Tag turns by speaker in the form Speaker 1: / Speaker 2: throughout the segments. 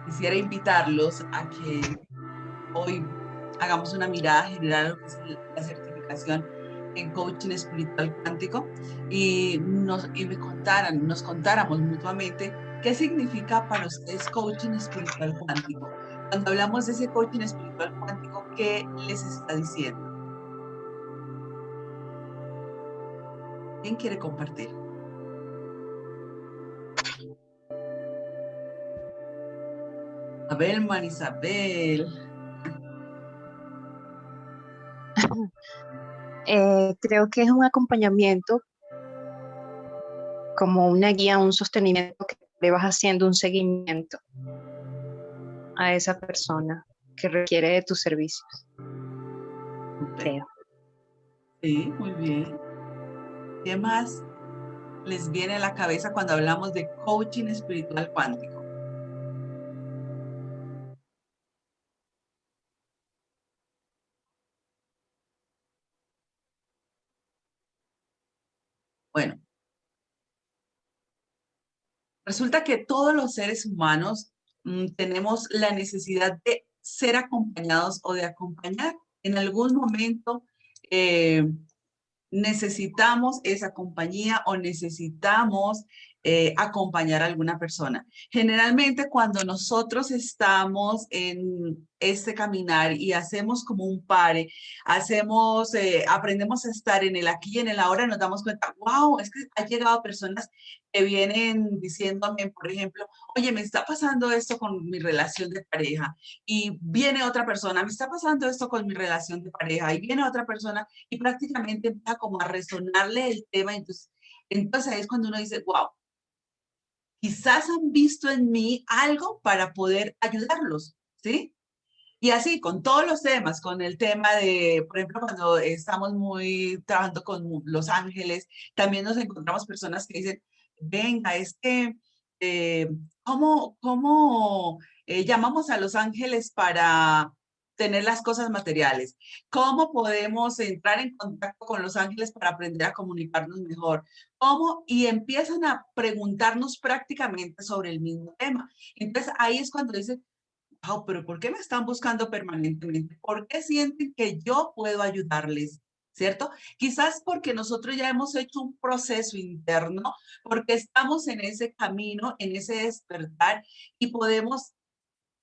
Speaker 1: quisiera invitarlos a que hoy hagamos una mirada general a lo que es la certificación en coaching espiritual cuántico nos contáramos mutuamente qué significa para ustedes coaching espiritual cuántico. Cuando hablamos de ese coaching espiritual cuántico, ¿qué les está diciendo? ¿Quién quiere compartir? Abel, Marisabel.
Speaker 2: Creo que es un acompañamiento, como una guía, un sostenimiento que le vas haciendo un seguimiento a esa persona que requiere de tus servicios,
Speaker 1: Súper.
Speaker 2: creo.
Speaker 1: Sí, muy bien. ¿Qué más les viene a la cabeza cuando hablamos de coaching espiritual cuántico? Bueno, resulta que todos los seres humanos tenemos la necesidad de ser acompañados o de acompañar. En algún momento eh, necesitamos esa compañía o necesitamos acompañar a alguna persona. Generalmente cuando nosotros estamos en este caminar y hacemos como un pare, aprendemos a estar en el aquí y en el ahora, nos damos cuenta, wow, es que han llegado personas que vienen diciéndome, por ejemplo, oye, me está pasando esto con mi relación de pareja, y viene otra persona, me está pasando esto con mi relación de pareja, y viene otra persona y prácticamente empieza como a resonarle el tema. Entonces ahí es cuando uno dice, wow, quizás han visto en mí algo para poder ayudarlos, ¿sí? Y así con todos los temas, con el tema de, por ejemplo, cuando estamos muy trabajando con los ángeles, también nos encontramos personas que dicen, venga, es que, eh, ¿cómo llamamos a los ángeles para tener las cosas materiales? ¿Cómo podemos entrar en contacto con los ángeles para aprender a comunicarnos mejor? ¿Cómo? Y empiezan a preguntarnos prácticamente sobre el mismo tema. Entonces ahí es cuando dicen, wow, pero ¿por qué me están buscando permanentemente? ¿Por qué sienten que yo puedo ayudarles? ¿Cierto? Quizás porque nosotros ya hemos hecho un proceso interno, porque estamos en ese camino, en ese despertar y podemos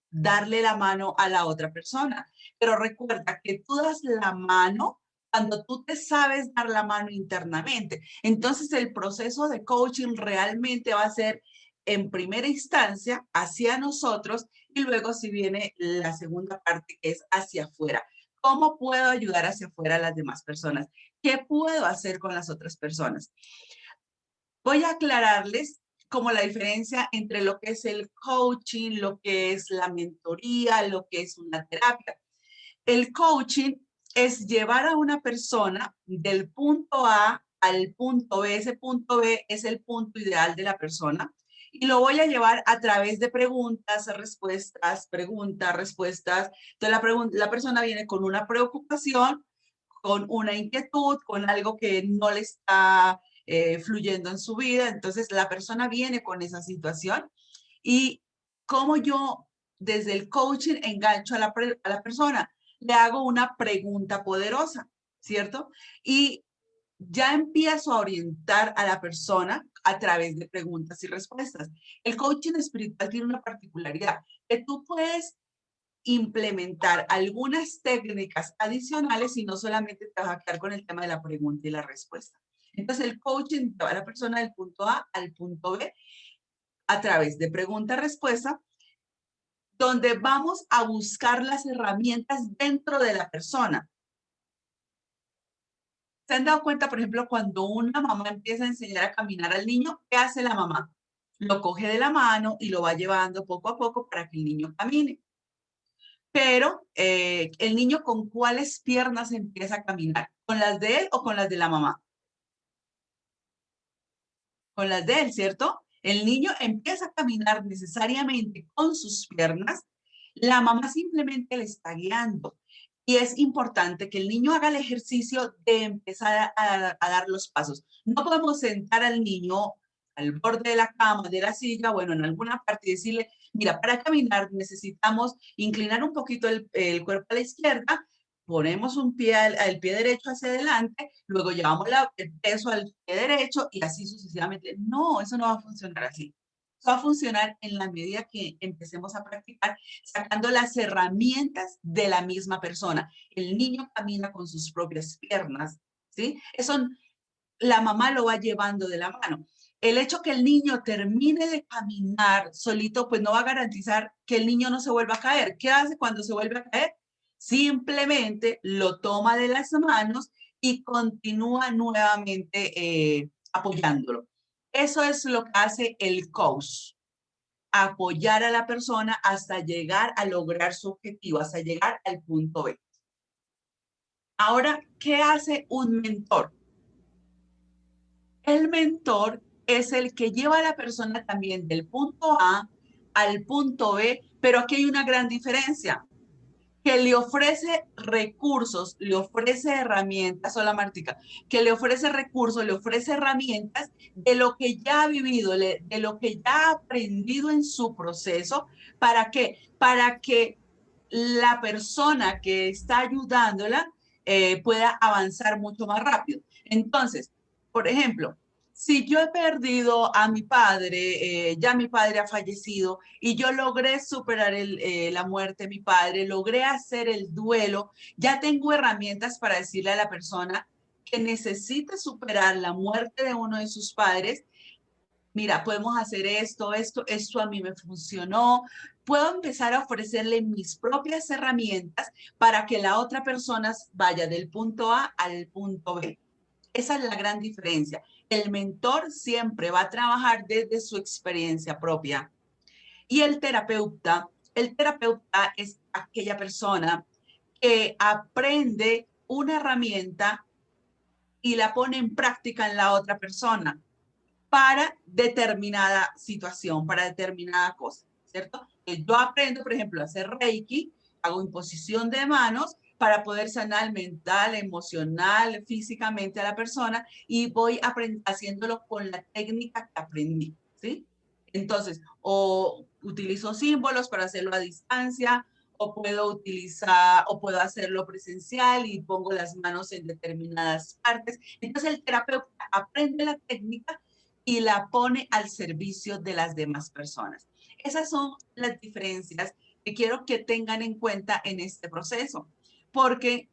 Speaker 1: darle la mano a la otra persona. Pero recuerda que tú das la mano cuando tú te sabes dar la mano internamente. Entonces el proceso de coaching realmente va a ser en primera instancia hacia nosotros y luego si viene la segunda parte que es hacia afuera. ¿Cómo puedo ayudar hacia afuera a las demás personas? ¿Qué puedo hacer con las otras personas? Voy a aclararles como la diferencia entre lo que es el coaching, lo que es la mentoría, lo que es una terapia. El coaching es llevar a una persona del punto A al punto B. Ese punto B es el punto ideal de la persona. Y lo voy a llevar a través de preguntas, respuestas, preguntas, respuestas. Entonces la persona viene con una preocupación, con una inquietud, con algo que no le está fluyendo en su vida. Entonces la persona viene con esa situación y cómo yo desde el coaching engancho a la persona. Le hago una pregunta poderosa, ¿cierto? Y ya empiezo a orientar a la persona a través de preguntas y respuestas. El coaching espiritual tiene una particularidad, que tú puedes implementar algunas técnicas adicionales y no solamente trabajar con el tema de la pregunta y la respuesta. Entonces, el coaching lleva a la persona del punto A al punto B a través de pregunta-respuesta, donde vamos a buscar las herramientas dentro de la persona. ¿Se han dado cuenta, por ejemplo, cuando una mamá empieza a enseñar a caminar al niño, qué hace la mamá? Lo coge de la mano y lo va llevando poco a poco para que el niño camine. Pero el niño con cuáles piernas empieza a caminar, ¿con las de él o con las de la mamá? Con las de él, ¿cierto? El niño empieza a caminar necesariamente con sus piernas, la mamá simplemente le está guiando. Y es importante que el niño haga el ejercicio de empezar a dar los pasos. No podemos sentar al niño al borde de la cama, de la silla, bueno, en alguna parte y decirle, Mira, para caminar necesitamos inclinar un poquito el cuerpo a la izquierda, ponemos un pie al pie derecho hacia adelante, luego llevamos el peso al pie derecho y así sucesivamente. No, eso no va a funcionar así. Eso va a funcionar en la medida que empecemos a practicar, sacando las herramientas de la misma persona. El niño camina con sus propias piernas, ¿sí? Eso la mamá lo va llevando de la mano. El hecho que el niño termine de caminar solito, pues no va a garantizar que el niño no se vuelva a caer. ¿Qué hace cuando se vuelve a caer? Simplemente lo toma de las manos y continúa nuevamente apoyándolo. Eso es lo que hace el coach, apoyar a la persona hasta llegar a lograr su objetivo, hasta llegar al punto B. Ahora, ¿qué hace un mentor? El mentor es el que lleva a la persona también del punto A al punto B, pero aquí hay una gran diferencia, que le ofrece recursos, le ofrece herramientas, hola Martica, que le ofrece recursos, le ofrece herramientas de lo que ya ha vivido, de lo que ya ha aprendido en su proceso. ¿Para qué? Para que la persona que está ayudándola pueda avanzar mucho más rápido. Entonces, por ejemplo, si yo he perdido a mi padre, ya mi padre ha fallecido y yo logré superar la muerte de mi padre, logré hacer el duelo, ya tengo herramientas para decirle a la persona que necesita superar la muerte de uno de sus padres. Mira, podemos hacer esto a mí me funcionó. Puedo empezar a ofrecerle mis propias herramientas para que la otra persona vaya del punto A al punto B. Esa es la gran diferencia. El mentor siempre va a trabajar desde su experiencia propia. Y el terapeuta es aquella persona que aprende una herramienta y la pone en práctica en la otra persona para determinada situación, para determinada cosa, ¿cierto? Yo aprendo, por ejemplo, a hacer Reiki, hago imposición de manos para poder sanar mental, emocional, físicamente a la persona y voy haciéndolo con la técnica que aprendí, ¿sí? Entonces, o utilizo símbolos para hacerlo a distancia, o puedo utilizar, o puedo hacerlo presencial y pongo las manos en determinadas partes. Entonces, el terapeuta aprende la técnica y la pone al servicio de las demás personas. Esas son las diferencias que quiero que tengan en cuenta en este proceso, porque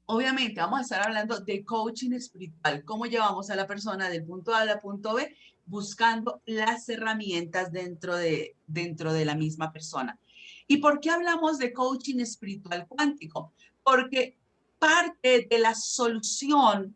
Speaker 1: obviamente vamos a estar hablando de coaching espiritual, cómo llevamos a la persona del punto A al punto B, buscando las herramientas dentro de la misma persona. ¿Y por qué hablamos de coaching espiritual cuántico? Porque parte de la solución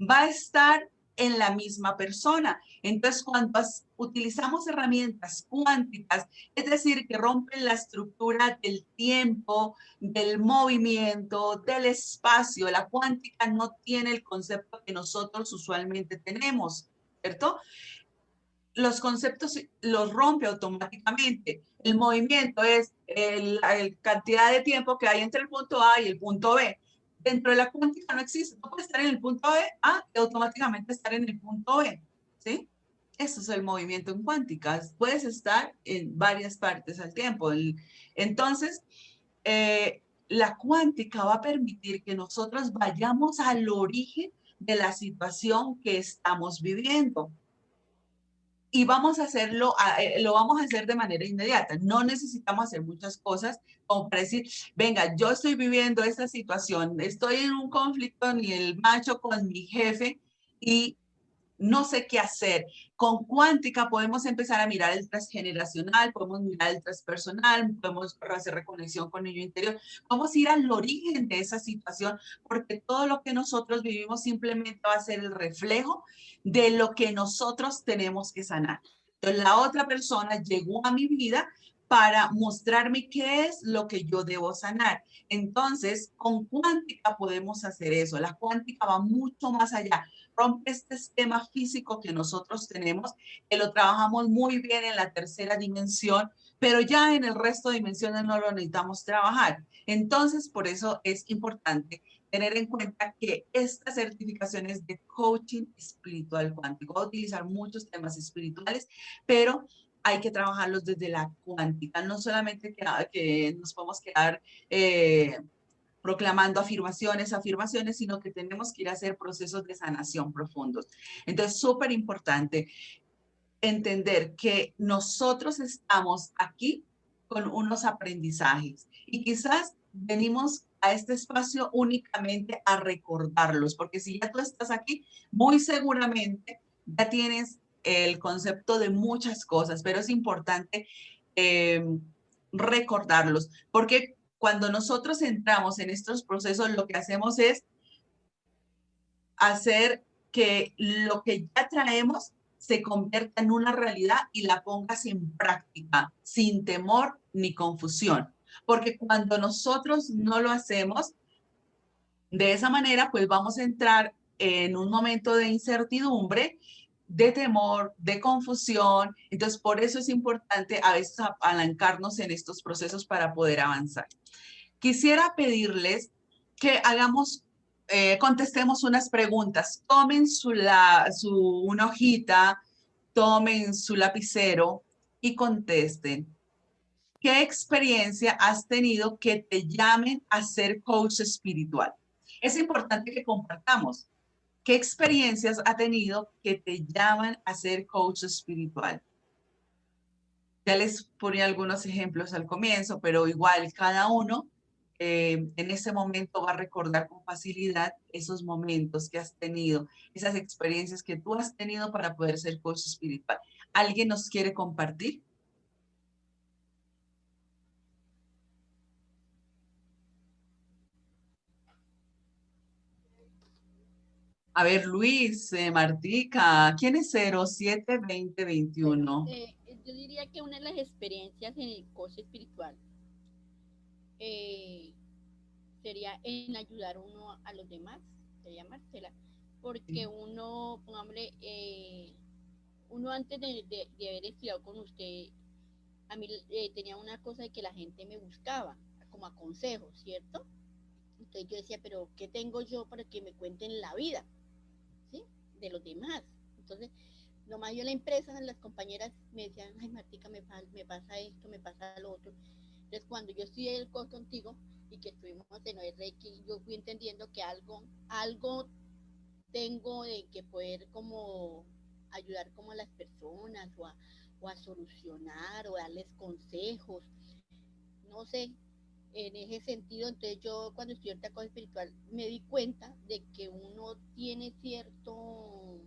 Speaker 1: va a estar en la misma persona. Entonces, cuando utilizamos herramientas cuánticas, es decir, que rompen la estructura del tiempo, del movimiento, del espacio, la cuántica no tiene el concepto que nosotros usualmente tenemos, ¿cierto? Los conceptos los rompe automáticamente. El movimiento es la cantidad de tiempo que hay entre el punto A y el punto B. Dentro de la cuántica no existe. No puedes estar en el punto A y automáticamente estar en el punto B. ¿Sí? Eso es el movimiento en cuántica. Puedes estar en varias partes al tiempo. Entonces, la cuántica va a permitir que nosotros vayamos al origen de la situación que estamos viviendo y vamos a hacerlo, lo vamos a hacer de manera inmediata. No necesitamos hacer muchas cosas como para decir, venga, yo estoy viviendo esta situación, estoy en un conflicto ni el macho con mi jefe y no sé qué hacer. Con cuántica podemos empezar a mirar el transgeneracional, podemos mirar el transpersonal, podemos hacer reconexión con el niño interior, vamos a ir al origen de esa situación, porque todo lo que nosotros vivimos simplemente va a ser el reflejo de lo que nosotros tenemos que sanar. Entonces, la otra persona llegó a mi vida para mostrarme qué es lo que yo debo sanar. Entonces, con cuántica podemos hacer eso. La cuántica va mucho más allá, rompe este esquema físico que nosotros tenemos, que lo trabajamos muy bien en la tercera dimensión, pero ya en el resto de dimensiones no lo necesitamos trabajar. Entonces, por eso es importante tener en cuenta que esta certificación es de coaching espiritual cuántico. Va a utilizar muchos temas espirituales, pero hay que trabajarlos desde la cuántica, no solamente que nos podemos quedar proclamando afirmaciones, sino que tenemos que ir a hacer procesos de sanación profundos. Entonces, súper importante entender que nosotros estamos aquí con unos aprendizajes y quizás venimos a este espacio únicamente a recordarlos, porque si ya tú estás aquí, muy seguramente ya tienes el concepto de muchas cosas, pero es importante eh, recordarlos, porque cuando nosotros entramos en estos procesos, lo que hacemos es hacer que lo que ya traemos se convierta en una realidad y la pongas en práctica sin temor ni confusión. Porque cuando nosotros no lo hacemos de esa manera, pues vamos a entrar en un momento de incertidumbre, de temor, de confusión. Entonces, por eso es importante a veces apalancarnos en estos procesos para poder avanzar. Quisiera pedirles que contestemos unas preguntas. Tomen una hojita, tomen su lapicero y contesten. ¿Qué experiencia has tenido que te llamen a ser coach espiritual? Es importante que compartamos. ¿Qué experiencias ha tenido que te llaman a ser coach espiritual? Ya les ponía algunos ejemplos al comienzo, pero igual cada uno en ese momento va a recordar con facilidad esos momentos que has tenido, esas experiencias que tú has tenido para poder ser coach espiritual. ¿Alguien nos quiere compartir? A ver, Luis, Martica, ¿quién es 07 20
Speaker 3: Bueno,
Speaker 1: 21?
Speaker 3: yo diría que una de las experiencias en el coche espiritual eh, sería en ayudar uno a los demás, sería Marcela, porque uno, pongámosle, uno antes de haber estudiado con usted, a mí tenía una cosa de que la gente me buscaba como a consejos, ¿cierto? Entonces yo decía, pero ¿qué tengo yo para que me cuenten la vida, ¿sí? De los demás. Entonces, nomás yo en la empresa, las compañeras me decían, ay Martica, me pasa esto, me pasa lo otro. Entonces cuando yo estudié el coach contigo y que estuvimos en el Reiki, yo fui entendiendo que algo tengo de que poder como ayudar como a las personas o a solucionar o darles consejos, no sé, en ese sentido. Entonces yo cuando estudié el coach espiritual me di cuenta de que uno tiene cierto,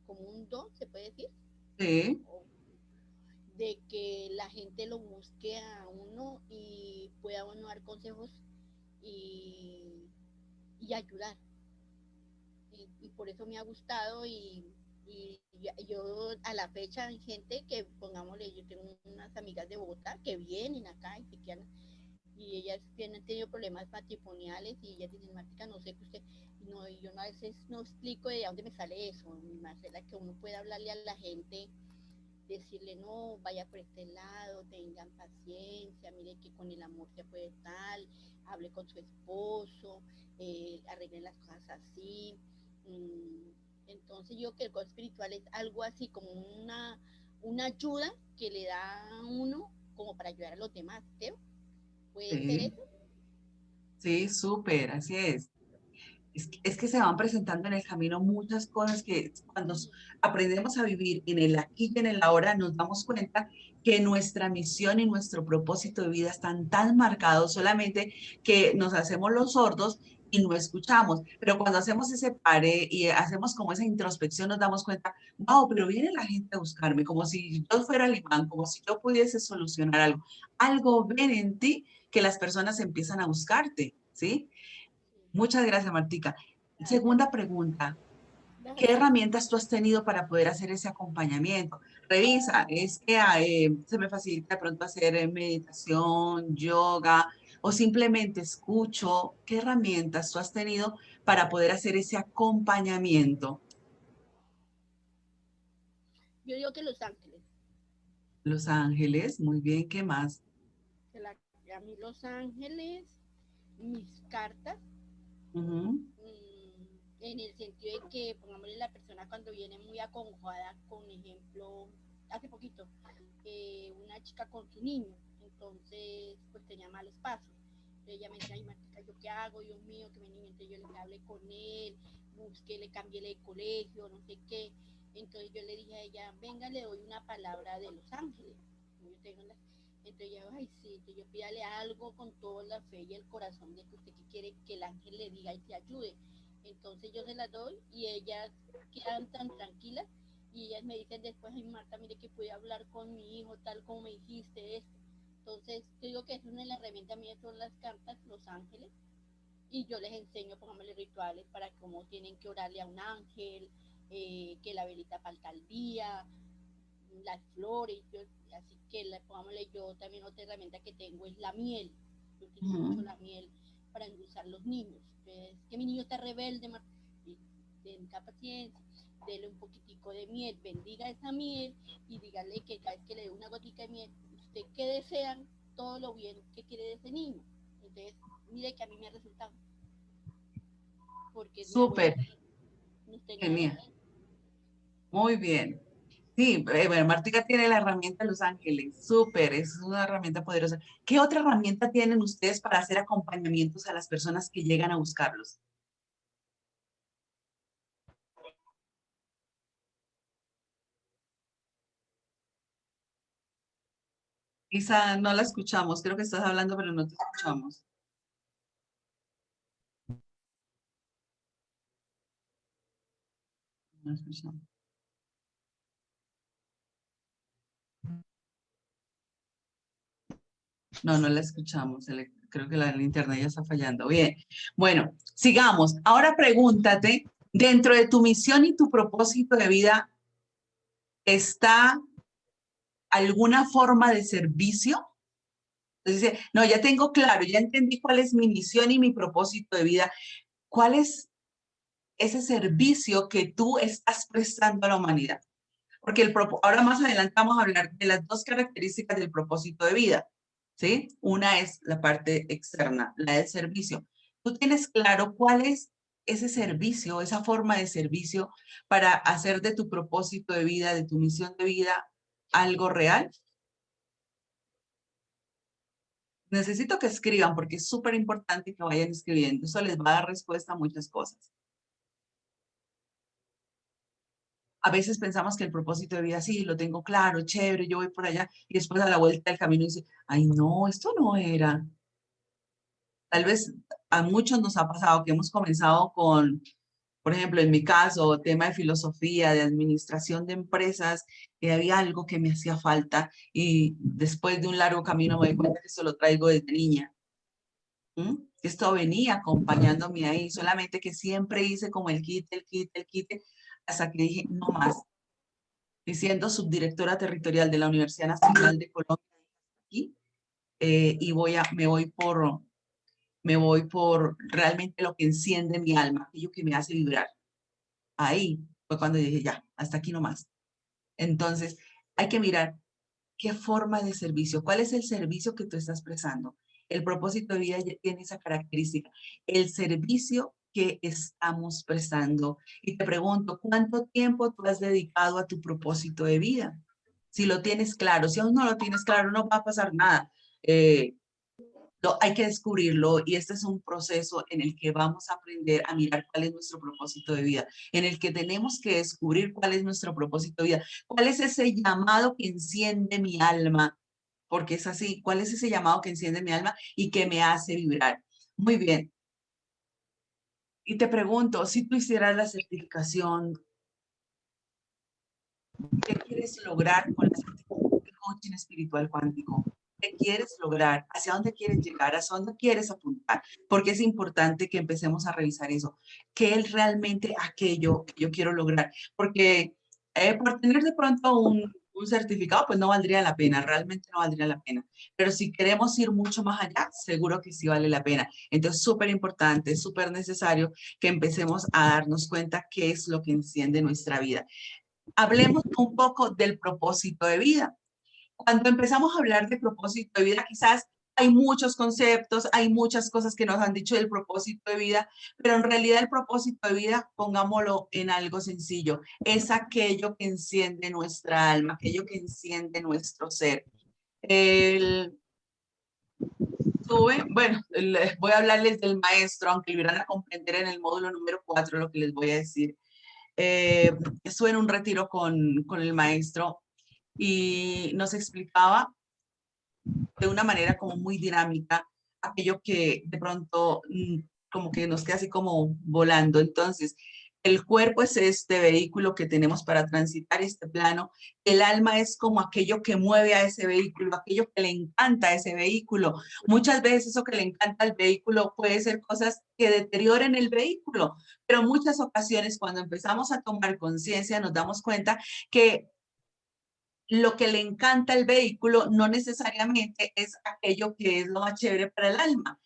Speaker 3: como un don, se puede decir,
Speaker 1: Sí,
Speaker 3: de que la gente lo busque a uno y pueda uno dar consejos y, y ayudar. Y por eso me ha gustado y yo a la fecha hay gente que, pongámosle, yo tengo unas amigas de Bogotá que vienen acá y se quedan y ellas tienen tenido problemas matrimoniales y ellas dicen, Martica, no sé qué usted, no, y yo a veces no explico de dónde me sale eso, Marcela, que uno puede hablarle a la gente, decirle, no, vaya por este lado, tengan paciencia, mire que con el amor se puede tal, hable con su esposo, arreglen las cosas así. Entonces yo creo que el coach espiritual es algo así como una ayuda que le da a uno como para ayudar a los demás, ¿sí? ¿Puede ser
Speaker 1: sí,
Speaker 3: eso?
Speaker 1: sí, súper, así es. Es que se van presentando en el camino muchas cosas que cuando aprendemos a vivir en el aquí y en el ahora, nos damos cuenta que nuestra misión y nuestro propósito de vida están tan marcados solamente que nos hacemos los sordos y no escuchamos. Pero cuando hacemos ese pare y hacemos como esa introspección, nos damos cuenta, wow, pero viene la gente a buscarme, como si yo fuera el imán, como si yo pudiese solucionar algo. Algo ven en ti que las personas empiezan a buscarte, ¿sí? Muchas gracias, Martica.
Speaker 3: Gracias.
Speaker 1: Segunda pregunta, ¿qué
Speaker 3: Gracias.
Speaker 1: herramientas tú has tenido para poder hacer ese acompañamiento? Revisa, es que se me facilita de pronto hacer meditación, yoga o simplemente escucho. ¿Qué herramientas tú has tenido para poder hacer ese acompañamiento?
Speaker 3: Yo digo que Los Ángeles.
Speaker 1: Los Ángeles, muy bien, ¿qué más?
Speaker 3: A mí Los Ángeles, mis cartas,
Speaker 1: Ujú,
Speaker 3: en el sentido de que, pongámosle, la persona cuando viene muy acongojada, con ejemplo, hace poquito, una chica con su niño, entonces pues tenía malos pasos. Ella me decía, ay Martica, ¿yo qué hago? Dios mío, que mi niño, entonces yo le hablé con él, busqué, le cambié de colegio, no sé qué. Entonces yo le dije a ella, venga, le doy una palabra de los ángeles. Yo tengo la... Entonces ella, ay sí, entonces yo pídale algo con toda la fe y el corazón de que usted quiere que el ángel le diga y te ayude. Entonces yo se la doy y ellas quedan tan tranquilas y ellas me dicen después, ay Marta, mire que pude hablar con mi hijo tal como me dijiste esto. Entonces, yo digo que es una de las herramientas mías, son las cartas, los ángeles, y yo les enseño, pónganme rituales para cómo tienen que orarle a un ángel, que la velita falta al día, las flores, yo, así que pongámosle yo también otra herramienta que tengo es la miel. Yo utilizo mucho la miel para endulzar los niños. Entonces, que mi niño está rebelde, y tenga paciencia, dele un poquitico de miel, bendiga esa miel y dígale que cada vez que le dé una gotica de miel, usted que desean todo lo bien que quiere de ese niño. Entonces, mire que a mí me ha resultado. Porque mi abuela
Speaker 1: Súper,
Speaker 3: nos tenía
Speaker 1: genial, muy bien. Sí, bueno, Martica tiene la herramienta de Los Ángeles, súper, es una herramienta poderosa. ¿Qué otra herramienta tienen ustedes para hacer acompañamientos a las personas que llegan a buscarlos? Isa, no la escuchamos, creo que estás hablando, pero no te escuchamos. No escuchamos. No, no la escuchamos. Creo que el internet ya está fallando. Bien. Bueno, sigamos. Ahora pregúntate, dentro de tu misión y tu propósito de vida, ¿está alguna forma de servicio? Entonces, no, ya tengo claro, ya entendí cuál es mi misión y mi propósito de vida. ¿Cuál es ese servicio que tú estás prestando a la humanidad? Porque ahora más adelante vamos a hablar de las dos características del propósito de vida, ¿sí? Una es la parte externa, la del servicio. ¿Tú tienes claro cuál es ese servicio, esa forma de servicio para hacer de tu propósito de vida, de tu misión de vida, algo real? Necesito que escriban porque es súper importante que vayan escribiendo. Eso les va a dar respuesta a muchas cosas. A veces pensamos que el propósito de vida, sí, lo tengo claro, chévere, yo voy por allá, y después a la vuelta del camino dice, ay, no, esto no era. Tal vez a muchos nos ha pasado que hemos comenzado con, por ejemplo, en mi caso, tema de filosofía, de administración de empresas, que había algo que me hacía falta, y después de un largo camino me doy cuenta que eso lo traigo desde niña. Esto venía acompañándome ahí, solamente que siempre hice como el quite, el quite, el quite, hasta que dije, no más. Y siendo subdirectora territorial de la Universidad Nacional de Colombia aquí, y me voy por realmente lo que enciende mi alma, aquello que me hace vibrar. Ahí fue cuando dije, ya, hasta aquí nomás. Entonces, hay que mirar qué forma de servicio, cuál es el servicio que tú estás prestando. El propósito de vida tiene esa característica, el servicio que estamos prestando. Y te pregunto, ¿cuánto tiempo tú has dedicado a tu propósito de vida? Si lo tienes claro, si aún no lo tienes claro, no va a pasar nada. Hay que descubrirlo y este es un proceso en el que vamos a aprender a mirar cuál es nuestro propósito de vida, en el que tenemos que descubrir cuál es nuestro propósito de vida, cuál es ese llamado que enciende mi alma, porque es así, cuál es ese llamado que enciende mi alma y que me hace vibrar. Muy bien. Y te pregunto, si tú hicieras la certificación, ¿qué quieres lograr con la certificación de coaching espiritual cuántico? ¿Qué quieres lograr? ¿Hacia dónde quieres llegar? ¿Hacia dónde quieres apuntar? Porque es importante que empecemos a revisar eso. ¿Qué es realmente aquello que yo quiero lograr? Porque por tener de pronto un certificado, pues no valdría la pena, realmente no valdría la pena. Pero si queremos ir mucho más allá, seguro que sí vale la pena. Entonces, súper importante, súper necesario que empecemos a darnos cuenta qué es lo que enciende nuestra vida. Hablemos un poco del propósito de vida. Cuando empezamos a hablar de propósito de vida, quizás hay muchos conceptos, hay muchas cosas que nos han dicho del propósito de vida, pero en realidad el propósito de vida, pongámoslo en algo sencillo, es aquello que enciende nuestra alma, aquello que enciende nuestro ser. El, bueno, les voy a hablarles del maestro, aunque lo irán a comprender en el módulo número 4 lo que les voy a decir. Estuve en un retiro con el maestro y nos explicaba de una manera como muy dinámica aquello que de pronto como que nos queda así como volando. Entonces, el cuerpo es este vehículo que tenemos para transitar este plano. El alma es como aquello que mueve a ese vehículo, aquello que le encanta a ese vehículo. Muchas veces eso que le encanta al vehículo puede ser cosas que deterioren el vehículo, pero muchas ocasiones cuando empezamos a tomar conciencia nos damos cuenta que lo que le encanta al vehículo no necesariamente es aquello que es lo más chévere para el alma.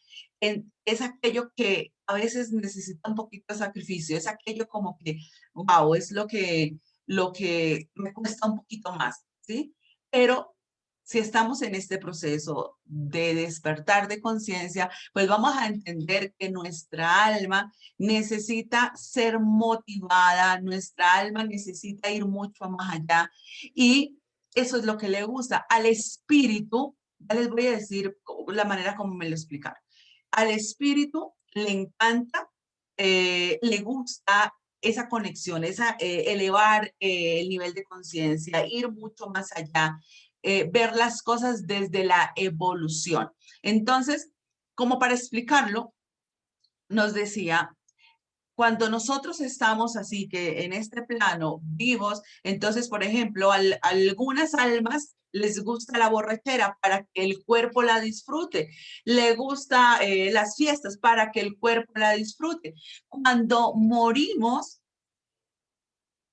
Speaker 1: Es aquello que a veces necesita un poquito de sacrificio, es aquello como que, wow, es lo que me cuesta un poquito más, ¿sí? Pero si estamos en este proceso de despertar de conciencia, pues vamos a entender que nuestra alma necesita ser motivada, nuestra alma necesita ir mucho más allá y eso es lo que le gusta. Al espíritu, ya les voy a decir la manera como me lo explicaron. Al espíritu le encanta, le gusta esa conexión, elevar el nivel de conciencia, ir mucho más allá, ver las cosas desde la evolución. Entonces, como para explicarlo, nos decía cuando nosotros estamos así que en este plano vivos, entonces, por ejemplo, algunas almas les gusta la borrachera para que el cuerpo la disfrute, le gusta las fiestas para que el cuerpo la disfrute. Cuando morimos,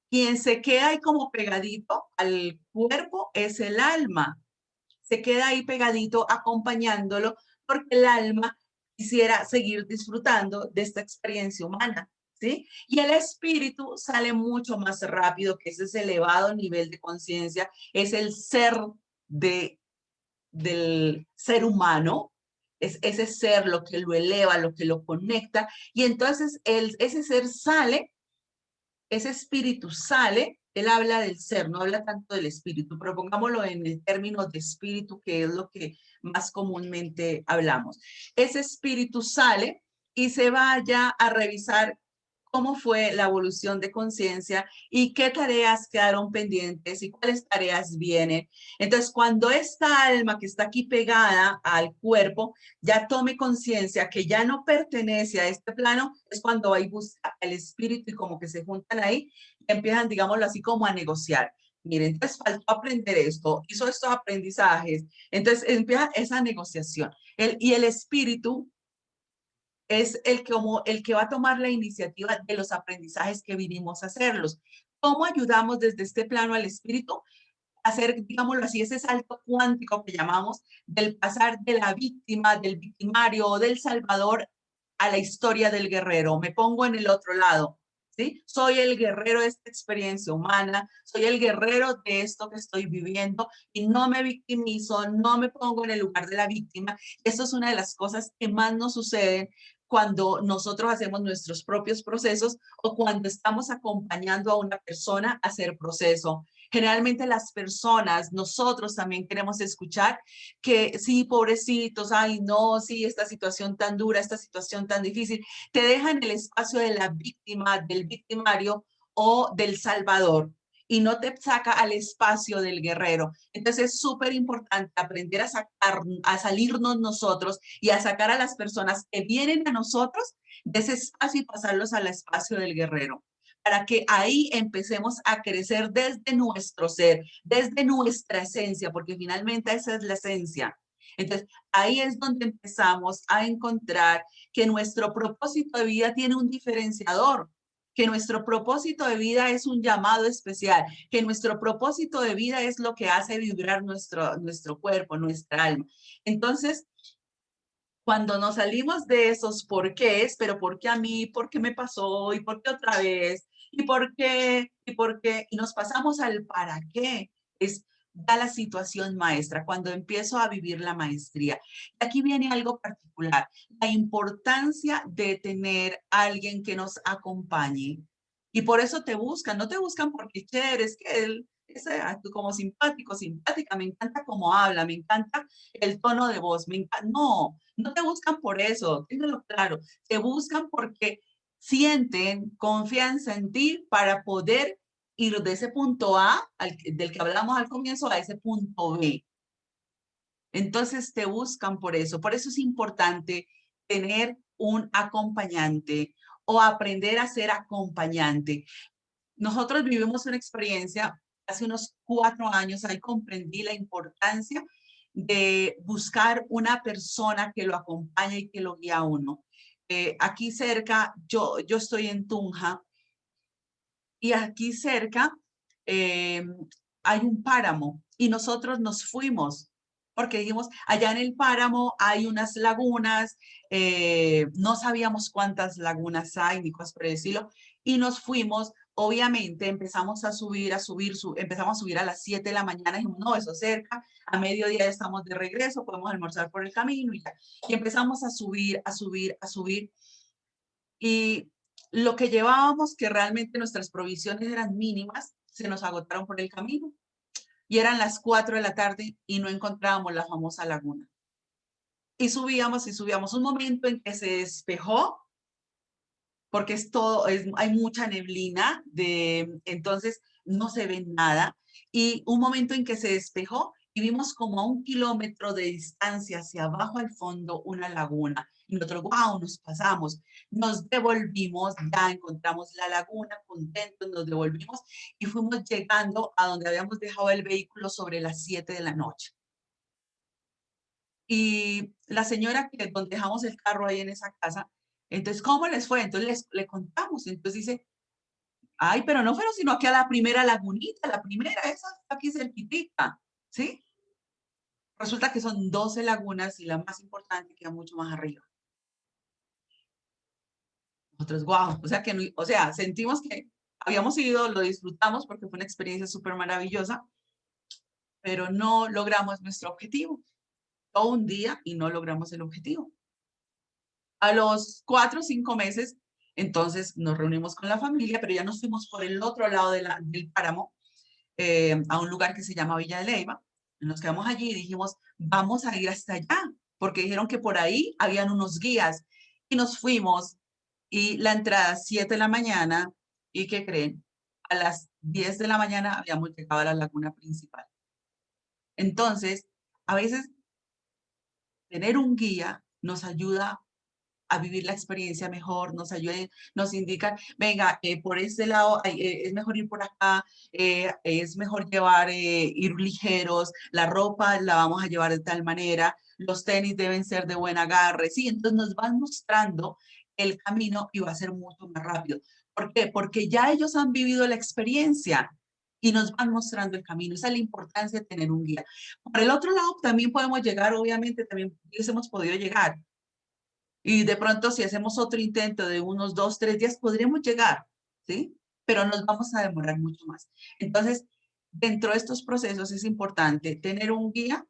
Speaker 1: quien se queda ahí como pegadito al cuerpo es el alma. Se queda ahí pegadito acompañándolo porque el alma quisiera seguir disfrutando de esta experiencia humana, ¿sí? Y el espíritu sale mucho más rápido, que es ese elevado nivel de conciencia, es el ser de, del ser humano, es ese ser lo que lo eleva, lo que lo conecta, y entonces ese ser sale, ese espíritu sale, él habla del ser, no habla tanto del espíritu, pero pongámoslo en el término de espíritu, que es lo que más comúnmente hablamos. Ese espíritu sale y se vaya a revisar cómo fue la evolución de conciencia y qué tareas quedaron pendientes y cuáles tareas vienen. Entonces, cuando esta alma que está aquí pegada al cuerpo ya tome conciencia que ya no pertenece a este plano, es cuando va y busca el espíritu y como que se juntan ahí y empiezan, digámoslo así, como a negociar. Miren, entonces faltó aprender esto, hizo estos aprendizajes, entonces empieza esa negociación. Y el espíritu es el que va a tomar la iniciativa de los aprendizajes que vinimos a hacerlos. ¿Cómo ayudamos desde este plano al espíritu? Hacer, digámoslo así, ese salto cuántico que llamamos del pasar de la víctima, del victimario o del salvador a la historia del guerrero. Me pongo en el otro lado, ¿sí? Soy el guerrero de esta experiencia humana, soy el guerrero de esto que estoy viviendo y no me victimizo, no me pongo en el lugar de la víctima. Esto es una de las cosas que más nos suceden cuando nosotros hacemos nuestros propios procesos o cuando estamos acompañando a una persona a hacer proceso. Generalmente las personas, nosotros también queremos escuchar que sí, pobrecitos, ay no, sí, esta situación tan dura, esta situación tan difícil, te dejan el espacio de la víctima, del victimario o del salvador y no te saca al espacio del guerrero. Entonces es súper importante aprender a sacar, a salirnos nosotros y a sacar a las personas que vienen a nosotros de ese espacio y pasarlos al espacio del guerrero, para que ahí empecemos a crecer desde nuestro ser, desde nuestra esencia, porque finalmente esa es la esencia. Entonces, ahí es donde empezamos a encontrar que nuestro propósito de vida tiene un diferenciador, que nuestro propósito de vida es un llamado especial, que nuestro propósito de vida es lo que hace vibrar nuestro cuerpo, nuestra alma. Entonces, cuando nos salimos de esos porqués, pero ¿por qué a mí? ¿Por qué me pasó? ¿Y por qué otra vez? ¿Y por qué? ¿Y por qué? Y nos pasamos al para qué. Es da la situación maestra, cuando empiezo a vivir la maestría. Y aquí viene algo particular, la importancia de tener a alguien que nos acompañe. Y por eso te buscan, no te buscan porque eres que él es como simpático, simpática, me encanta cómo habla, me encanta el tono de voz, me encanta. No, no te buscan por eso, ténganlo claro, te buscan porque sienten confianza en ti para poder ir de ese punto A, del que hablamos al comienzo, a ese punto B. Entonces te buscan por eso es importante tener un acompañante o aprender a ser acompañante. Nosotros vivimos una experiencia hace unos 4 años, ahí comprendí la importancia de buscar una persona que lo acompañe y que lo guíe a uno. Aquí cerca, yo estoy en Tunja, y aquí cerca eh, hay un páramo y nosotros nos fuimos porque dijimos, allá en el páramo hay unas lagunas, no sabíamos cuántas lagunas hay ni cosas por el estilo, y nos fuimos, obviamente empezamos empezamos a subir a las 7 de la mañana, y dijimos, no, eso es cerca, a mediodía ya estamos de regreso, podemos almorzar por el camino y ya. Y empezamos a subir, a subir, a subir, y lo que llevábamos, que realmente nuestras provisiones eran mínimas, se nos agotaron por el camino. Y eran las 4 de la tarde y no encontrábamos la famosa laguna. Y subíamos y subíamos. Un momento en que se despejó, porque hay mucha neblina, entonces no se ve nada. Y un momento en que se despejó y vimos como a 1 kilómetro de distancia hacia abajo al fondo una laguna. Y nosotros, wow, nos pasamos, nos devolvimos, ya encontramos la laguna, contentos, nos devolvimos y fuimos llegando a donde habíamos dejado el vehículo sobre las 7 de la noche. Y la señora donde dejamos el carro ahí en esa casa, entonces, ¿cómo les fue? Entonces le contamos, entonces dice, ay, pero no fueron sino aquí a la primera lagunita, la primera, esa está aquí cerquitita, ¿sí? Resulta que son 12 lagunas y la más importante queda mucho más arriba. Nosotros, wow, o sea que, o sea, sentimos que habíamos ido, lo disfrutamos porque fue una experiencia súper maravillosa, pero no logramos nuestro objetivo. Todo un día y no logramos el objetivo. A los 4 o 5 meses, entonces nos reunimos con la familia, pero ya nos fuimos por el otro lado del páramo, a un lugar que se llama Villa de Leyva. Nos quedamos allí y dijimos, vamos a ir hasta allá, porque dijeron que por ahí habían unos guías. Y nos fuimos y la entrada 7 de la mañana, ¿y qué creen? A las 10 de la mañana habíamos llegado a la laguna principal. Entonces, a veces tener un guía nos ayuda a vivir la experiencia mejor, nos ayuda, nos indican, venga, por este lado es mejor ir por acá, es mejor ir ligeros, la ropa la vamos a llevar de tal manera, los tenis deben ser de buen agarre, sí, entonces nos van mostrando el camino y va a ser mucho más rápido. ¿Por qué? Porque ya ellos han vivido la experiencia y nos van mostrando el camino. Esa es la importancia de tener un guía. Por el otro lado, también podemos llegar, obviamente, también hemos podido llegar. Y de pronto, si hacemos otro intento de unos 2, 3 días, podríamos llegar, ¿sí? Pero nos vamos a demorar mucho más. Entonces, dentro de estos procesos es importante tener un guía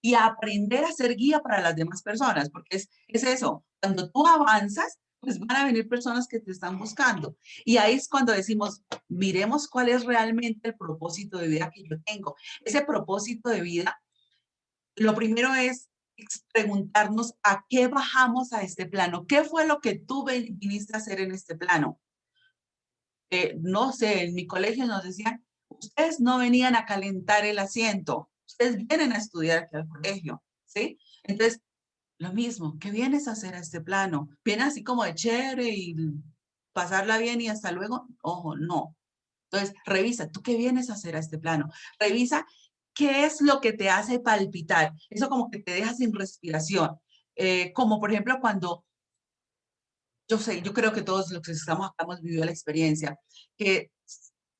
Speaker 1: y aprender a ser guía para las demás personas, porque es eso, cuando tú avanzas, pues van a venir personas que te están buscando. Y ahí es cuando decimos, miremos cuál es realmente el propósito de vida que yo tengo. Ese propósito de vida, lo primero es preguntarnos a qué bajamos a este plano. ¿Qué fue lo que tú viniste a hacer en este plano? No sé, en mi colegio nos decían, ustedes no venían a calentar el asiento, ustedes vienen a estudiar aquí al colegio, ¿sí? Entonces, lo mismo, ¿qué vienes a hacer a este plano? ¿Vienes así como de chévere y pasarla bien y hasta luego? Ojo, no. Entonces, revisa, ¿tú qué vienes a hacer a este plano? Revisa qué es lo que te hace palpitar. Eso como que te deja sin respiración. Como por ejemplo cuando, yo sé, yo creo que todos los que estamos acá hemos vivido la experiencia, que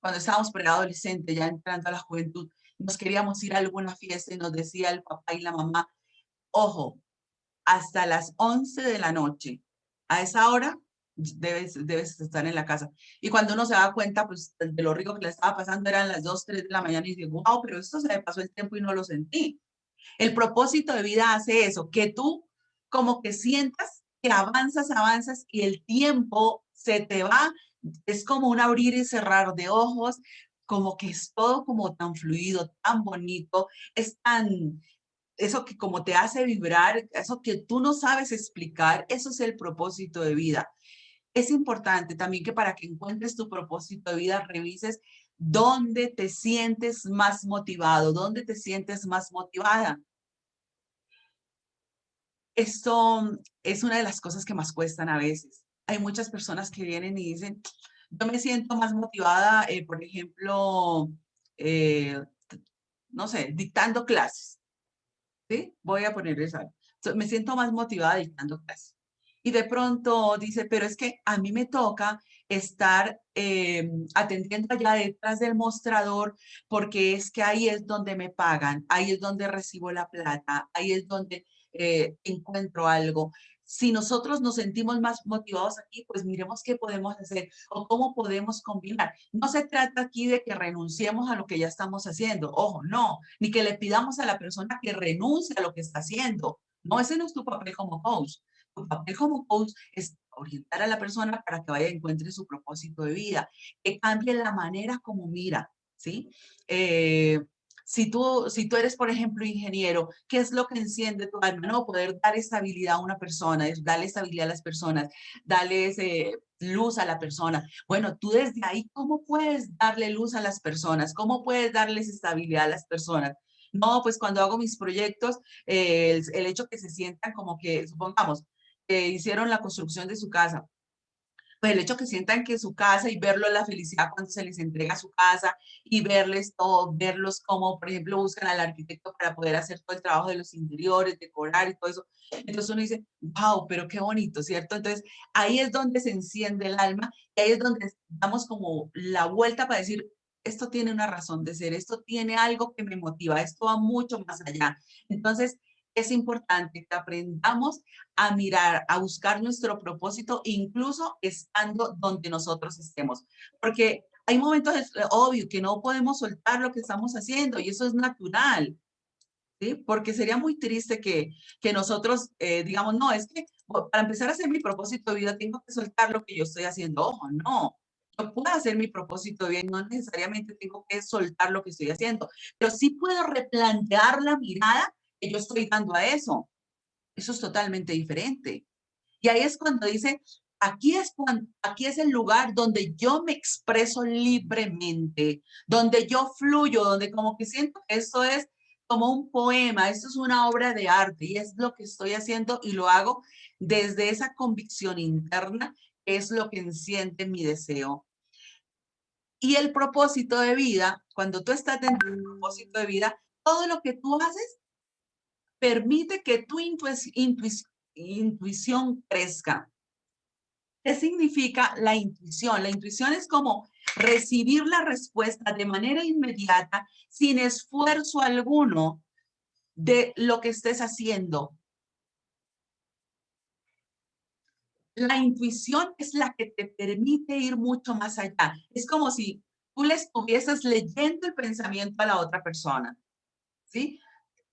Speaker 1: cuando estábamos preadolescentes, ya entrando a la juventud, nos queríamos ir a alguna fiesta y nos decía el papá y la mamá, ojo, hasta las 11 de la noche. A esa hora debes estar en la casa. Y cuando uno se da cuenta, pues, de lo rico que le estaba pasando, eran las 2, 3 de la mañana y dice, wow, pero esto se me pasó el tiempo y no lo sentí. El propósito de vida hace eso, que tú como que sientas que avanzas, avanzas y el tiempo se te va. Es como un abrir y cerrar de ojos, como que es todo como tan fluido, tan bonito, es tan, eso que como te hace vibrar, eso que tú no sabes explicar, eso es el propósito de vida. Es importante también que para que encuentres tu propósito de vida, revises dónde te sientes más motivado, dónde te sientes más motivada. Esto es una de las cosas que más cuestan a veces. Hay muchas personas que vienen y dicen, yo me siento más motivada, por ejemplo, eh, no sé, dictando clases, ¿sí? Voy a poner eso. Me siento más motivada dictando clases. Y de pronto dice, pero es que a mí me toca estar atendiendo allá detrás del mostrador porque es que ahí es donde me pagan, ahí es donde recibo la plata, ahí es donde encuentro algo. Si nosotros nos sentimos más motivados aquí, pues miremos qué podemos hacer o cómo podemos combinar. No se trata aquí de que renunciemos a lo que ya estamos haciendo. Ojo, no, ni que le pidamos a la persona que renuncie a lo que está haciendo. No, ese no es tu papel como coach. Tu papel como coach es orientar a la persona para que vaya y encuentre su propósito de vida, que cambie la manera como mira, ¿sí? Si tú eres, por ejemplo, ingeniero, ¿qué es lo que enciende tu alma? No, poder dar estabilidad a una persona, es darle estabilidad a las personas, darles luz a la persona. Bueno, tú desde ahí, ¿cómo puedes darle luz a las personas? ¿Cómo puedes darles estabilidad a las personas? No, pues cuando hago mis proyectos, el hecho que se sientan como que, supongamos, que hicieron la construcción de su casa, pues el hecho que sientan que su casa y verlo la felicidad cuando se les entrega su casa y verles todo, verlos como, por ejemplo, buscan al arquitecto para poder hacer todo el trabajo de los interiores, decorar y todo eso. Entonces uno dice, wow, pero qué bonito, ¿cierto? Entonces ahí es donde se enciende el alma y ahí es donde damos como la vuelta para decir, esto tiene una razón de ser, esto tiene algo que me motiva, esto va mucho más allá. Entonces, es importante que aprendamos a mirar, a buscar nuestro propósito, incluso estando donde nosotros estemos. Porque hay momentos, obvio, que no podemos soltar lo que estamos haciendo y eso es natural, ¿sí? Porque sería muy triste que nosotros digamos, no, es que para empezar a hacer mi propósito de vida tengo que soltar lo que yo estoy haciendo. Ojo, no. Yo puedo hacer mi propósito de vida y no necesariamente tengo que soltar lo que estoy haciendo, pero sí puedo replantear la mirada que yo estoy dando a eso. Eso es totalmente diferente. Y ahí es cuando dice, aquí es el lugar donde yo me expreso libremente, donde yo fluyo, donde como que siento que esto es como un poema, esto es una obra de arte y es lo que estoy haciendo y lo hago desde esa convicción interna, que es lo que enciende mi deseo. Y el propósito de vida, cuando tú estás dentro del propósito de vida, todo lo que tú haces permite que tu intuición crezca. ¿Qué significa la intuición? La intuición es como recibir la respuesta de manera inmediata, sin esfuerzo alguno de lo que estés haciendo. La intuición es la que te permite ir mucho más allá. Es como si tú le estuvieses leyendo el pensamiento a la otra persona, ¿sí?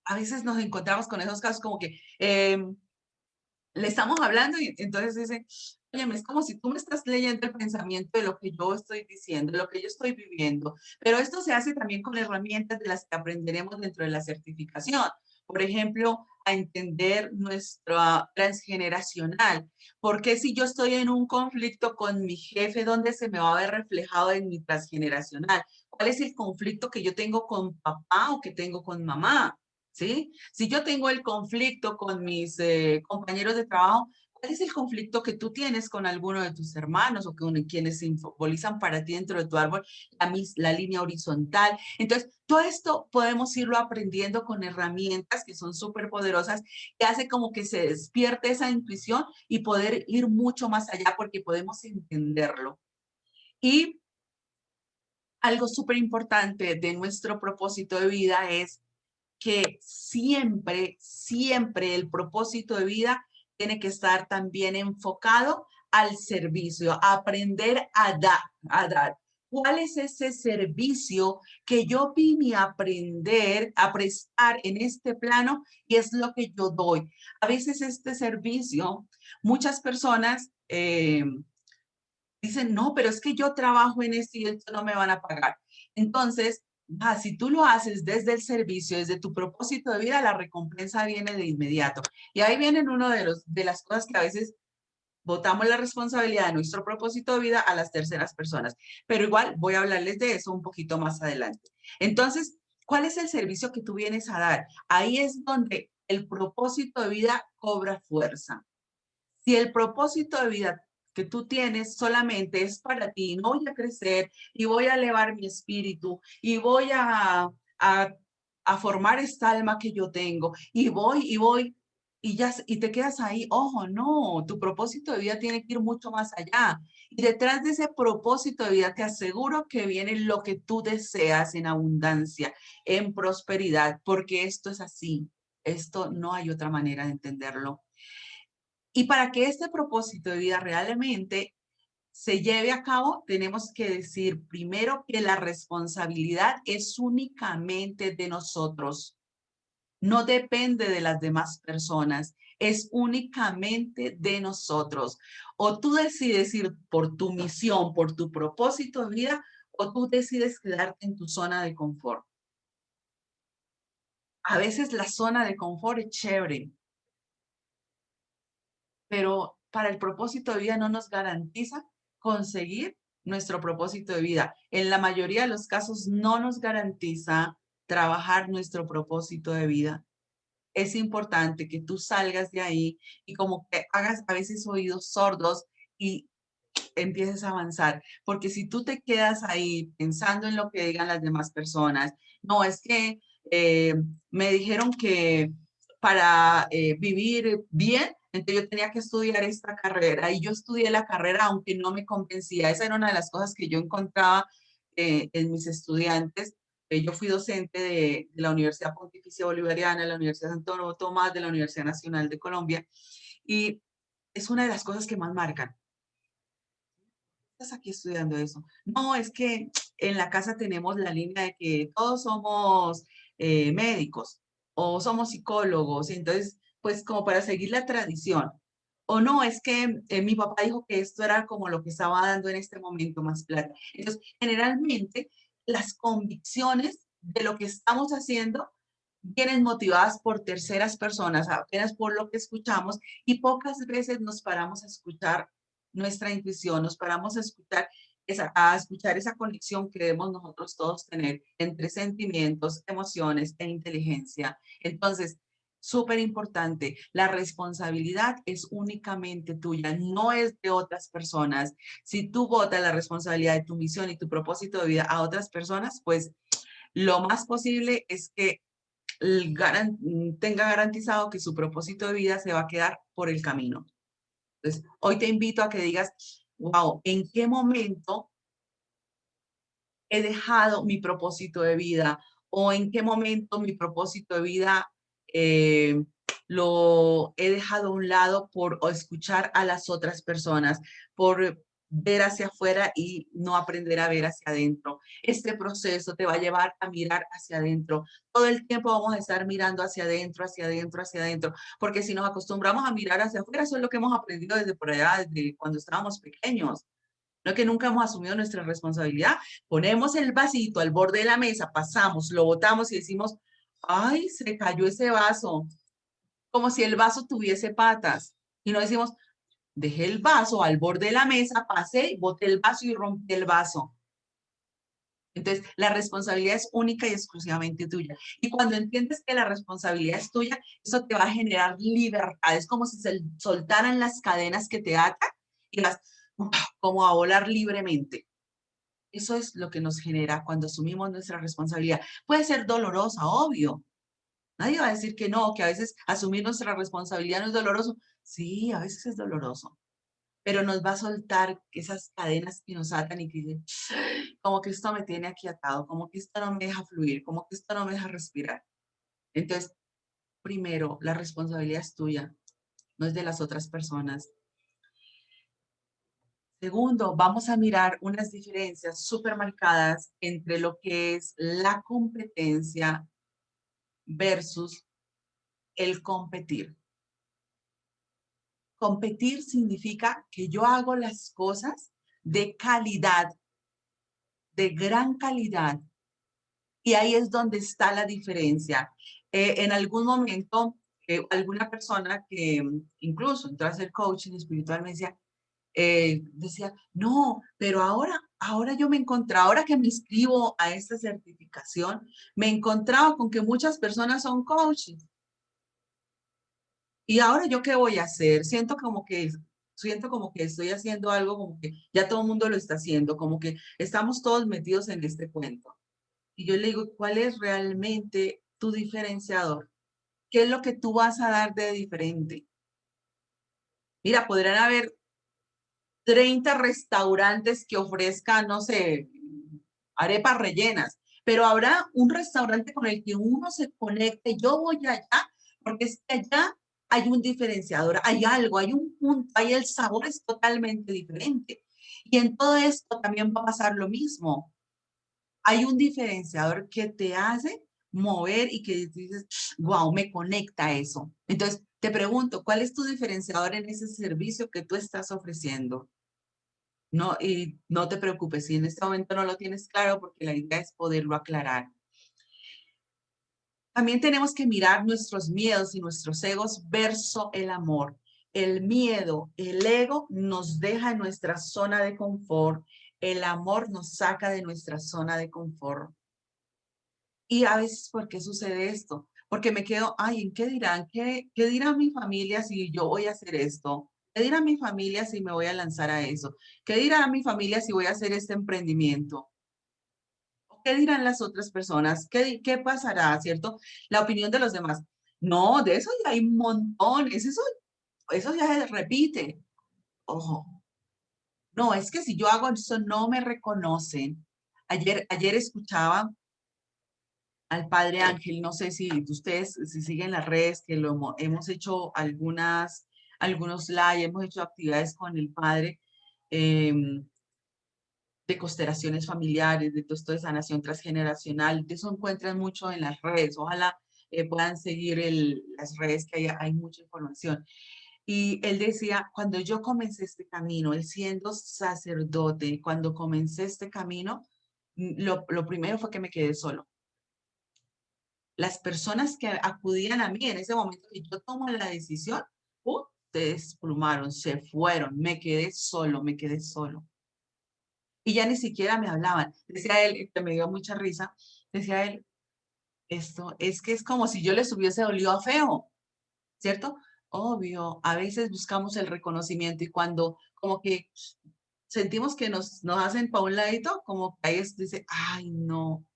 Speaker 1: A veces nos encontramos con esos casos como que le estamos hablando y entonces dice, oye, es como si tú me estás leyendo el pensamiento de lo que yo estoy diciendo, de lo que yo estoy viviendo, pero esto se hace también con herramientas de las que aprenderemos dentro de la certificación. Por ejemplo, a entender nuestra transgeneracional. Porque si yo estoy en un conflicto con mi jefe, ¿dónde se me va a ver reflejado en mi transgeneracional? ¿Cuál es el conflicto que yo tengo con papá o que tengo con mamá? ¿Sí? Si yo tengo el conflicto con mis compañeros de trabajo, ¿cuál es el conflicto que tú tienes con alguno de tus hermanos o con quienes simbolizan para ti dentro de tu árbol la línea horizontal? Entonces, todo esto podemos irlo aprendiendo con herramientas que son súper poderosas, que hace como que se despierte esa intuición y poder ir mucho más allá porque podemos entenderlo. Y algo súper importante de nuestro propósito de vida es que siempre, siempre el propósito de vida tiene que estar también enfocado al servicio, aprender a dar. ¿Cuál es ese servicio que yo vine a aprender, a prestar en este plano y es lo que yo doy? A veces este servicio, muchas personas dicen, no, pero es que yo trabajo en esto y esto no me van a pagar. Entonces, si tú lo haces desde el servicio, desde tu propósito de vida, la recompensa viene de inmediato. Y ahí vienen uno de las cosas que a veces botamos la responsabilidad de nuestro propósito de vida a las terceras personas. Pero igual voy a hablarles de eso un poquito más adelante. Entonces, ¿cuál es el servicio que tú vienes a dar? Ahí es donde el propósito de vida cobra fuerza. Si el propósito de vida que tú tienes solamente es para ti, no voy a crecer y voy a elevar mi espíritu y voy a formar esta alma que yo tengo y ya y te quedas ahí, ojo, no, tu propósito de vida tiene que ir mucho más allá. Y detrás de ese propósito de vida te aseguro que viene lo que tú deseas en abundancia, en prosperidad, porque esto es así. Esto no hay otra manera de entenderlo. Y para que este propósito de vida realmente se lleve a cabo, tenemos que decir primero que la responsabilidad es únicamente de nosotros. No depende de las demás personas, es únicamente de nosotros. O tú decides ir por tu misión, por tu propósito de vida, o tú decides quedarte en tu zona de confort. A veces la zona de confort es chévere, pero para el propósito de vida no nos garantiza conseguir nuestro propósito de vida. En la mayoría de los casos no nos garantiza trabajar nuestro propósito de vida. Es importante que tú salgas de ahí y como que hagas a veces oídos sordos y empieces a avanzar, porque si tú te quedas ahí pensando en lo que digan las demás personas, no, es que eh, me dijeron que para vivir bien, entonces yo tenía que estudiar esta carrera y yo estudié la carrera aunque no me convencía. Esa era una de las cosas que yo encontraba en mis estudiantes. Yo fui docente de la Universidad Pontificia Bolivariana, de la Universidad Santo Tomás, de la Universidad Nacional de Colombia, y es una de las cosas que más marcan. ¿Estás aquí estudiando eso? No, es que en la casa tenemos la línea de que todos somos médicos o somos psicólogos, y entonces, pues como para seguir la tradición. O no, es que mi papá dijo que esto era como lo que estaba dando en este momento más plata. Entonces, generalmente las convicciones de lo que estamos haciendo vienen motivadas por terceras personas, apenas por lo que escuchamos, y pocas veces nos paramos a escuchar nuestra intuición, nos paramos a escuchar esa conexión que debemos nosotros todos tener entre sentimientos, emociones e inteligencia. Entonces, súper importante, la responsabilidad es únicamente tuya, no es de otras personas. Si tú botas la responsabilidad de tu misión y tu propósito de vida a otras personas, pues lo más posible es que tenga garantizado que su propósito de vida se va a quedar por el camino. Entonces, hoy te invito a que digas, wow, ¿en qué momento he dejado mi propósito de vida? ¿O en qué momento mi propósito de vida lo he dejado a un lado por escuchar a las otras personas, por ver hacia afuera y no aprender a ver hacia adentro? Este proceso te va a llevar a mirar hacia adentro. Todo el tiempo vamos a estar mirando hacia adentro, hacia adentro, hacia adentro, porque si nos acostumbramos a mirar hacia afuera, eso es lo que hemos aprendido desde por allá, desde cuando estábamos pequeños. No es que nunca hemos asumido nuestra responsabilidad. Ponemos el vasito al borde de la mesa, pasamos, lo botamos y decimos, ay, se cayó ese vaso, como si el vaso tuviese patas. Y no decimos, dejé el vaso al borde de la mesa, pasé, boté el vaso y rompí el vaso. Entonces, la responsabilidad es única y exclusivamente tuya. Y cuando entiendes que la responsabilidad es tuya, eso te va a generar libertad. Es como si se soltaran las cadenas que te atan y vas como a volar libremente. Eso es lo que nos genera cuando asumimos nuestra responsabilidad. Puede ser dolorosa, obvio. Nadie va a decir que no, que a veces asumir nuestra responsabilidad no es doloroso. Sí, a veces es doloroso, pero nos va a soltar esas cadenas que nos atan y que dicen, como que esto me tiene aquí atado, como que esto no me deja fluir, como que esto no me deja respirar. Entonces, primero, la responsabilidad es tuya, no es de las otras personas. Segundo, vamos a mirar unas diferencias súper marcadas entre lo que es la competencia versus el competir. Competir significa que yo hago las cosas de calidad, de gran calidad, y ahí es donde está la diferencia. En algún momento, alguna persona que incluso entró a hacer coaching espiritual me decía, no, pero ahora yo me encontré, ahora que me inscribo a esta certificación, me he encontrado con que muchas personas son coaches. ¿Y ahora yo qué voy a hacer? Siento como que estoy haciendo algo como que ya todo el mundo lo está haciendo, como que estamos todos metidos en este cuento. Y yo le digo, ¿cuál es realmente tu diferenciador? ¿Qué es lo que tú vas a dar de diferente? Mira, podrán haber 30 restaurantes que ofrezcan, no sé, arepas rellenas, pero habrá un restaurante con el que uno se conecte. Yo voy allá porque es que allá hay un diferenciador, hay algo, hay un punto, ahí el sabor es totalmente diferente. Y en todo esto también va a pasar lo mismo. Hay un diferenciador que te hace mover y que dices, wow, me conecta a eso. Entonces, te pregunto, ¿cuál es tu diferenciador en ese servicio que tú estás ofreciendo? No, y no te preocupes si en este momento no lo tienes claro, porque la idea es poderlo aclarar. También tenemos que mirar nuestros miedos y nuestros egos versus el amor. El miedo, el ego nos deja en nuestra zona de confort. El amor nos saca de nuestra zona de confort. Y a veces, ¿por qué sucede esto? Porque me quedo, ay, ¿en qué dirán? ¿Qué dirá mi familia si yo voy a hacer esto? ¿Qué dirá mi familia si me voy a lanzar a eso? ¿Qué dirá mi familia si voy a hacer este emprendimiento? ¿Qué dirán las otras personas? ¿Qué pasará, cierto? La opinión de los demás. No, de eso ya hay un montón. Eso ya se repite. Ojo, no, es que si yo hago eso no me reconocen. Ayer escuchaba al Padre Ángel, no sé si ustedes si siguen las redes, que hemos hecho algunos live, hemos hecho actividades con el Padre de constelaciones familiares, de todo esto de sanación transgeneracional, de eso encuentran mucho en las redes, ojalá puedan seguir las redes que hay mucha información. Y él decía, cuando yo comencé este camino, él siendo sacerdote, cuando comencé este camino, lo primero fue que me quedé solo. Las personas que acudían a mí en ese momento que yo tomo la decisión, se desplumaron, se fueron, me quedé solo, me quedé solo. Y ya ni siquiera me hablaban. Decía él, que me dio mucha risa, decía él, esto es que es como si yo les hubiese olido a feo, ¿cierto? Obvio, a veces buscamos el reconocimiento y cuando como que sentimos que nos hacen para un ladito, como que ahí dice, ay, no.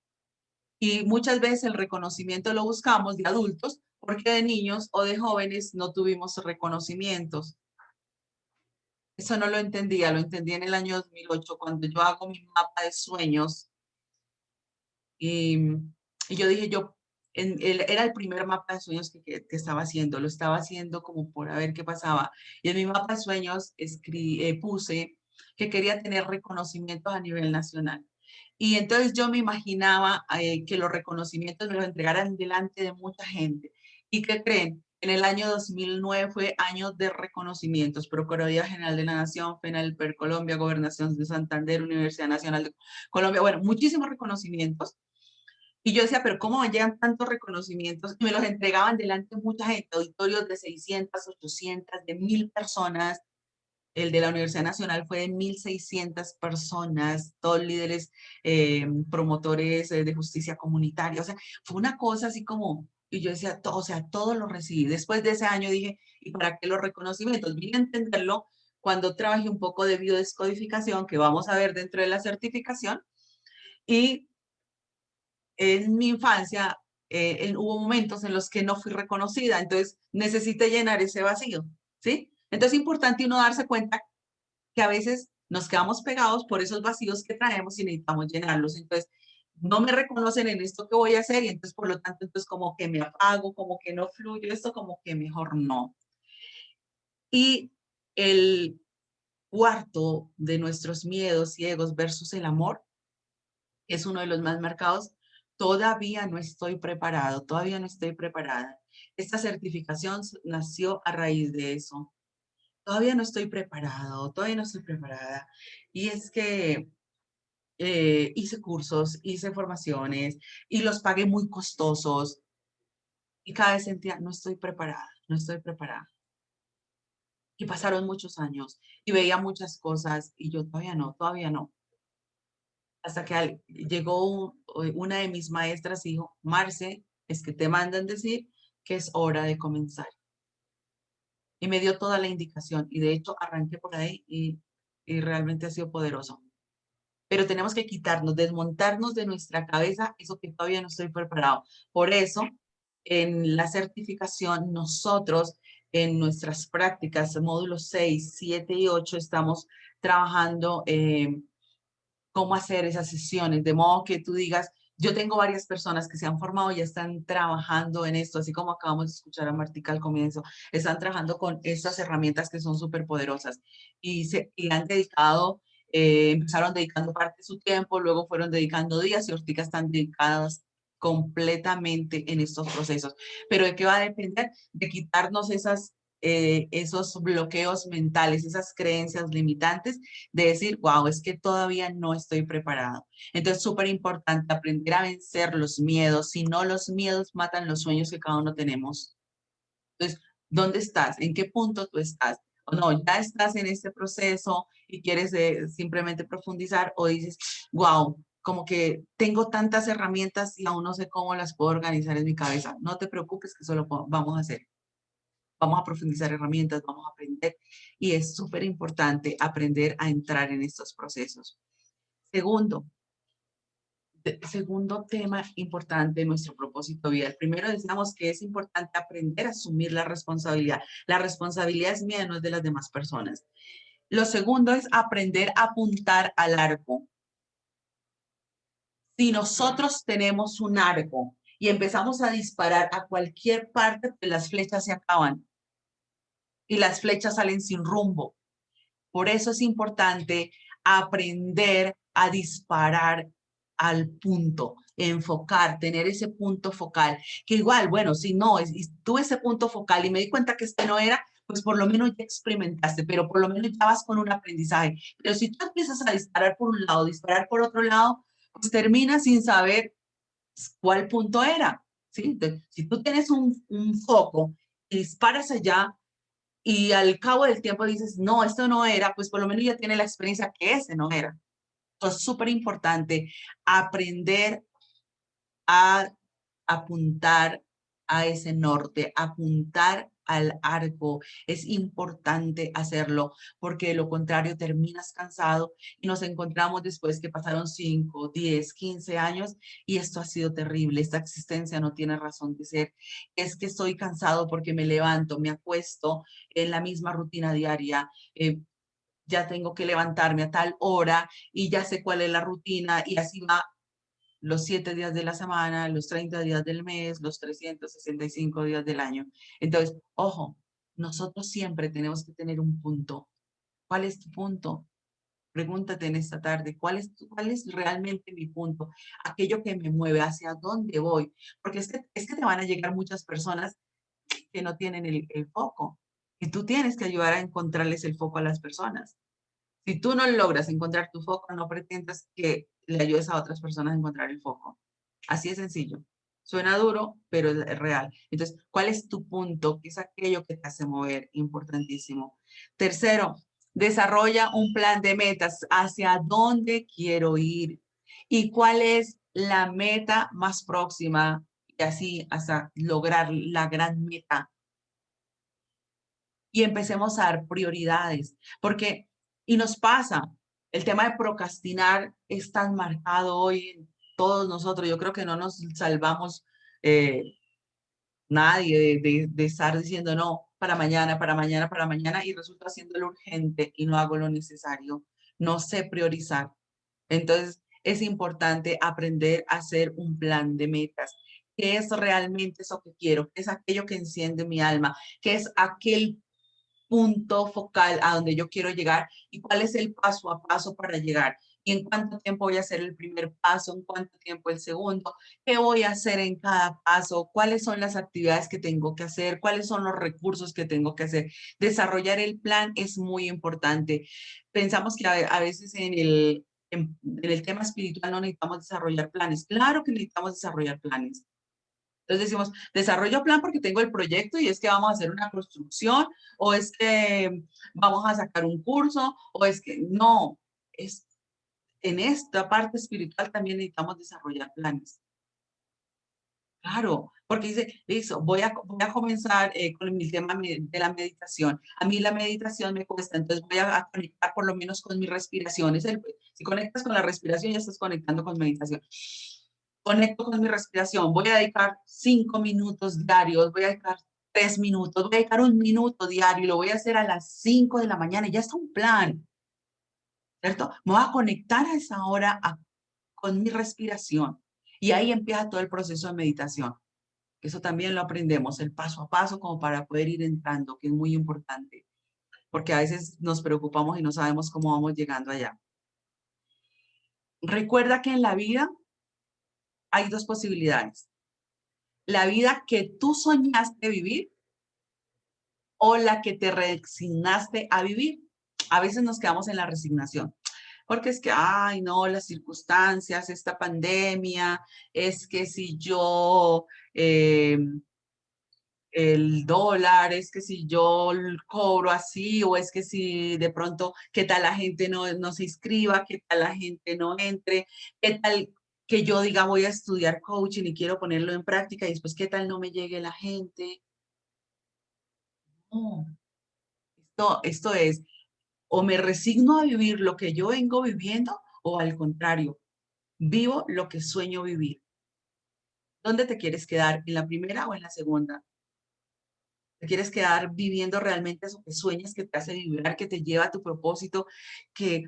Speaker 1: Y muchas veces el reconocimiento lo buscamos de adultos porque de niños o de jóvenes no tuvimos reconocimientos. Eso no lo entendía, lo entendí en el año 2008 cuando yo hago mi mapa de sueños y, y yo dije, era el primer mapa de sueños que estaba haciendo, lo estaba haciendo como por a ver qué pasaba. Y en mi mapa de sueños puse que quería tener reconocimientos a nivel nacional. Y entonces yo me imaginaba que los reconocimientos me los entregaran delante de mucha gente. ¿Y qué creen? En el año 2009 fue año de reconocimientos, Procuraduría General de la Nación, FENALPER Colombia, Gobernación de Santander, Universidad Nacional de Colombia, bueno, muchísimos reconocimientos. Y yo decía, pero ¿cómo me llegan tantos reconocimientos? Y me los entregaban delante de mucha gente, auditorios de 600, 800, de 1000 personas. El de la Universidad Nacional fue de 1600 personas, todos líderes, promotores de justicia comunitaria. O sea, fue una cosa así como, y yo decía, o sea, todo lo recibí. Después de ese año dije, ¿y para qué los reconocimientos? Vine a entenderlo cuando trabajé un poco de biodescodificación, que vamos a ver dentro de la certificación, y en mi infancia hubo momentos en los que no fui reconocida, entonces necesité llenar ese vacío, ¿sí? Entonces es importante uno darse cuenta que a veces nos quedamos pegados por esos vacíos que traemos y necesitamos llenarlos. Entonces, no me reconocen en esto que voy a hacer y entonces, por lo tanto, entonces como que me apago, como que no fluyo, esto como que mejor no. Y el cuarto de nuestros miedos ciegos versus el amor, es uno de los más marcados. Todavía no estoy preparado, todavía no estoy preparada. Esta certificación nació a raíz de eso. Todavía no estoy preparado, todavía no estoy preparada. Y es que hice cursos, hice formaciones y los pagué muy costosos. Y cada vez sentía, no estoy preparada, no estoy preparada. Y pasaron muchos años y veía muchas cosas y yo todavía no, todavía no. Hasta que llegó una de mis maestras y dijo, Marce, es que te mandan decir que es hora de comenzar. Y me dio toda la indicación y de hecho arranqué por ahí y realmente ha sido poderoso. Pero tenemos que quitarnos, desmontarnos de nuestra cabeza eso que todavía no estoy preparado. Por eso, en la certificación, nosotros en nuestras prácticas, módulos 6, 7 y 8, estamos trabajando cómo hacer esas sesiones, de modo que tú digas, yo tengo varias personas que se han formado y están trabajando en esto, así como acabamos de escuchar a Martica al comienzo, están trabajando con estas herramientas que son súper poderosas y han dedicado, empezaron dedicando parte de su tiempo, luego fueron dedicando días y ahorita están dedicadas completamente en estos procesos. Pero ¿de qué va a depender? De quitarnos esos bloqueos mentales, esas creencias limitantes de decir, wow, es que todavía no estoy preparado. Entonces, súper importante aprender a vencer los miedos, si no los miedos matan los sueños que cada uno tenemos. Entonces, ¿dónde estás? ¿En qué punto tú estás? O no, ya estás en este proceso y quieres simplemente profundizar o dices, wow, como que tengo tantas herramientas y aún no sé cómo las puedo organizar en mi cabeza. No te preocupes que eso lo vamos a hacer. Vamos a profundizar herramientas, vamos a aprender y es súper importante aprender a entrar en estos procesos. Segundo tema importante de nuestro propósito de vida. El primero decíamos que es importante aprender a asumir la responsabilidad. La responsabilidad es mía, no es de las demás personas. Lo segundo es aprender a apuntar al arco. Si nosotros tenemos un arco y empezamos a disparar a cualquier parte, pues las flechas se acaban y las flechas salen sin rumbo. Por eso es importante aprender a disparar al punto, enfocar, tener ese punto focal, que igual, bueno, si no, tuve ese punto focal y me di cuenta que este no era, pues por lo menos ya experimentaste, pero por lo menos ya vas con un aprendizaje. Pero si tú empiezas a disparar por un lado, disparar por otro lado, pues terminas sin saber cuál punto era, ¿sí? Entonces, si tú tienes un foco y disparas allá, y al cabo del tiempo dices, no, esto no era, pues por lo menos ya tiene la experiencia que ese no era. Entonces, súper importante aprender a apuntar a ese norte, apuntar al arco. Es importante hacerlo porque de lo contrario terminas cansado y nos encontramos después que pasaron 5, 10, 15 años y esto ha sido terrible. Esta existencia no tiene razón de ser. Es que estoy cansado porque me levanto, me acuesto en la misma rutina diaria. Ya tengo que levantarme a tal hora y ya sé cuál es la rutina y así va los 7 días de la semana, los 30 días del mes, los 365 días del año. Entonces, ojo, nosotros siempre tenemos que tener un punto. ¿Cuál es tu punto? Pregúntate en esta tarde, ¿cuál es realmente mi punto? Aquello que me mueve, hacia dónde voy. Porque es que te van a llegar muchas personas que no tienen el foco. Y tú tienes que ayudar a encontrarles el foco a las personas. Si tú no logras encontrar tu foco, no pretendas que le ayudes a otras personas a encontrar el foco. Así de sencillo. Suena duro, pero es real. Entonces, ¿cuál es tu punto? ¿Qué es aquello que te hace mover? Importantísimo. Tercero, desarrolla un plan de metas. ¿Hacia dónde quiero ir? ¿Y cuál es la meta más próxima? Y así hasta lograr la gran meta. Y empecemos a dar prioridades, porque, y nos pasa, el tema de procrastinar es tan marcado hoy en todos nosotros, yo creo que no nos salvamos nadie de estar diciendo no, para mañana, para mañana, para mañana, y resulta haciendo lo urgente y no hago lo necesario, no sé priorizar. Entonces, es importante aprender a hacer un plan de metas. ¿Qué es realmente eso que quiero? ¿Qué es aquello que enciende mi alma? ¿Qué es aquel punto focal a donde yo quiero llegar y cuál es el paso a paso para llegar. Y en cuánto tiempo voy a hacer el primer paso, en cuánto tiempo el segundo, qué voy a hacer en cada paso, cuáles son las actividades que tengo que hacer, cuáles son los recursos que tengo que hacer. Desarrollar el plan es muy importante. Pensamos que a veces en el tema espiritual no necesitamos desarrollar planes. Claro que necesitamos desarrollar planes. Entonces decimos, desarrollo plan porque tengo el proyecto y es que vamos a hacer una construcción o es que vamos a sacar un curso o es que no, es en esta parte espiritual también necesitamos desarrollar planes. Claro, porque dice, listo, voy a comenzar con el tema de la meditación. A mí la meditación me cuesta, entonces voy a conectar por lo menos con mi respiración. Si conectas con la respiración, ya estás conectando con meditación. Conecto con mi respiración. Voy a dedicar 5 minutos diarios, voy a dedicar 3 minutos, voy a dedicar 1 minuto diario y lo voy a hacer a las 5 de la mañana y ya está un plan, ¿cierto? Me voy a conectar a esa hora con mi respiración y ahí empieza todo el proceso de meditación. Eso también lo aprendemos, el paso a paso como para poder ir entrando, que es muy importante, porque a veces nos preocupamos y no sabemos cómo vamos llegando allá. Recuerda que en la vida hay dos posibilidades. La vida que tú soñaste vivir o la que te resignaste a vivir. A veces nos quedamos en la resignación, porque es que, ay, no, las circunstancias, esta pandemia, es que si yo, el dólar, es que si yo cobro así, o es que si de pronto, ¿qué tal la gente no se inscriba? ¿Qué tal la gente no entre? ¿Qué tal que yo diga voy a estudiar coaching y quiero ponerlo en práctica y después qué tal no me llegue la gente? No, esto es, o me resigno a vivir lo que yo vengo viviendo, o al contrario, vivo lo que sueño vivir. ¿Dónde te quieres quedar? ¿En la primera o en la segunda? ¿Te quieres quedar viviendo realmente eso que sueñas, que te hace vibrar, que te lleva a tu propósito, que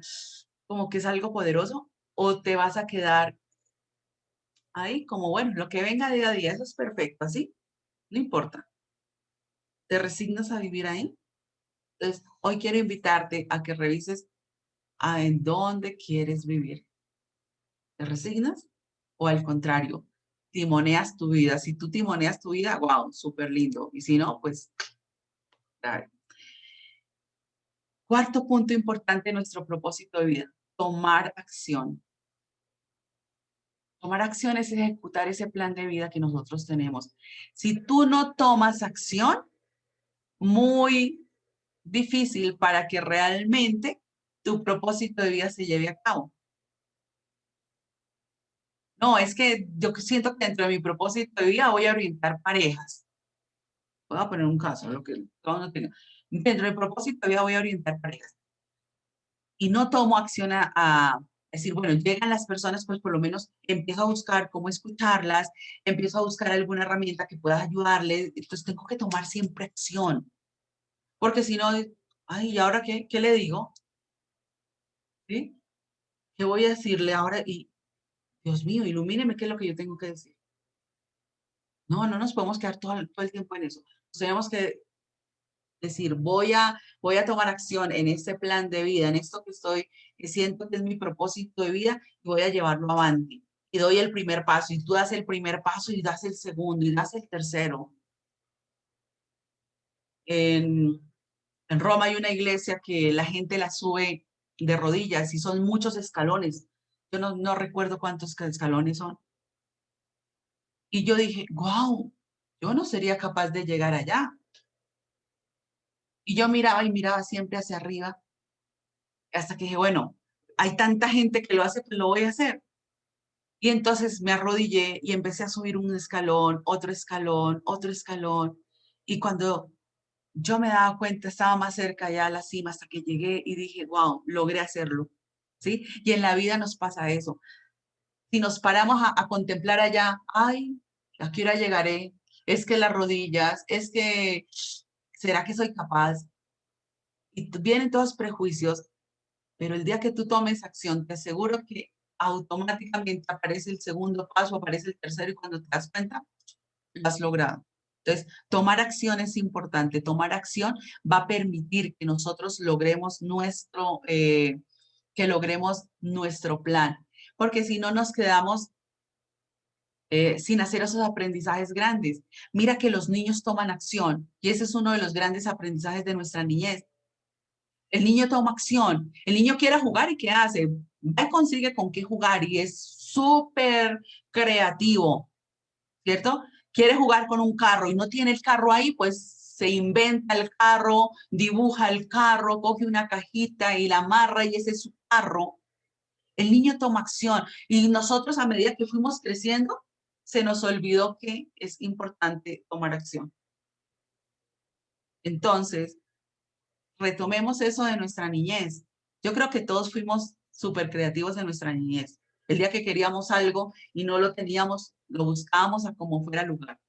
Speaker 1: como que es algo poderoso? ¿O te vas a quedar ahí como, bueno, lo que venga día a día, eso es perfecto, así? No importa. ¿Te resignas a vivir ahí? Entonces, hoy quiero invitarte a que revises en dónde quieres vivir. ¿Te resignas? O al contrario, timoneas tu vida. Si tú timoneas tu vida, wow, súper lindo. Y si no, pues, claro. Cuarto punto importante en nuestro propósito de vida, tomar acción. Tomar acción es ejecutar ese plan de vida que nosotros tenemos. Si tú no tomas acción, muy difícil para que realmente tu propósito de vida se lleve a cabo. No, es que yo siento que dentro de mi propósito de vida voy a orientar parejas. Voy a poner un caso, lo que todo no tenga. Dentro del propósito de vida voy a orientar parejas. Y no tomo acción a decir, bueno, llegan las personas, pues por lo menos empiezo a buscar cómo escucharlas, empiezo a buscar alguna herramienta que pueda ayudarles. Entonces tengo que tomar siempre acción. Porque si no, ay, ¿y ahora qué le digo? ¿Sí? ¿Qué voy a decirle ahora? Y Dios mío, ilumíneme qué es lo que yo tengo que decir. No, no nos podemos quedar todo el tiempo en eso. Tenemos que decir, voy a tomar acción en este plan de vida, en esto que siento que es mi propósito de vida, y voy a llevarlo avante. Y doy el primer paso, y tú das el primer paso, y das el segundo, y das el tercero. En, en Roma hay una iglesia que la gente la sube de rodillas, y son muchos escalones. Yo no recuerdo cuántos escalones son. Y yo dije, wow, yo no sería capaz de llegar allá. Y yo miraba y miraba siempre hacia arriba, hasta que dije, bueno, hay tanta gente que lo hace, pues lo voy a hacer. Y entonces me arrodillé y empecé a subir un escalón, otro escalón, otro escalón. Y cuando yo me daba cuenta, estaba más cerca ya a la cima hasta que llegué y dije, wow, logré hacerlo. ¿Sí? Y en la vida nos pasa eso. Si nos paramos a contemplar allá, ay, ¿a qué hora llegaré? Es que las rodillas, es que, ¿será que soy capaz? Y vienen todos prejuicios, pero el día que tú tomes acción, te aseguro que automáticamente aparece el segundo paso, aparece el tercero y cuando te das cuenta, lo has logrado. Entonces, tomar acción es importante. Tomar acción va a permitir que nosotros logremos nuestro plan. Porque si no nos quedamos sin hacer esos aprendizajes grandes. Mira que los niños toman acción y ese es uno de los grandes aprendizajes de nuestra niñez. El niño toma acción, el niño quiere jugar y ¿qué hace? Va y consigue con qué jugar y es súper creativo, ¿cierto? Quiere jugar con un carro y no tiene el carro ahí, pues se inventa el carro, dibuja el carro, coge una cajita y la amarra y ese es su carro. El niño toma acción y nosotros a medida que fuimos creciendo, se nos olvidó que es importante tomar acción. Entonces, retomemos eso de nuestra niñez. Yo creo que todos fuimos súper creativos en nuestra niñez. El día que queríamos algo y no lo teníamos, lo buscábamos a como fuera lugar.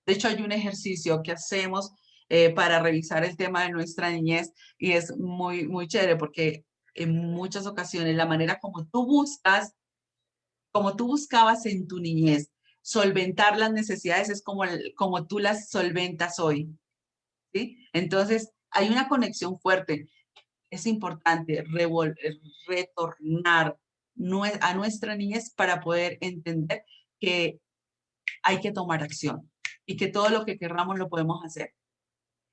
Speaker 1: De hecho, hay un ejercicio que hacemos para revisar el tema de nuestra niñez y es muy, muy chévere porque en muchas ocasiones la manera como tú buscabas en tu niñez solventar las necesidades es como tú las solventas hoy, ¿sí? Entonces, hay una conexión fuerte. Es importante retornar a nuestra niñez para poder entender que hay que tomar acción y que todo lo que querramos lo podemos hacer.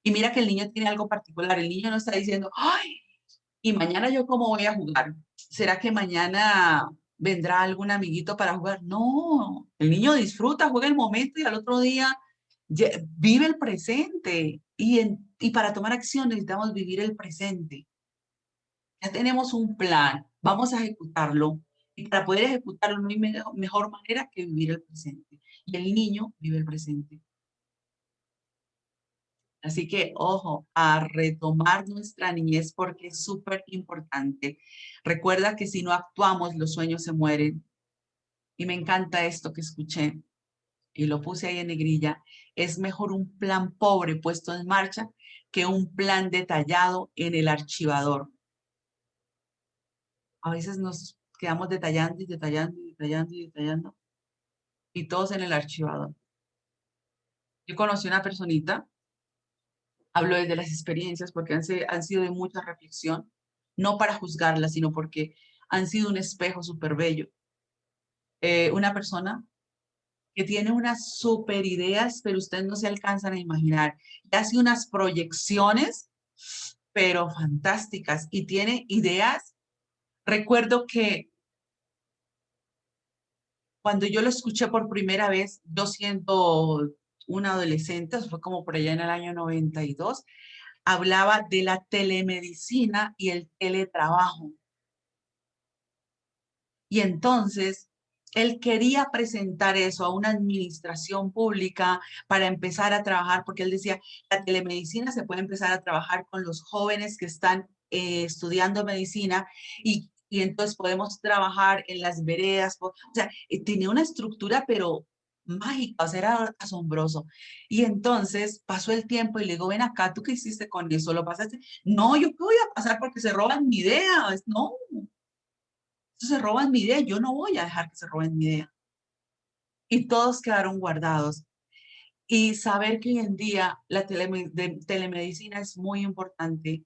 Speaker 1: Y mira que el niño tiene algo particular. El niño no está diciendo, ¡ay! ¿Y mañana yo cómo voy a jugar? ¿Será que mañana vendrá algún amiguito para jugar? No, el niño disfruta, juega el momento y al otro día vive el presente. Y para tomar acción necesitamos vivir el presente. Ya tenemos un plan, vamos a ejecutarlo. Y para poder ejecutarlo no hay mejor manera que vivir el presente. Y el niño vive el presente. Así que, ojo, a retomar nuestra niñez porque es súper importante. Recuerda que si no actuamos, los sueños se mueren. Y me encanta esto que escuché y lo puse ahí en negrilla. Es mejor un plan pobre puesto en marcha que un plan detallado en el archivador. A veces nos quedamos detallando y detallando y detallando y detallando y todos en el archivador. Yo conocí una personita, hablo desde las experiencias porque han sido de mucha reflexión, no para juzgarla, sino porque han sido un espejo súper bello. Una persona que tiene unas super ideas, pero ustedes no se alcanzan a imaginar. Y hace unas proyecciones, pero fantásticas. Y tiene ideas. Recuerdo que cuando yo lo escuché por primera vez, yo siendo una adolescente, fue como por allá en el año 92, hablaba de la telemedicina y el teletrabajo. Y entonces él quería presentar eso a una administración pública para empezar a trabajar, porque él decía, la telemedicina se puede empezar a trabajar con los jóvenes que están estudiando medicina y entonces podemos trabajar en las veredas. O sea, tenía una estructura, pero mágica, o sea, era asombroso. Y entonces pasó el tiempo y le digo, ven acá, ¿tú qué hiciste con eso? ¿Lo pasaste? No, yo qué voy a pasar porque se roban mi idea. No, se roban mi idea, yo no voy a dejar que se roben mi idea. Y todos quedaron guardados. Y saber que hoy en día la telemedicina es muy importante.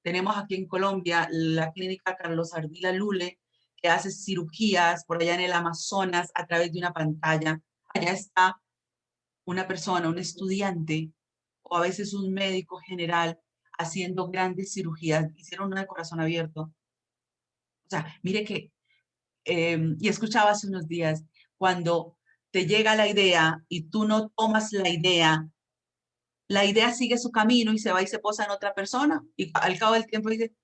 Speaker 1: Tenemos aquí en Colombia la clínica Carlos Ardila Lule, que hace cirugías por allá en el Amazonas a través de una pantalla. Allá está una persona, un estudiante o a veces un médico general haciendo grandes cirugías. Hicieron una de corazón abierto. O sea, mire que y escuchaba hace unos días, cuando te llega la idea y tú no tomas la idea sigue su camino y se va y se posa en otra persona. Y al cabo del tiempo dice,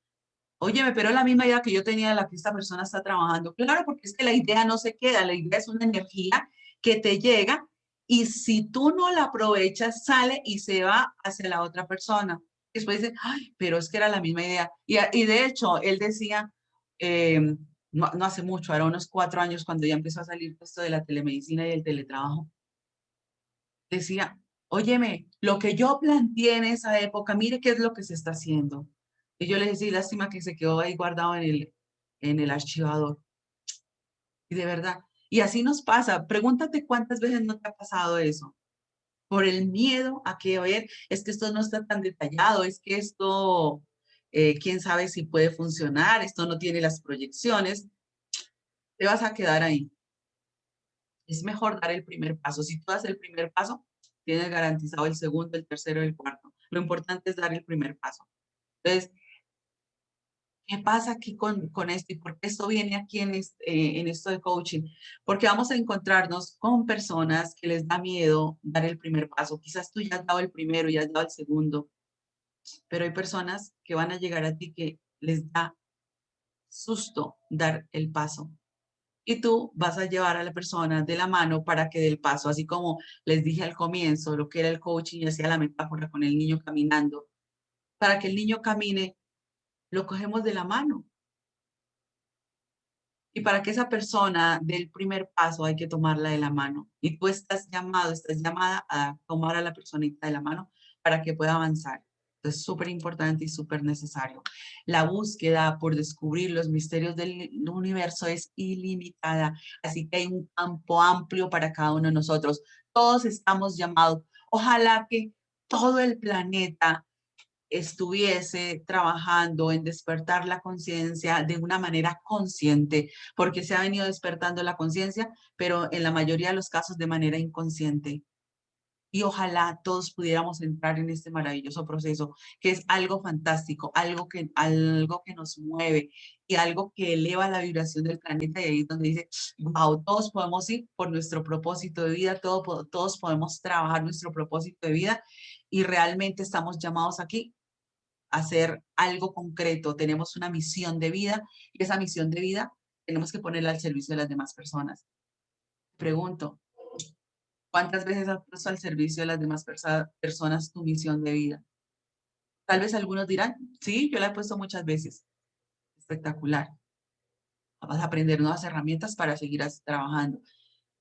Speaker 1: óyeme, pero es la misma idea que yo tenía de la que esta persona está trabajando. Claro, porque es que la idea no se queda, la idea es una energía que te llega y si tú no la aprovechas, sale y se va hacia la otra persona. Después dice, ay, pero es que era la misma idea. Y de hecho, él decía, eh, no hace mucho, era unos 4 años cuando ya empezó a salir esto de la telemedicina y el teletrabajo, decía, óyeme, lo que yo planteé en esa época, mire qué es lo que se está haciendo. Y yo le decía, lástima que se quedó ahí guardado en el archivador. Y de verdad, y así nos pasa. Pregúntate cuántas veces no te ha pasado eso. por el miedo a que, oye, es que esto no está tan detallado, es que esto, quién sabe si puede funcionar, esto no tiene las proyecciones, te vas a quedar ahí. Es mejor dar el primer paso. Si tú das el primer paso, tienes garantizado el segundo, el tercero y el cuarto. Lo importante es dar el primer paso. Entonces, ¿qué pasa aquí con esto? ¿Y por qué esto viene aquí en esto de coaching? Porque vamos a encontrarnos con personas que les da miedo dar el primer paso. Quizás tú ya has dado el primero y has dado el segundo, pero hay personas que van a llegar a ti que les da susto dar el paso. Y tú vas a llevar a la persona de la mano para que dé el paso, así como les dije al comienzo, lo que era el coaching y hacía la metáfora con el niño caminando. Para que el niño camine, lo cogemos de la mano. Y para que esa persona dé el primer paso hay que tomarla de la mano. Y tú estás llamado, estás llamada a tomar a la personita de la mano para que pueda avanzar. Es súper importante y súper necesario. La búsqueda por descubrir los misterios del universo es ilimitada. Así que hay un campo amplio para cada uno de nosotros. Todos estamos llamados. Ojalá que todo el planeta estuviese trabajando en despertar la conciencia de una manera consciente, porque se ha venido despertando la conciencia, pero en la mayoría de los casos de manera inconsciente. Y ojalá todos pudiéramos entrar en este maravilloso proceso, que es algo fantástico, algo que nos mueve y algo que eleva la vibración del planeta. Y ahí es donde dice, wow, todos podemos ir por nuestro propósito de vida, todos podemos trabajar nuestro propósito de vida y realmente estamos llamados aquí hacer algo concreto, tenemos una misión de vida y esa misión de vida tenemos que ponerla al servicio de las demás personas. Pregunto, ¿cuántas veces has puesto al servicio de las demás personas tu misión de vida? Tal vez algunos dirán, sí, yo la he puesto muchas veces. Espectacular. Vas a aprender nuevas herramientas para seguir trabajando.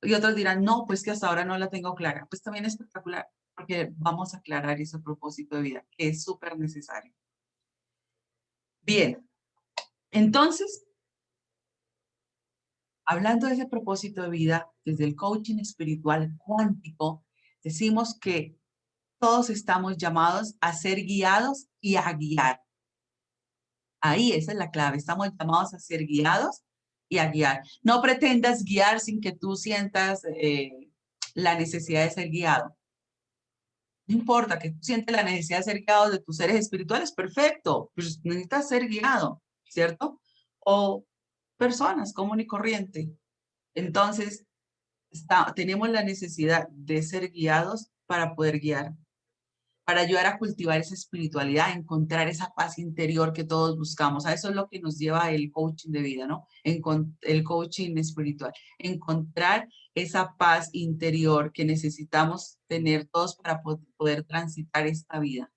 Speaker 1: Y otros dirán, no, pues que hasta ahora no la tengo clara. Pues también es espectacular, porque vamos a aclarar ese propósito de vida, que es súper necesario. Bien, entonces, hablando de ese propósito de vida, desde el coaching espiritual cuántico, decimos que todos estamos llamados a ser guiados y a guiar. Ahí esa es la clave, estamos llamados a ser guiados y a guiar. No pretendas guiar sin que tú sientas la necesidad de ser guiado. No importa que tú sientes la necesidad de ser guiado de tus seres espirituales, perfecto, pues necesitas ser guiado, ¿cierto? O personas común y corriente. Entonces, tenemos la necesidad de ser guiados para poder guiar, para ayudar a cultivar esa espiritualidad, a encontrar esa paz interior que todos buscamos. A eso es lo que nos lleva el coaching de vida, ¿no? El coaching espiritual. Encontrar esa paz interior que necesitamos tener todos para poder transitar esta vida.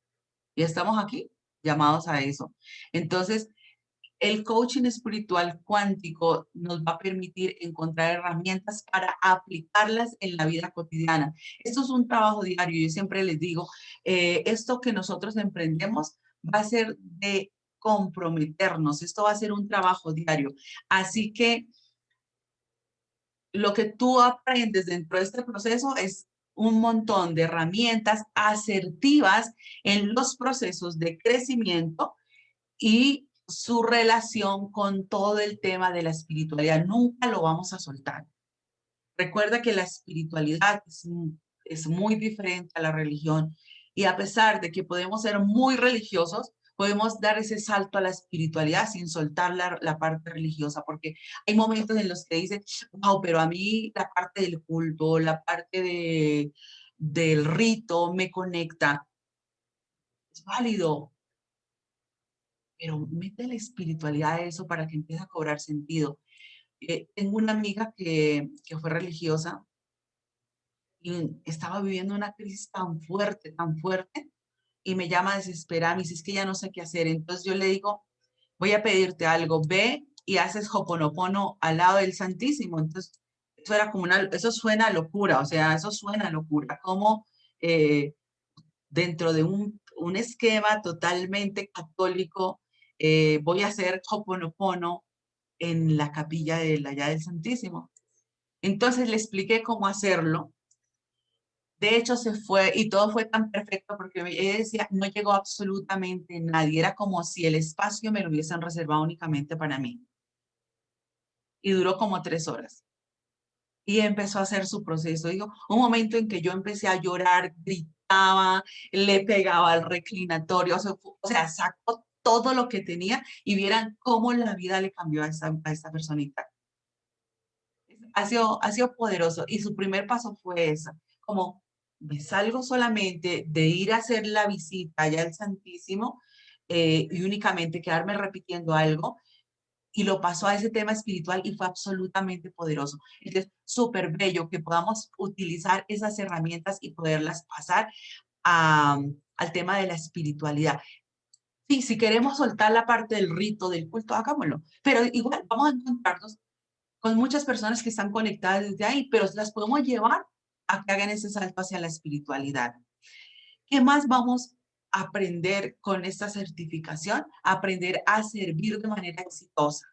Speaker 1: Y estamos aquí llamados a eso. Entonces, el coaching espiritual cuántico nos va a permitir encontrar herramientas para aplicarlas en la vida cotidiana. Esto es un trabajo diario. Yo siempre les digo, esto que nosotros emprendemos va a ser de comprometernos. Esto va a ser un trabajo diario. Así que lo que tú aprendes dentro de este proceso es un montón de herramientas asertivas en los procesos de crecimiento y su relación con todo el tema de la espiritualidad. Nunca lo vamos a soltar. Recuerda que la espiritualidad es muy diferente a la religión y a pesar de que podemos ser muy religiosos, podemos dar ese salto a la espiritualidad sin soltar la parte religiosa, porque hay momentos en los que dicen, wow, pero a mí la parte del culto, la parte del rito me conecta. Es válido, pero mete la espiritualidad a eso para que empiece a cobrar sentido. Tengo una amiga que fue religiosa y estaba viviendo una crisis tan fuerte, y me llama desesperada, me dice, es que ya no sé qué hacer. Entonces yo le digo, voy a pedirte algo, ve y haces Hoponopono al lado del Santísimo. Entonces, eso era como eso suena a locura, o sea, eso suena a locura, como eh, dentro de un esquema totalmente católico, voy a hacer Hoponopono en la capilla de allá del Santísimo. Entonces le expliqué cómo hacerlo De hecho, se fue y todo fue tan perfecto porque ella decía, no llegó absolutamente nadie. Era como si el espacio me lo hubiesen reservado únicamente para mí. Y duró como 3 horas. Y empezó a hacer su proceso. Digo, un momento en que yo empecé a llorar, gritaba, le pegaba al reclinatorio, o sea, sacó todo lo que tenía y vieran cómo la vida le cambió a esa personita. Ha sido poderoso y su primer paso fue esa, como me salgo solamente de ir a hacer la visita allá al Santísimo y únicamente quedarme repitiendo algo y lo pasó a ese tema espiritual y fue absolutamente poderoso. Entonces, súper bello que podamos utilizar esas herramientas y poderlas pasar al tema de la espiritualidad. Sí, si queremos soltar la parte del rito, del culto, hagámoslo, pero igual vamos a encontrarnos con muchas personas que están conectadas desde ahí, pero las podemos llevar a que hagan ese salto hacia la espiritualidad. ¿Qué más vamos a aprender con esta certificación? Aprender a servir de manera exitosa,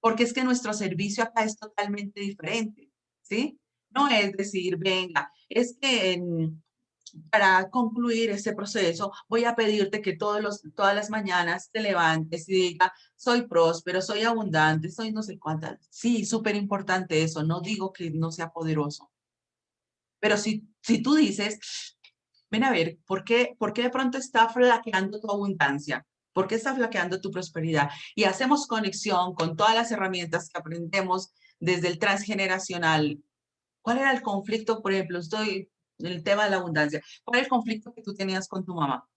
Speaker 1: porque es que nuestro servicio acá es totalmente diferente, ¿sí? No es decir, venga, es que para concluir este proceso, voy a pedirte que todas las mañanas te levantes y diga, soy próspero, soy abundante, soy no sé cuántas. Sí, súper importante eso. No digo que no sea poderoso. Pero si tú dices, ven a ver, ¿por qué de pronto está flaqueando tu abundancia? ¿Por qué está flaqueando tu prosperidad? Y hacemos conexión con todas las herramientas que aprendemos desde el transgeneracional. ¿Cuál era el conflicto? Por ejemplo, estoy en el tema de la abundancia. ¿Cuál era el conflicto que tú tenías con tu mamá?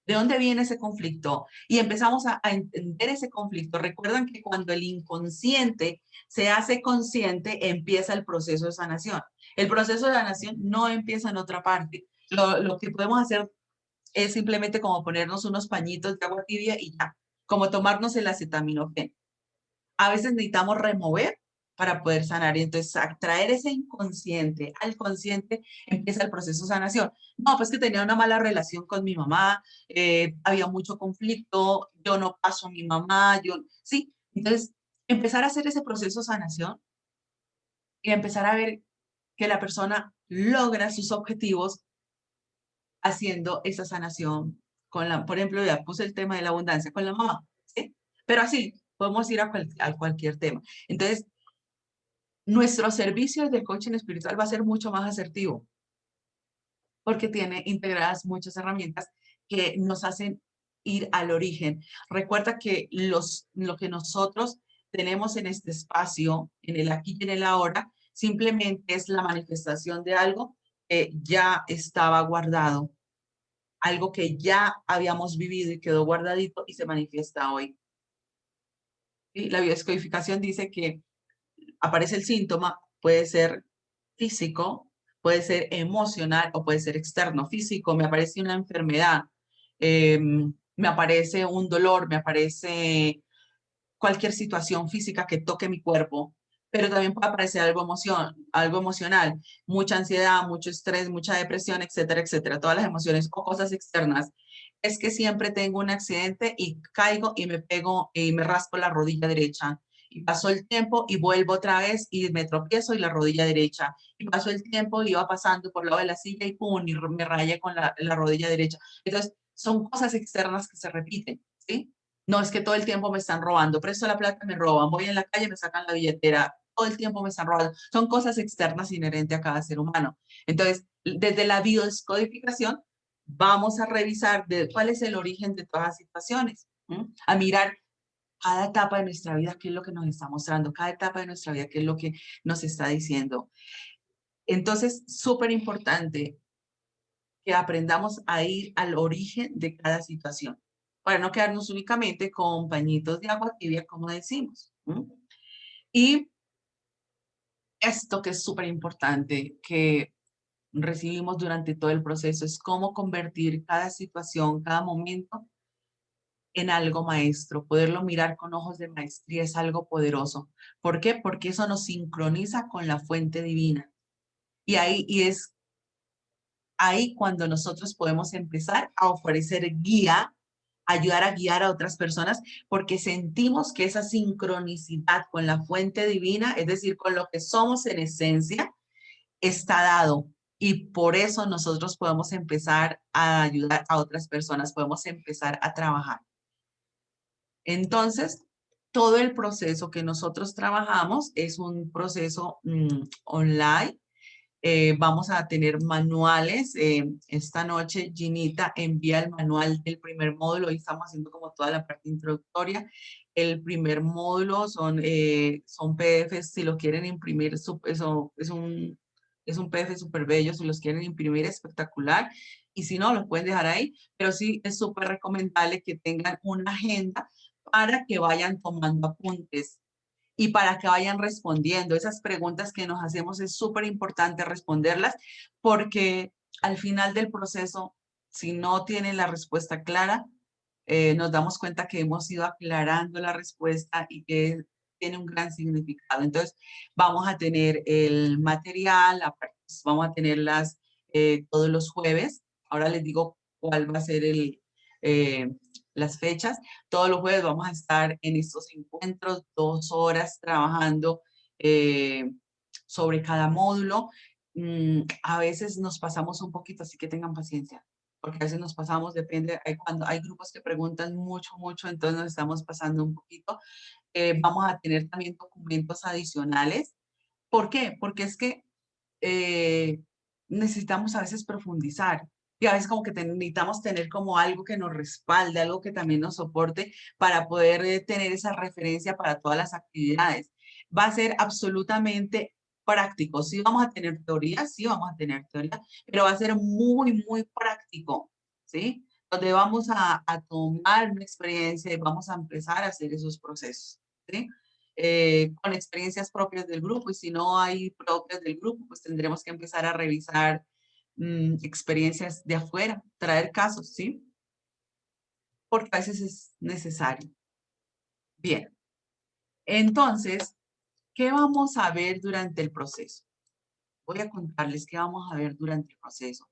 Speaker 1: ¿De dónde viene ese conflicto? Y empezamos a entender ese conflicto. Recuerdan que cuando el inconsciente se hace consciente, empieza el proceso de sanación. El proceso de sanación no empieza en otra parte. Lo que podemos hacer es simplemente como ponernos unos pañitos de agua tibia y ya, como tomarnos el acetaminofén. A veces necesitamos remover para poder sanar. Y entonces, traer ese inconsciente al consciente empieza el proceso de sanación. No, pues que tenía una mala relación con mi mamá, había mucho conflicto, yo no paso a mi mamá, sí. Entonces, empezar a hacer ese proceso de sanación y empezar a ver que la persona logra sus objetivos haciendo esa sanación por ejemplo, ya puse el tema de la abundancia con la mamá, ¿sí? Pero así podemos ir a cualquier tema. Entonces, nuestro servicio del coaching espiritual va a ser mucho más asertivo porque tiene integradas muchas herramientas que nos hacen ir al origen. Recuerda que lo que nosotros tenemos en este espacio, en el aquí y en el ahora, simplemente es la manifestación de algo que ya estaba guardado, algo que ya habíamos vivido y quedó guardadito y se manifiesta hoy. ¿Sí? La biodescodificación dice que aparece el síntoma, puede ser físico, puede ser emocional o puede ser externo. Físico, me aparece una enfermedad, me aparece un dolor, me aparece cualquier situación física que toque mi cuerpo, pero también puede aparecer algo emocional, mucha ansiedad, mucho estrés, mucha depresión, etcétera, etcétera, todas las emociones o cosas externas. Es que siempre tengo un accidente y caigo y me pego y me raspo la rodilla derecha. Y pasó el tiempo y vuelvo otra vez y me tropiezo y la rodilla derecha. Y pasó el tiempo y iba pasando por el lado de la silla y pum, y me rayé con la rodilla derecha. Entonces, son cosas externas que se repiten, ¿sí? No, es que todo el tiempo me están robando, presto la plata, me roban, voy en la calle, me sacan la billetera, todo el tiempo me están robando. Son cosas externas inherentes a cada ser humano. Entonces, desde la biodescodificación, vamos a revisar cuál es el origen de todas las situaciones, a mirar cada etapa de nuestra vida, qué es lo que nos está mostrando, cada etapa de nuestra vida, qué es lo que nos está diciendo. Entonces, súper importante que aprendamos a ir al origen de cada situación, para no quedarnos únicamente con pañitos de agua tibia, como decimos. Y esto que es súper importante, que recibimos durante todo el proceso, es cómo convertir cada situación, cada momento en algo maestro, poderlo mirar con ojos de maestría es algo poderoso. ¿Por qué? Porque eso nos sincroniza con la fuente divina. Y es ahí cuando nosotros podemos empezar a ofrecer guía, ayudar a guiar a otras personas, porque sentimos que esa sincronicidad con la fuente divina, es decir, con lo que somos en esencia, está dado y por eso nosotros podemos empezar a ayudar a otras personas, podemos empezar a trabajar. Entonces, todo el proceso que nosotros trabajamos es un proceso online. Vamos a tener manuales. Esta noche Ginita envía el manual del primer módulo. Hoy estamos haciendo como toda la parte introductoria. El primer módulo son PDFs, si lo quieren imprimir, eso es un PDF súper bello, si los quieren imprimir espectacular. Y si no, los pueden dejar ahí. Pero sí es súper recomendable que tengan una agenda para que vayan tomando apuntes y para que vayan respondiendo. Esas preguntas que nos hacemos es súper importante responderlas porque al final del proceso, si no tienen la respuesta clara, nos damos cuenta que hemos ido aclarando la respuesta y que tiene un gran significado. Entonces, vamos a tener el material, aparte, pues, vamos a tenerlas todos los jueves. Ahora les digo cuál va a ser las fechas. Todos los jueves vamos a estar en estos encuentros, 2 horas trabajando sobre cada módulo. A veces nos pasamos un poquito, así que tengan paciencia, porque a veces nos pasamos, depende, cuando hay grupos que preguntan mucho, mucho, entonces nos estamos pasando un poquito. Vamos a tener también documentos adicionales. ¿Por qué? Porque es que eh, necesitamos a veces profundizar y a veces como que necesitamos tener como algo que nos respalde, algo que también nos soporte para poder tener esa referencia para todas las actividades. Va a ser absolutamente práctico. Sí vamos a tener teoría, sí vamos a tener teoría, pero va a ser muy, muy práctico, ¿sí? Donde vamos a tomar una experiencia y vamos a empezar a hacer esos procesos, ¿sí? Con experiencias propias del grupo y si no hay propias del grupo, pues tendremos que empezar a revisar experiencias de afuera, traer casos, ¿sí? Porque a veces es necesario. Bien, entonces, ¿qué vamos a ver durante el proceso? Voy a contarles qué vamos a ver durante el proceso.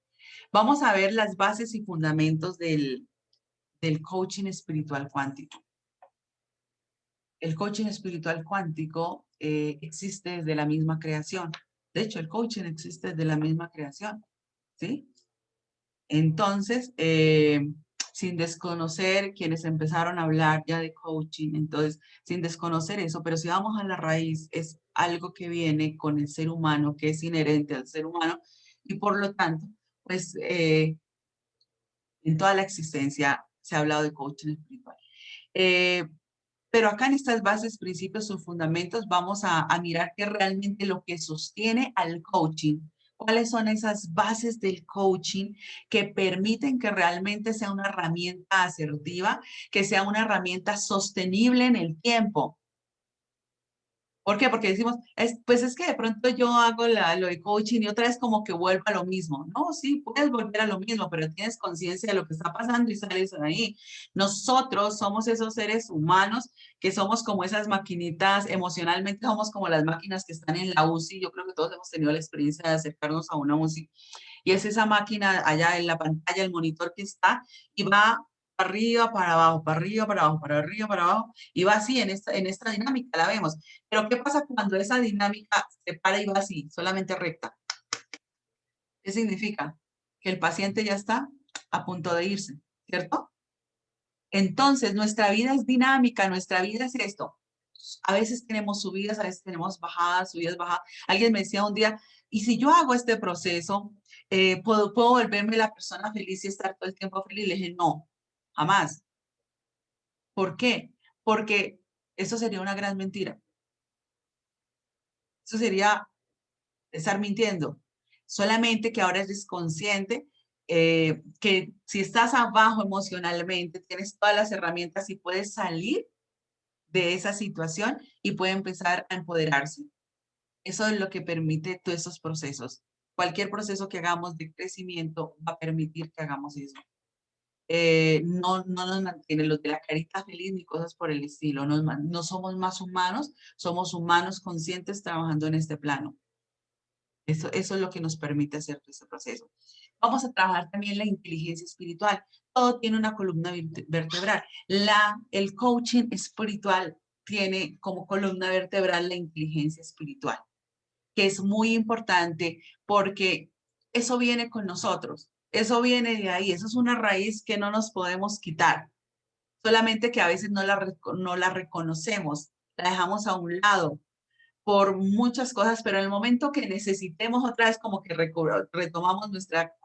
Speaker 1: Vamos a ver las bases y fundamentos del coaching espiritual cuántico. El coaching espiritual cuántico existe desde la misma creación. De hecho, el coaching existe desde la misma creación, ¿sí? Entonces, sin desconocer quienes empezaron a hablar ya de coaching, entonces, sin desconocer eso, pero si vamos a la raíz, es algo que viene con el ser humano, que es inherente al ser humano, y por lo tanto, pues, en toda la existencia se ha hablado de coaching espiritual. Eh, pero acá en estas bases, principios o fundamentos vamos a mirar qué realmente lo que sostiene al coaching. ¿Cuáles son esas bases del coaching que permiten que realmente sea una herramienta asertiva, que sea una herramienta sostenible en el tiempo? ¿Por qué? Porque decimos, pues es que de pronto yo hago lo de coaching y otra vez como que vuelvo a lo mismo. No, sí, puedes volver a lo mismo, pero tienes conciencia de lo que está pasando y sales de ahí. Nosotros somos esos seres humanos que somos como esas maquinitas, emocionalmente somos como las máquinas que están en la UCI. Yo creo que todos hemos tenido la experiencia de acercarnos a una UCI y es esa máquina allá en la pantalla, el monitor que está y va para arriba, para abajo, para arriba, para abajo, para arriba, para abajo, y va así en esta dinámica, la vemos. Pero ¿qué pasa cuando esa dinámica se para y va así, solamente recta? ¿Qué significa? Que el paciente ya está a punto de irse, ¿cierto? Entonces, nuestra vida es dinámica, nuestra vida es esto. A veces tenemos subidas, a veces tenemos bajadas, subidas, bajadas. Alguien me decía un día, ¿y si yo hago este proceso, puedo volverme la persona feliz y estar todo el tiempo feliz? Le dije, no, jamás. ¿Por qué? Porque eso sería una gran mentira. Eso sería estar mintiendo. Solamente que ahora eres consciente que si estás abajo emocionalmente, tienes todas las herramientas y puedes salir de esa situación y puede empezar a empoderarse. Eso es lo que permite todos esos procesos. Cualquier proceso que hagamos de crecimiento va a permitir que hagamos eso. No nos mantiene los de la carita feliz ni cosas por el estilo. No somos más humanos, somos humanos conscientes trabajando en este plano. Eso es lo que nos permite hacer este proceso. Vamos a trabajar también la inteligencia espiritual. Todo tiene una columna vertebral. El coaching espiritual tiene como columna vertebral la inteligencia espiritual, que es muy importante porque eso viene con nosotros, eso viene de ahí, eso es una raíz que no nos podemos quitar, solamente que a veces no la reconocemos, la dejamos a un lado por muchas cosas, pero en el momento que necesitemos otra vez como que retomamos nuestra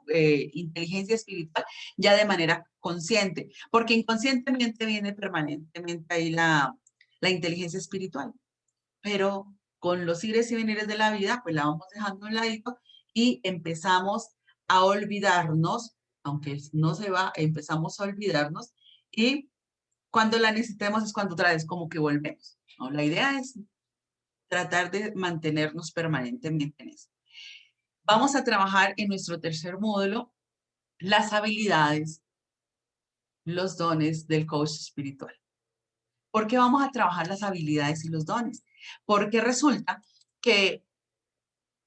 Speaker 1: inteligencia espiritual ya de manera consciente, porque inconscientemente viene permanentemente ahí la inteligencia espiritual, pero con los ires y venires de la vida, pues la vamos dejando a un ladito y empezamos a olvidarnos, aunque no se va, empezamos a olvidarnos y cuando la necesitemos es cuando otra vez como que volvemos, ¿no? La idea es tratar de mantenernos permanentemente en eso. Vamos a trabajar en nuestro tercer módulo las habilidades, los dones del coach espiritual. ¿Por qué vamos a trabajar las habilidades y los dones? Porque resulta que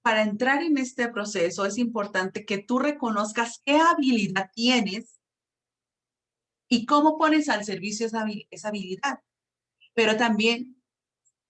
Speaker 1: para entrar en este proceso es importante que tú reconozcas qué habilidad tienes y cómo pones al servicio esa habilidad. Pero también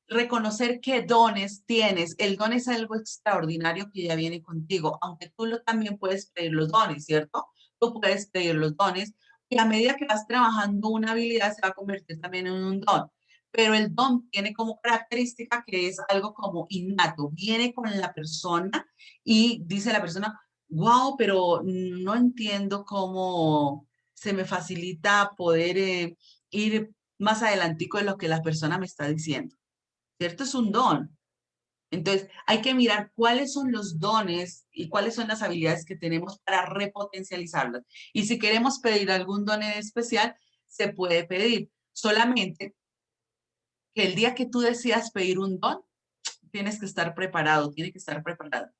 Speaker 1: reconocer qué dones tienes. El don es algo extraordinario que ya viene contigo, aunque tú también puedes pedir los dones, ¿cierto? Tú puedes pedir los dones y a medida que vas trabajando una habilidad se va a convertir también en un don. Pero el don tiene como característica que es algo como innato, viene con la persona y dice la persona, wow, pero no entiendo cómo se me facilita poder ir más adelantico de lo que la persona me está diciendo. ¿Cierto? Es un don. Entonces, hay que mirar cuáles son los dones y cuáles son las habilidades que tenemos para repotencializarlas. Y si queremos pedir algún don en especial, se puede pedir. Solamente que el día que tú decidas pedir un don, tienes que estar preparado, tiene que estar preparado.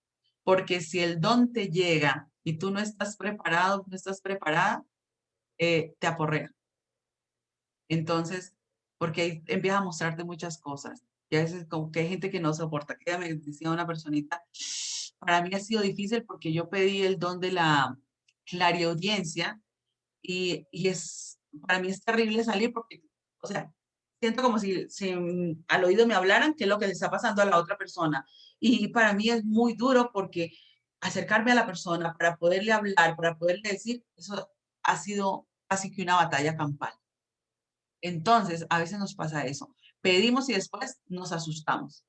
Speaker 1: Porque si el don te llega y tú no estás preparado, no estás preparada, te aporrea. Entonces, porque ahí empieza a mostrarte muchas cosas. Y a veces como que hay gente que no soporta. Que ella me decía una personita, para mí ha sido difícil porque yo pedí el don de la clariaudiencia y para mí es terrible salir porque, o sea, siento como si al oído me hablaran qué es lo que le está pasando a la otra persona. Y para mí es muy duro porque acercarme a la persona para poderle hablar, para poderle decir, eso ha sido casi que una batalla campal. Entonces, a veces nos pasa eso. Pedimos y después nos asustamos.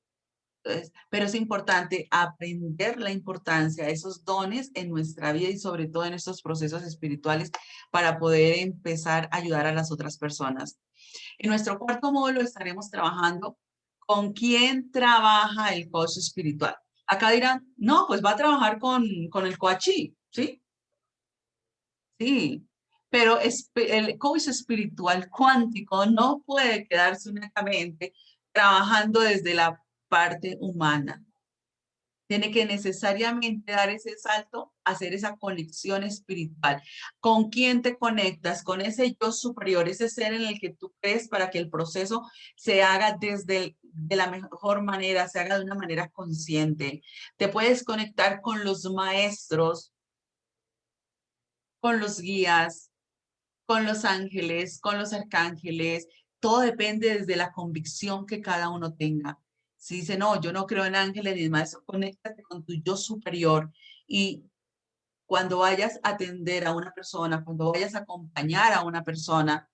Speaker 1: Entonces, pero es importante aprender la importancia de esos dones en nuestra vida y sobre todo en estos procesos espirituales para poder empezar a ayudar a las otras personas. En nuestro cuarto módulo estaremos trabajando con quién trabaja el coach espiritual. Acá dirán, no, pues va a trabajar con el coachí, ¿sí? Sí, pero el coach espiritual cuántico no puede quedarse únicamente trabajando desde la parte humana. Tiene que necesariamente dar ese salto, hacer esa conexión espiritual. ¿Con quién te conectas? Con ese yo superior, ese ser en el que tú crees para que el proceso se haga de la mejor manera, se haga de una manera consciente. Te puedes conectar con los maestros, con los guías, con los ángeles, con los arcángeles, todo depende desde la convicción que cada uno tenga. Si dice, no, yo no creo en ángeles ni más, conéctate con tu yo superior y cuando vayas a atender a una persona, cuando vayas a acompañar a una persona,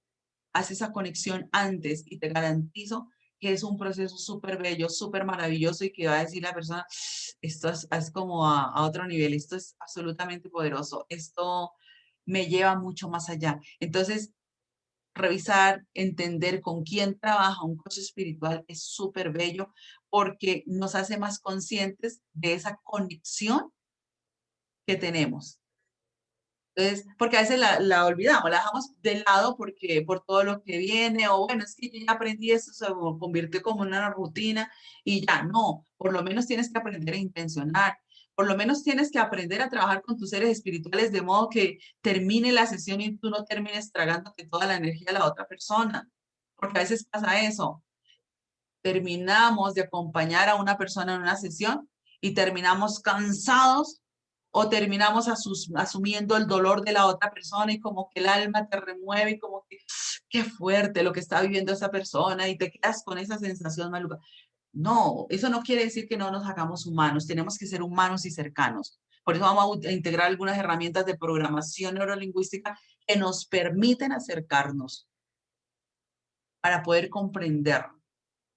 Speaker 1: haz esa conexión antes y te garantizo que es un proceso súper bello, súper maravilloso y que va a decir la persona, esto es como a otro nivel, esto es absolutamente poderoso, esto me lleva mucho más allá. Entonces, revisar, entender con quién trabaja un coach espiritual es súper bello porque nos hace más conscientes de esa conexión que tenemos. Entonces, porque a veces la olvidamos, la dejamos de lado porque por todo lo que viene, o bueno, es que yo ya aprendí esto, se convirtió como en una rutina y ya no, por lo menos tienes que aprender a intencionar, por lo menos tienes que aprender a trabajar con tus seres espirituales de modo que termine la sesión y tú no termines tragándote toda la energía de la otra persona, porque a veces pasa eso, terminamos de acompañar a una persona en una sesión y terminamos cansados o terminamos asumiendo el dolor de la otra persona y como que el alma te remueve y como que qué fuerte lo que está viviendo esa persona y te quedas con esa sensación maluca. No, eso no quiere decir que no nos hagamos humanos, tenemos que ser humanos y cercanos. Por eso vamos a integrar algunas herramientas de programación neurolingüística que nos permiten acercarnos para poder comprender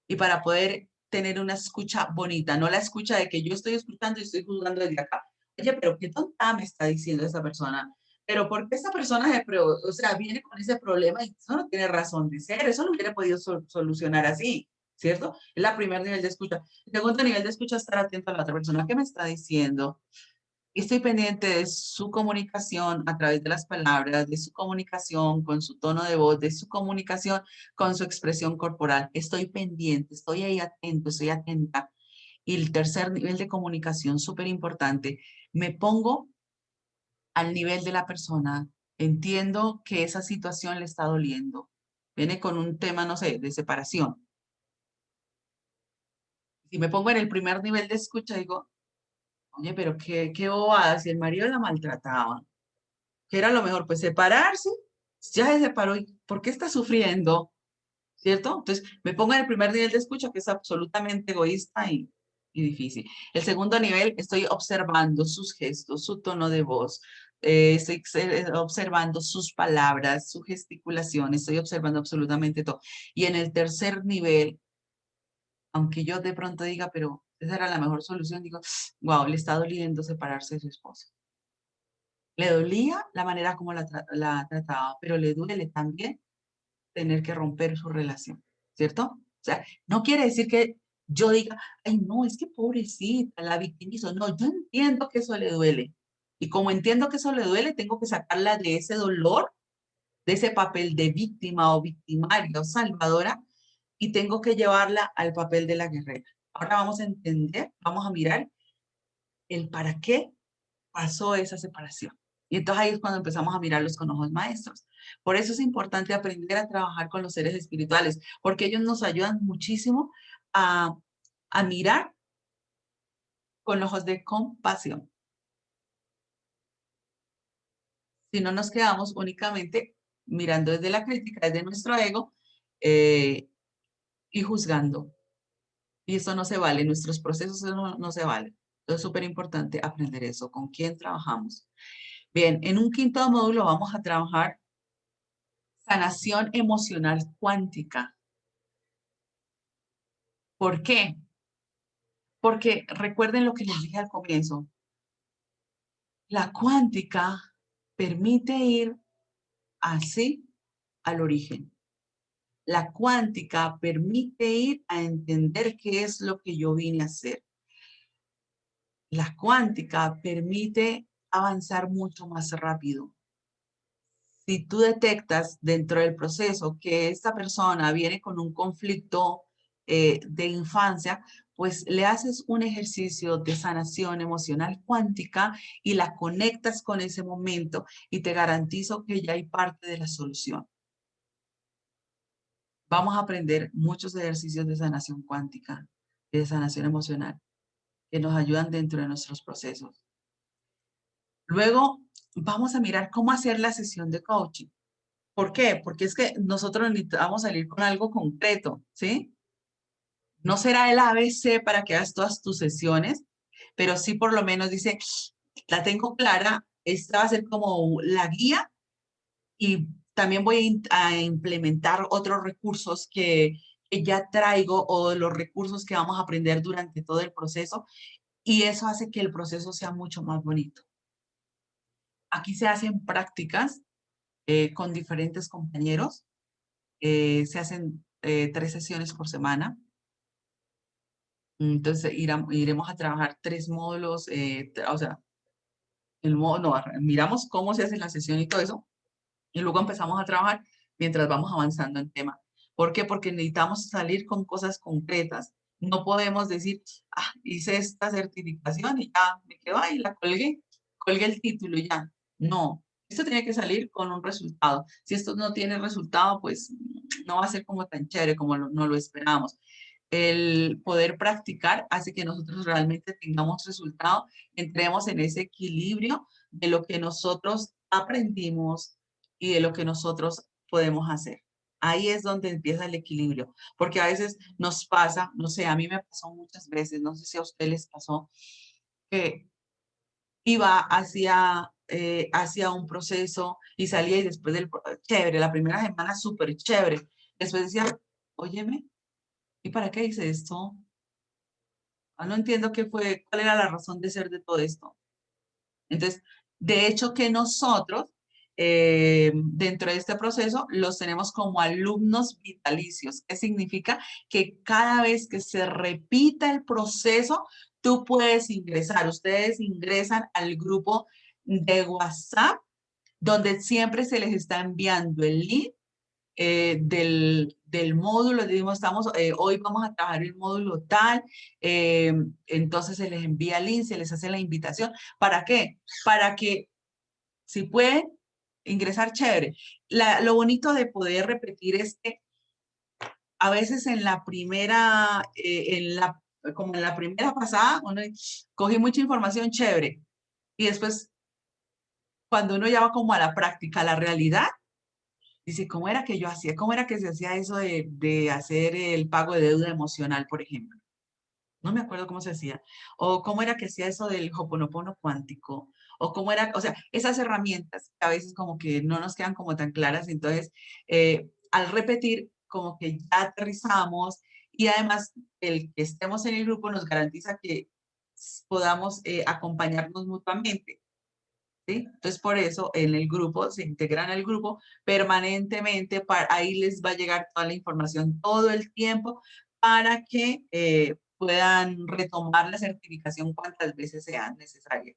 Speaker 1: y para poder tener una escucha bonita, no la escucha de que yo estoy escuchando y estoy juzgando desde acá. Oye, pero qué tonta me está diciendo esa persona. Pero ¿por qué esa persona o sea, viene con ese problema y eso no tiene razón de ser? Eso no hubiera podido solucionar así, ¿cierto? Es la primer nivel de escucha. El segundo nivel de escucha es estar atento a la otra persona. ¿Qué me está diciendo? Estoy pendiente de su comunicación a través de las palabras, de su comunicación con su tono de voz, de su comunicación con su expresión corporal. Estoy pendiente, estoy ahí atento, estoy atenta. Y el tercer nivel de comunicación, súper importante, me pongo al nivel de la persona. Entiendo que esa situación le está doliendo. Viene con un tema, no sé, de separación. Si me pongo en el primer nivel de escucha, digo, oye, pero qué bobada, si el marido la maltrataba, que era lo mejor, pues separarse, ya se separó, ¿y por qué está sufriendo? ¿Cierto? Entonces, me pongo en el primer nivel de escucha, que es absolutamente egoísta y difícil. El segundo nivel, estoy observando sus gestos, su tono de voz, estoy observando sus palabras, su gesticulación, estoy observando absolutamente todo. Y en el tercer nivel, aunque yo de pronto diga, pero esa era la mejor solución, digo, wow, le está doliendo separarse de su esposo. Le dolía la manera como la trataba, pero le duele también tener que romper su relación, ¿cierto? O sea, no quiere decir que yo diga, ay, no, es que pobrecita, la victimizo. No, yo entiendo que eso le duele. Y como entiendo que eso le duele, tengo que sacarla de ese dolor, de ese papel de víctima o victimario, salvadora, y tengo que llevarla al papel de la guerrera. Ahora vamos a entender, vamos a mirar el para qué pasó esa separación. Y entonces ahí es cuando empezamos a mirarlos con ojos maestros. Por eso es importante aprender a trabajar con los seres espirituales, porque ellos nos ayudan muchísimo a, a mirar con ojos de compasión. Si no nos quedamos únicamente mirando desde la crítica, desde nuestro ego eh, y juzgando. Y eso no se vale, nuestros procesos no se valen. Entonces es súper importante aprender eso, con quién trabajamos. Bien, en un quinto módulo vamos a trabajar sanación emocional cuántica. ¿Por qué? Porque recuerden lo que les dije al comienzo. La cuántica permite ir así al origen. La cuántica permite ir a entender qué es lo que yo vine a hacer. La cuántica permite avanzar mucho más rápido. Si tú detectas dentro del proceso que esta persona viene con un conflicto de infancia, pues le haces un ejercicio de sanación emocional cuántica y la conectas con ese momento y te garantizo que ya hay parte de la solución. Vamos a aprender muchos ejercicios de sanación cuántica, de sanación emocional, que nos ayudan dentro de nuestros procesos. Luego vamos a mirar cómo hacer la sesión de coaching. ¿Por qué? Porque es que nosotros necesitamos salir con algo concreto, ¿sí? No será el ABC para que hagas todas tus sesiones, pero sí por lo menos dice, la tengo clara, esta va a ser como la guía y también voy a implementar otros recursos que ya traigo o los recursos que vamos a aprender durante todo el proceso y eso hace que el proceso sea mucho más bonito. Aquí se hacen prácticas con diferentes compañeros. Se hacen 3 sesiones por semana. Entonces iremos a trabajar 3 módulos, o sea, no, miramos cómo se hace la sesión y todo eso, y luego empezamos a trabajar mientras vamos avanzando en tema. ¿Por qué? Porque necesitamos salir con cosas concretas. No podemos decir, ah, hice esta certificación y ya me quedo ahí, la colgué el título y ya. No, esto tiene que salir con un resultado. Si esto no tiene resultado, pues no va a ser como tan chévere como no lo esperamos. El poder practicar hace que nosotros realmente tengamos resultado, entremos en ese equilibrio de lo que nosotros aprendimos y de lo que nosotros podemos hacer. Ahí es donde empieza el equilibrio, porque a veces nos pasa, no sé, a mí me pasó muchas veces, no sé si a ustedes les pasó, que iba hacia un proceso y salía y después chévere, la primera semana súper chévere. Después decía, óyeme, ¿y para qué hice esto? Ah, no entiendo cuál era la razón de ser de todo esto. Entonces, de hecho que nosotros, dentro de este proceso, los tenemos como alumnos vitalicios. ¿Qué significa? Que cada vez que se repita el proceso, tú puedes ingresar. Ustedes ingresan al grupo de WhatsApp, donde siempre se les está enviando el link del módulo, decimos, hoy vamos a trabajar el módulo tal, entonces se les envía el link, se les hace la invitación. ¿Para qué? Para que si pueden ingresar, chévere. Lo bonito de poder repetir es que a veces en la primera, como en la primera pasada, uno cogí mucha información, chévere. Y después, cuando uno ya va como a la práctica, a la realidad, dice, ¿cómo era que yo hacía? ¿Cómo era que se hacía eso de hacer el pago de deuda emocional, por ejemplo? No me acuerdo cómo se hacía. O cómo era que hacía eso del Hoponopono cuántico. O cómo era, o sea, esas herramientas que a veces como que no nos quedan como tan claras. Entonces, al repetir, como que ya aterrizamos y además el que estemos en el grupo nos garantiza que podamos acompañarnos mutuamente. ¿Sí? Entonces, por eso en el grupo, se integran al grupo permanentemente, ahí les va a llegar toda la información todo el tiempo para que puedan retomar la certificación cuantas veces sean necesarias.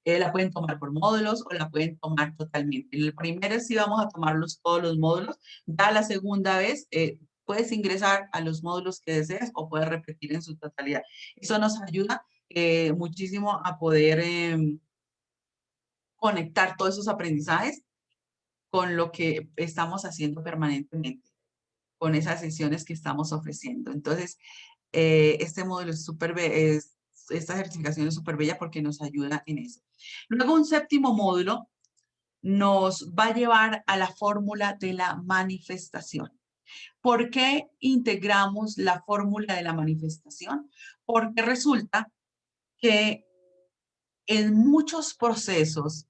Speaker 1: La pueden tomar por módulos o la pueden tomar totalmente. El primero sí vamos a tomarlos todos los módulos, ya la segunda vez puedes ingresar a los módulos que deseas o puedes repetir en su totalidad. Eso nos ayuda muchísimo a poder conectar todos esos aprendizajes con lo que estamos haciendo permanentemente, con esas sesiones que estamos ofreciendo. Entonces, este módulo es esta certificación es súper bella porque nos ayuda en eso. Luego, un séptimo módulo nos va a llevar a la fórmula de la manifestación. ¿Por qué integramos la fórmula de la manifestación? Porque resulta que en muchos procesos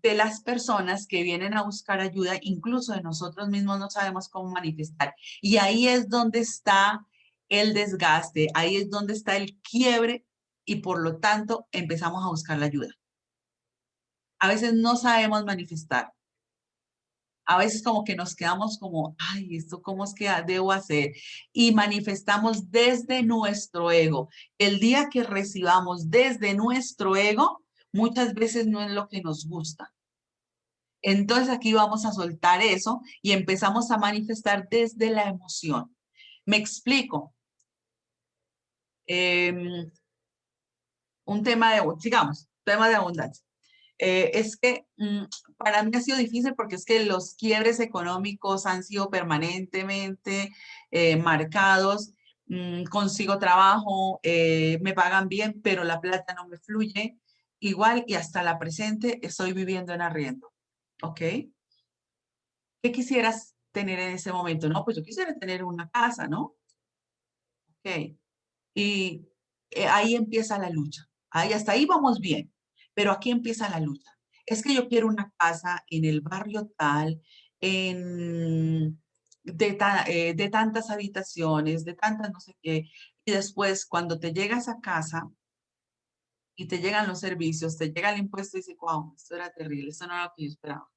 Speaker 1: de las personas que vienen a buscar ayuda, incluso de nosotros mismos no sabemos cómo manifestar. Y ahí es donde está el desgaste, ahí es donde está el quiebre y por lo tanto empezamos a buscar la ayuda. A veces no sabemos manifestar. A veces como que nos quedamos como, ay, ¿esto cómo es que debo hacer? Y manifestamos desde nuestro ego. El día que recibamos desde nuestro ego, muchas veces no es lo que nos gusta. Entonces aquí vamos a soltar eso y empezamos a manifestar desde la emoción. Me explico. Un tema tema de abundancia. Es que para mí ha sido difícil porque es que los quiebres económicos han sido permanentemente marcados. Consigo trabajo, me pagan bien, pero la plata no me fluye. Igual y hasta la presente estoy viviendo en arriendo. ¿Ok? ¿Qué quisieras tener en ese momento? No, pues yo quisiera tener una casa, ¿no? Ok. Y ahí empieza la lucha. Ahí hasta ahí vamos bien, pero aquí empieza la lucha. Es que yo quiero una casa en el barrio tal, de tantas habitaciones, de tantas no sé qué. Y después, cuando te llegas a casa y te llegan los servicios, te llega el impuesto y dices, wow, esto era terrible, esto no era lo que yo esperaba.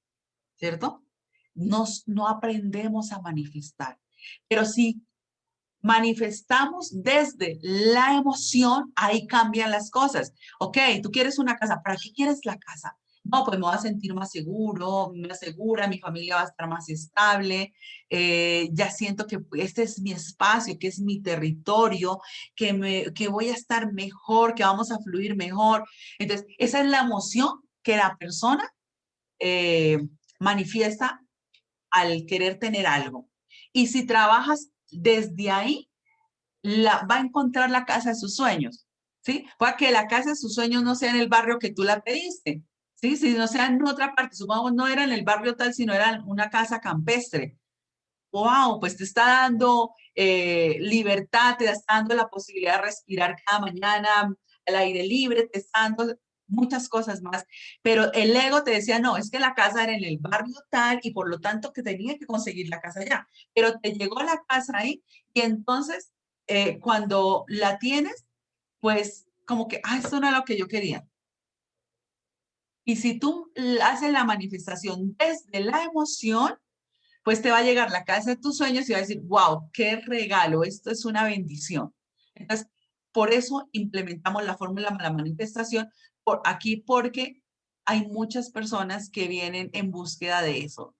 Speaker 1: ¿Cierto? No aprendemos a manifestar. Pero si manifestamos desde la emoción, ahí cambian las cosas. Ok, tú quieres una casa, ¿para qué quieres la casa? No, pues me voy a sentir más seguro, más segura, mi familia va a estar más estable, ya siento que este es mi espacio, que es mi territorio, que voy a estar mejor, que vamos a fluir mejor. Entonces, esa es la emoción que la persona eh, manifiesta al querer tener algo. Y si trabajas desde ahí, va a encontrar la casa de sus sueños, ¿sí? Para que la casa de sus sueños no sea en el barrio que tú la pediste, Sí, sí, no sea en otra parte, supongamos no era en el barrio tal, sino era en una casa campestre. Wow, pues te está dando libertad, te está dando la posibilidad de respirar cada mañana al aire libre, te está dando muchas cosas más, pero el ego te decía, no, es que la casa era en el barrio tal y por lo tanto que tenía que conseguir la casa allá, pero te llegó la casa ahí y entonces cuando la tienes, pues como que, ah, esto no es lo que yo quería. Y si tú haces la manifestación desde la emoción, pues te va a llegar la casa de tus sueños y va a decir, wow, qué regalo, esto es una bendición. Entonces, por eso implementamos la fórmula de la manifestación por aquí, porque hay muchas personas que vienen en búsqueda de eso.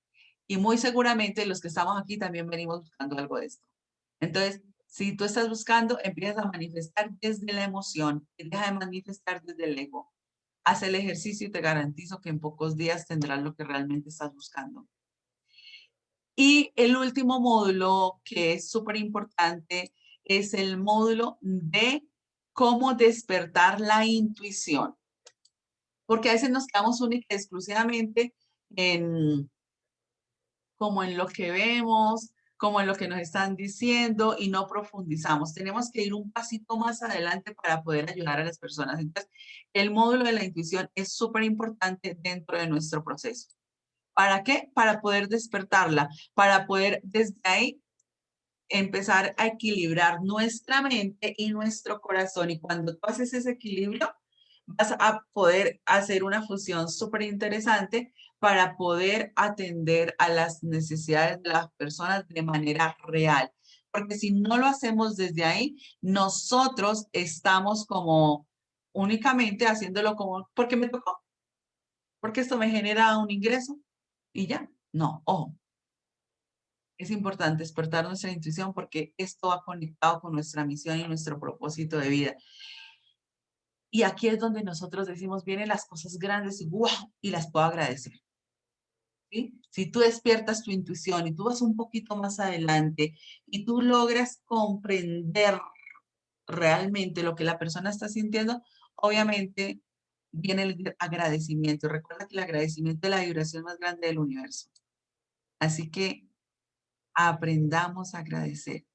Speaker 1: Y muy seguramente los que estamos aquí también venimos buscando algo de esto. Entonces, si tú estás buscando, empiezas a manifestar desde la emoción, deja de manifestar desde el ego. Haz el ejercicio y te garantizo que en pocos días tendrás lo que realmente estás buscando. Y el último módulo que es súper importante es el módulo de cómo despertar la intuición. Porque a veces nos quedamos única y exclusivamente en como en lo que vemos, como en lo que nos están diciendo y no profundizamos. Tenemos que ir un pasito más adelante para poder ayudar a las personas. Entonces, el módulo de la intuición es súper importante dentro de nuestro proceso. ¿Para qué? Para poder despertarla, para poder desde ahí empezar a equilibrar nuestra mente y nuestro corazón. Y cuando tú haces ese equilibrio, vas a poder hacer una fusión súper interesante para poder atender a las necesidades de las personas de manera real. Porque si no lo hacemos desde ahí, nosotros estamos como únicamente haciéndolo como, porque me tocó, porque esto me genera un ingreso y ya. No, ojo, es importante despertar nuestra intuición porque esto va conectado con nuestra misión y nuestro propósito de vida. Y aquí es donde nosotros decimos, vienen las cosas grandes y wow, y las puedo agradecer. ¿Sí? Si tú despiertas tu intuición y tú vas un poquito más adelante y tú logras comprender realmente lo que la persona está sintiendo, obviamente viene el agradecimiento. Recuerda que el agradecimiento es la vibración más grande del universo. Así que aprendamos a agradecer.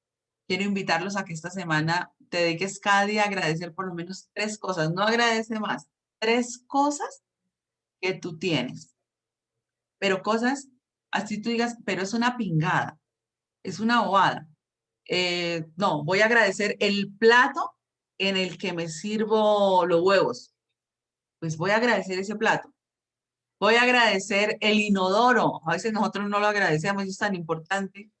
Speaker 1: Quiero invitarlos a que esta semana te dediques cada día a agradecer por lo menos 3 cosas. No agradece más. 3 cosas que tú tienes. Pero cosas, así tú digas, pero es una pingada, es una bobada. No, voy a agradecer el plato en el que me sirvo los huevos. Pues voy a agradecer ese plato. Voy a agradecer el inodoro. A veces nosotros no lo agradecemos, es tan importante.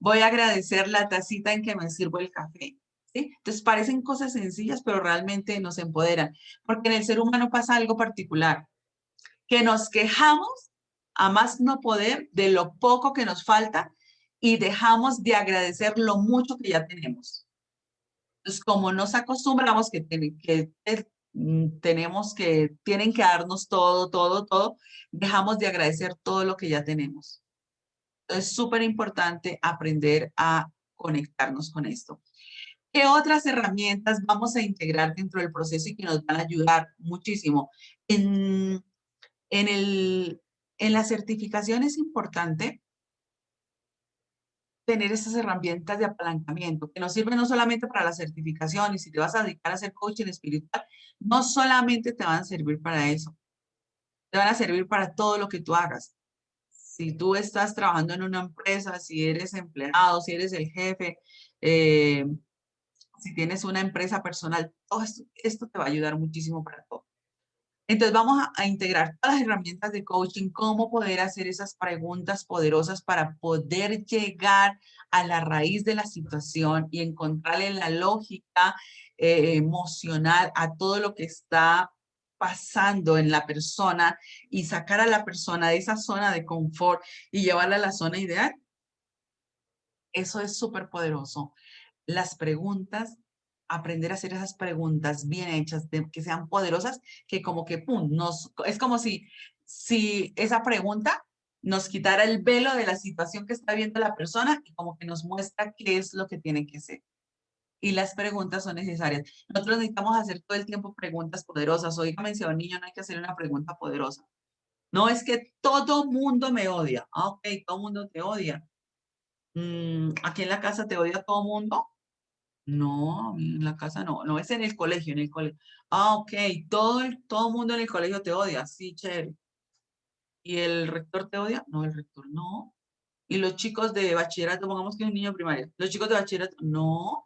Speaker 1: Voy a agradecer la tacita en que me sirvo el café. ¿Sí? Entonces parecen cosas sencillas, pero realmente nos empoderan, porque en el ser humano pasa algo particular, que nos quejamos a más no poder de lo poco que nos falta y dejamos de agradecer lo mucho que ya tenemos. Entonces, como nos acostumbramos tenemos que, tienen que darnos todo, todo, todo, dejamos de agradecer todo lo que ya tenemos. Entonces, es súper importante aprender a conectarnos con esto. ¿Qué otras herramientas vamos a integrar dentro del proceso y que nos van a ayudar muchísimo? En, el, en la certificación es importante tener esas herramientas de apalancamiento que nos sirven no solamente para la certificación y si te vas a dedicar a hacer coaching espiritual, no solamente te van a servir para eso, te van a servir para todo lo que tú hagas. Si tú estás trabajando en una empresa, si eres empleado, si eres el jefe, eh, si tienes una empresa personal, todo esto te va a ayudar muchísimo para todo. Entonces vamos a integrar todas las herramientas de coaching, cómo poder hacer esas preguntas poderosas para poder llegar a la raíz de la situación y encontrarle la lógica emocional a todo lo que está pasando en la persona y sacar a la persona de esa zona de confort y llevarla a la zona ideal. Eso es súper poderoso. Las preguntas, aprender a hacer esas preguntas bien hechas, que sean poderosas, que como que, pum, es como si esa pregunta nos quitara el velo de la situación que está viendo la persona y como que nos muestra qué es lo que tiene que ser. y las preguntas son necesarias. Nosotros necesitamos hacer todo el tiempo preguntas poderosas. Oiga, mencionó un niño, no hay que hacer una pregunta poderosa. No, es que todo mundo me odia. Ah, ok, todo mundo te odia. ¿Aquí en la casa te odia todo mundo? No, en la casa no. No, es en el colegio, en el colegio. Ah, ok, todo mundo en el colegio te odia. Sí, chévere. ¿Y el rector te odia? No, el rector no. ¿Y los chicos de bachillerato, pongamos que es un niño de primaria? ¿Los chicos de bachillerato? No.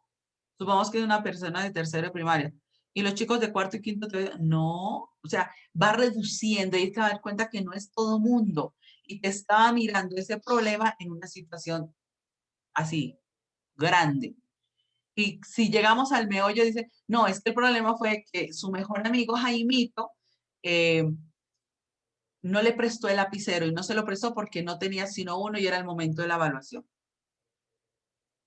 Speaker 1: Supongamos que es una persona de tercero de primaria. ¿Y los chicos de cuarto y quinto te odian? No. O sea, va reduciendo y te vas a dar cuenta que no es todo mundo. Y te estaba mirando ese problema en una situación así, grande. Y si llegamos al meollo, dice, no, es que el problema fue que su mejor amigo Jaimito eh, no le prestó el lapicero y no se lo prestó porque no tenía sino uno y era el momento de la evaluación.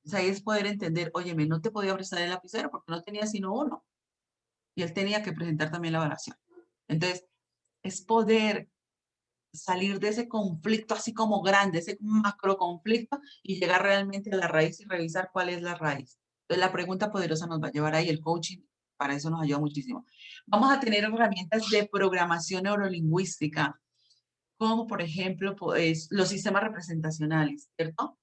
Speaker 1: O sea, ahí es poder entender, óyeme, no te podía prestar el lapicero porque no tenía sino uno. Y él tenía que presentar también la evaluación. Entonces, es poder salir de ese conflicto así como grande, ese macro conflicto y llegar realmente a la raíz y revisar cuál es la raíz. Entonces, la pregunta poderosa nos va a llevar ahí, el coaching, para eso nos ayuda muchísimo. Vamos a tener herramientas de programación neurolingüística, como por ejemplo pues, los sistemas representacionales, ¿cierto?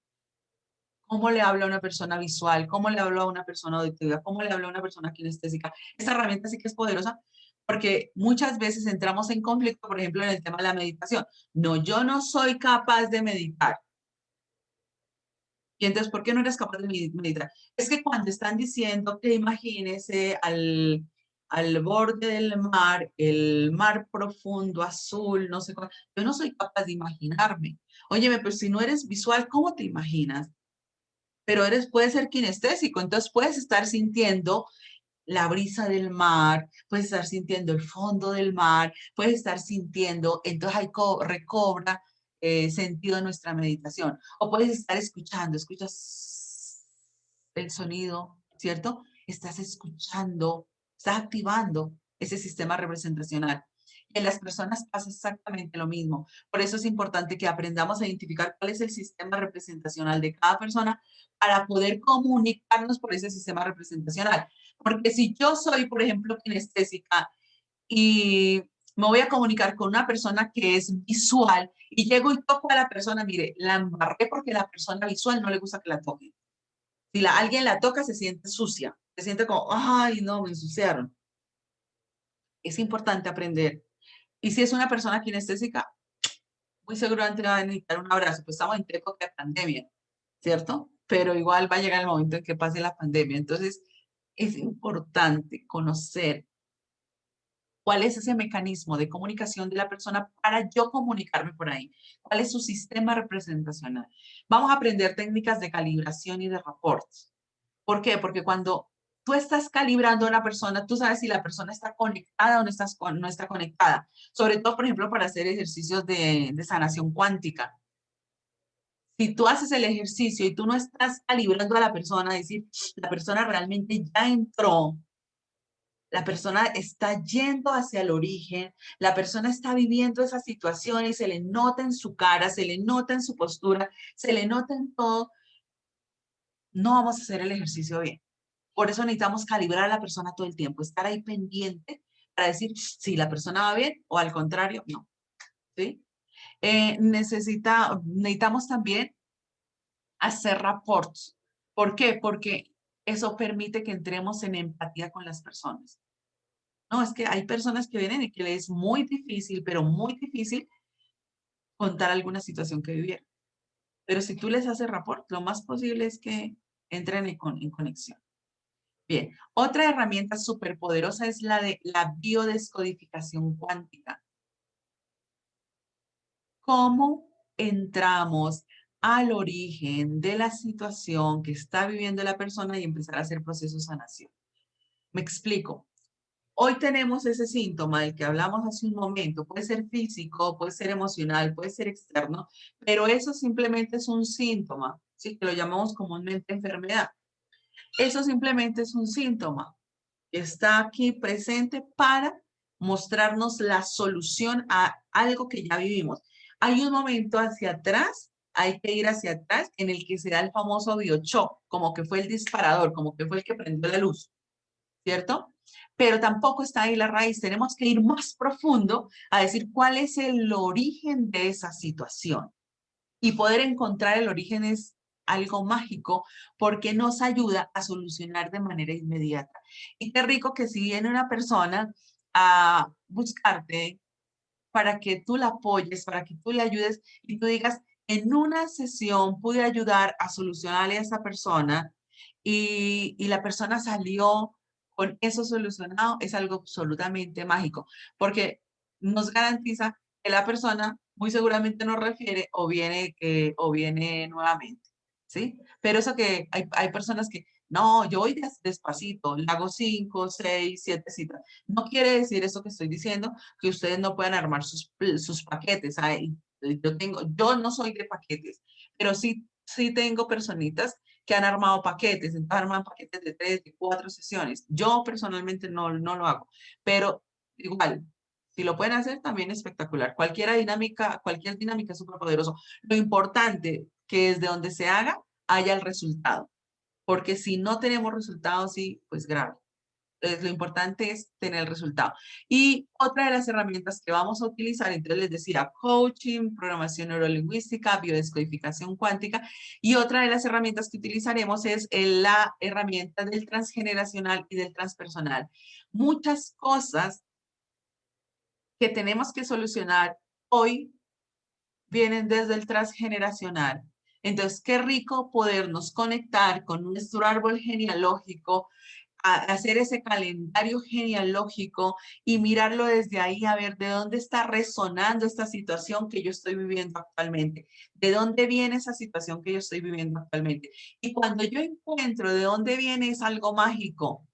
Speaker 1: ¿Cómo le habla a una persona visual? ¿Cómo le habla a una persona auditiva? ¿Cómo le habla a una persona kinestésica? Esta herramienta sí que es poderosa porque muchas veces entramos en conflicto, por ejemplo, en el tema de la meditación. No, yo no soy capaz de meditar. Y entonces, ¿por qué no eres capaz de meditar? Es que cuando están diciendo que imagínese al borde del mar, el mar profundo, azul, no sé cuál, yo no soy capaz de imaginarme. Óyeme, pero si no eres visual, ¿cómo te imaginas? Pero puedes ser kinestésico, entonces puedes estar sintiendo la brisa del mar, puedes estar sintiendo el fondo del mar, puedes estar sintiendo, entonces ahí recobra sentido nuestra meditación. O puedes estar escuchando, escuchas el sonido, ¿cierto? Estás escuchando, estás activando ese sistema representacional. Y en las personas pasa exactamente lo mismo. Por eso es importante que aprendamos a identificar cuál es el sistema representacional de cada persona para poder comunicarnos por ese sistema representacional. Porque si yo soy, por ejemplo, kinestésica y me voy a comunicar con una persona que es visual y llego y toco a la persona, mire, la embarré porque la persona visual no le gusta que la toque. Si alguien la toca, se siente sucia, se siente como, ay, no, me ensuciaron. Es importante aprender. Y si es una persona kinestésica, muy seguramente va a necesitar un abrazo, pues estamos en época de pandemia, ¿cierto? Pero igual va a llegar el momento en que pase la pandemia. Entonces, es importante conocer cuál es ese mecanismo de comunicación de la persona para yo comunicarme por ahí. ¿Cuál es su sistema representacional? Vamos a aprender técnicas de calibración y de reportes. ¿Por qué? Porque cuando tú estás calibrando a una persona, tú sabes si la persona está conectada o no está conectada. Sobre todo, por ejemplo, para hacer ejercicios de sanación cuántica. Si tú haces el ejercicio y tú no estás calibrando a la persona, es decir, la persona realmente ya entró, la persona está yendo hacia el origen, la persona está viviendo esa situación y se le nota en su cara, se le nota en su postura, se le nota en todo, no vamos a hacer el ejercicio bien. Por eso necesitamos calibrar a la persona todo el tiempo, estar ahí pendiente para decir si la persona va bien o al contrario, no. ¿Sí? Necesitamos también hacer reports. ¿Por qué? Porque eso permite que entremos en empatía con las personas. No, es que hay personas que vienen y que les es muy difícil, pero muy difícil contar alguna situación que vivieron. Pero si tú les haces rapport, lo más posible es que entren en conexión. Bien, otra herramienta súper poderosa es la de la biodescodificación cuántica. ¿Cómo entramos al origen de la situación que está viviendo la persona y empezar a hacer procesos de sanación? Me explico. Hoy tenemos ese síntoma del que hablamos hace un momento. Puede ser físico, puede ser emocional, puede ser externo, pero eso simplemente es un síntoma, ¿sí? Que lo llamamos comúnmente enfermedad. Eso simplemente es un síntoma que está aquí presente para mostrarnos la solución a algo que ya vivimos. Hay un momento hacia atrás hay que ir hacia atrás en el que se da el famoso bioshock, como que fue el disparador, como que fue el que prendió la luz, ¿cierto? Pero tampoco está ahí la raíz. Tenemos que ir más profundo a decir cuál es el origen de esa situación. Y poder encontrar el origen es algo mágico porque nos ayuda a solucionar de manera inmediata. Y qué rico que si viene una persona a buscarte para que tú la apoyes, para que tú le ayudes y tú digas, en una sesión pude ayudar a solucionarle a esa persona y la persona salió con eso solucionado, es algo absolutamente mágico, porque nos garantiza que la persona muy seguramente nos refiere o viene nuevamente, ¿sí? Pero eso que hay personas que, no, yo voy despacito, le hago 5, 6, 7 citas. No quiere decir eso que estoy diciendo, que ustedes no puedan armar sus paquetes. Yo no soy de paquetes, pero sí tengo personitas que han armado paquetes, entonces arman paquetes de 3, de 4 sesiones. Yo personalmente no lo hago, pero igual, si lo pueden hacer, también espectacular. Cualquier dinámica es súper poderoso. Lo importante que desde donde se haga, haya el resultado, porque si no tenemos resultados, sí, pues grave. Entonces, lo importante es tener el resultado. Y otra de las herramientas que vamos a utilizar, entonces les decía, coaching, programación neurolingüística, biodescodificación cuántica, y otra de las herramientas que utilizaremos es la herramienta del transgeneracional y del transpersonal. Muchas cosas que tenemos que solucionar hoy vienen desde el transgeneracional. Entonces, qué rico podernos conectar con nuestro árbol genealógico, hacer ese calendario genealógico y mirarlo desde ahí a ver de dónde está resonando esta situación que yo estoy viviendo actualmente, de dónde viene esa situación que yo estoy viviendo actualmente. Y cuando yo encuentro de dónde viene es algo mágico.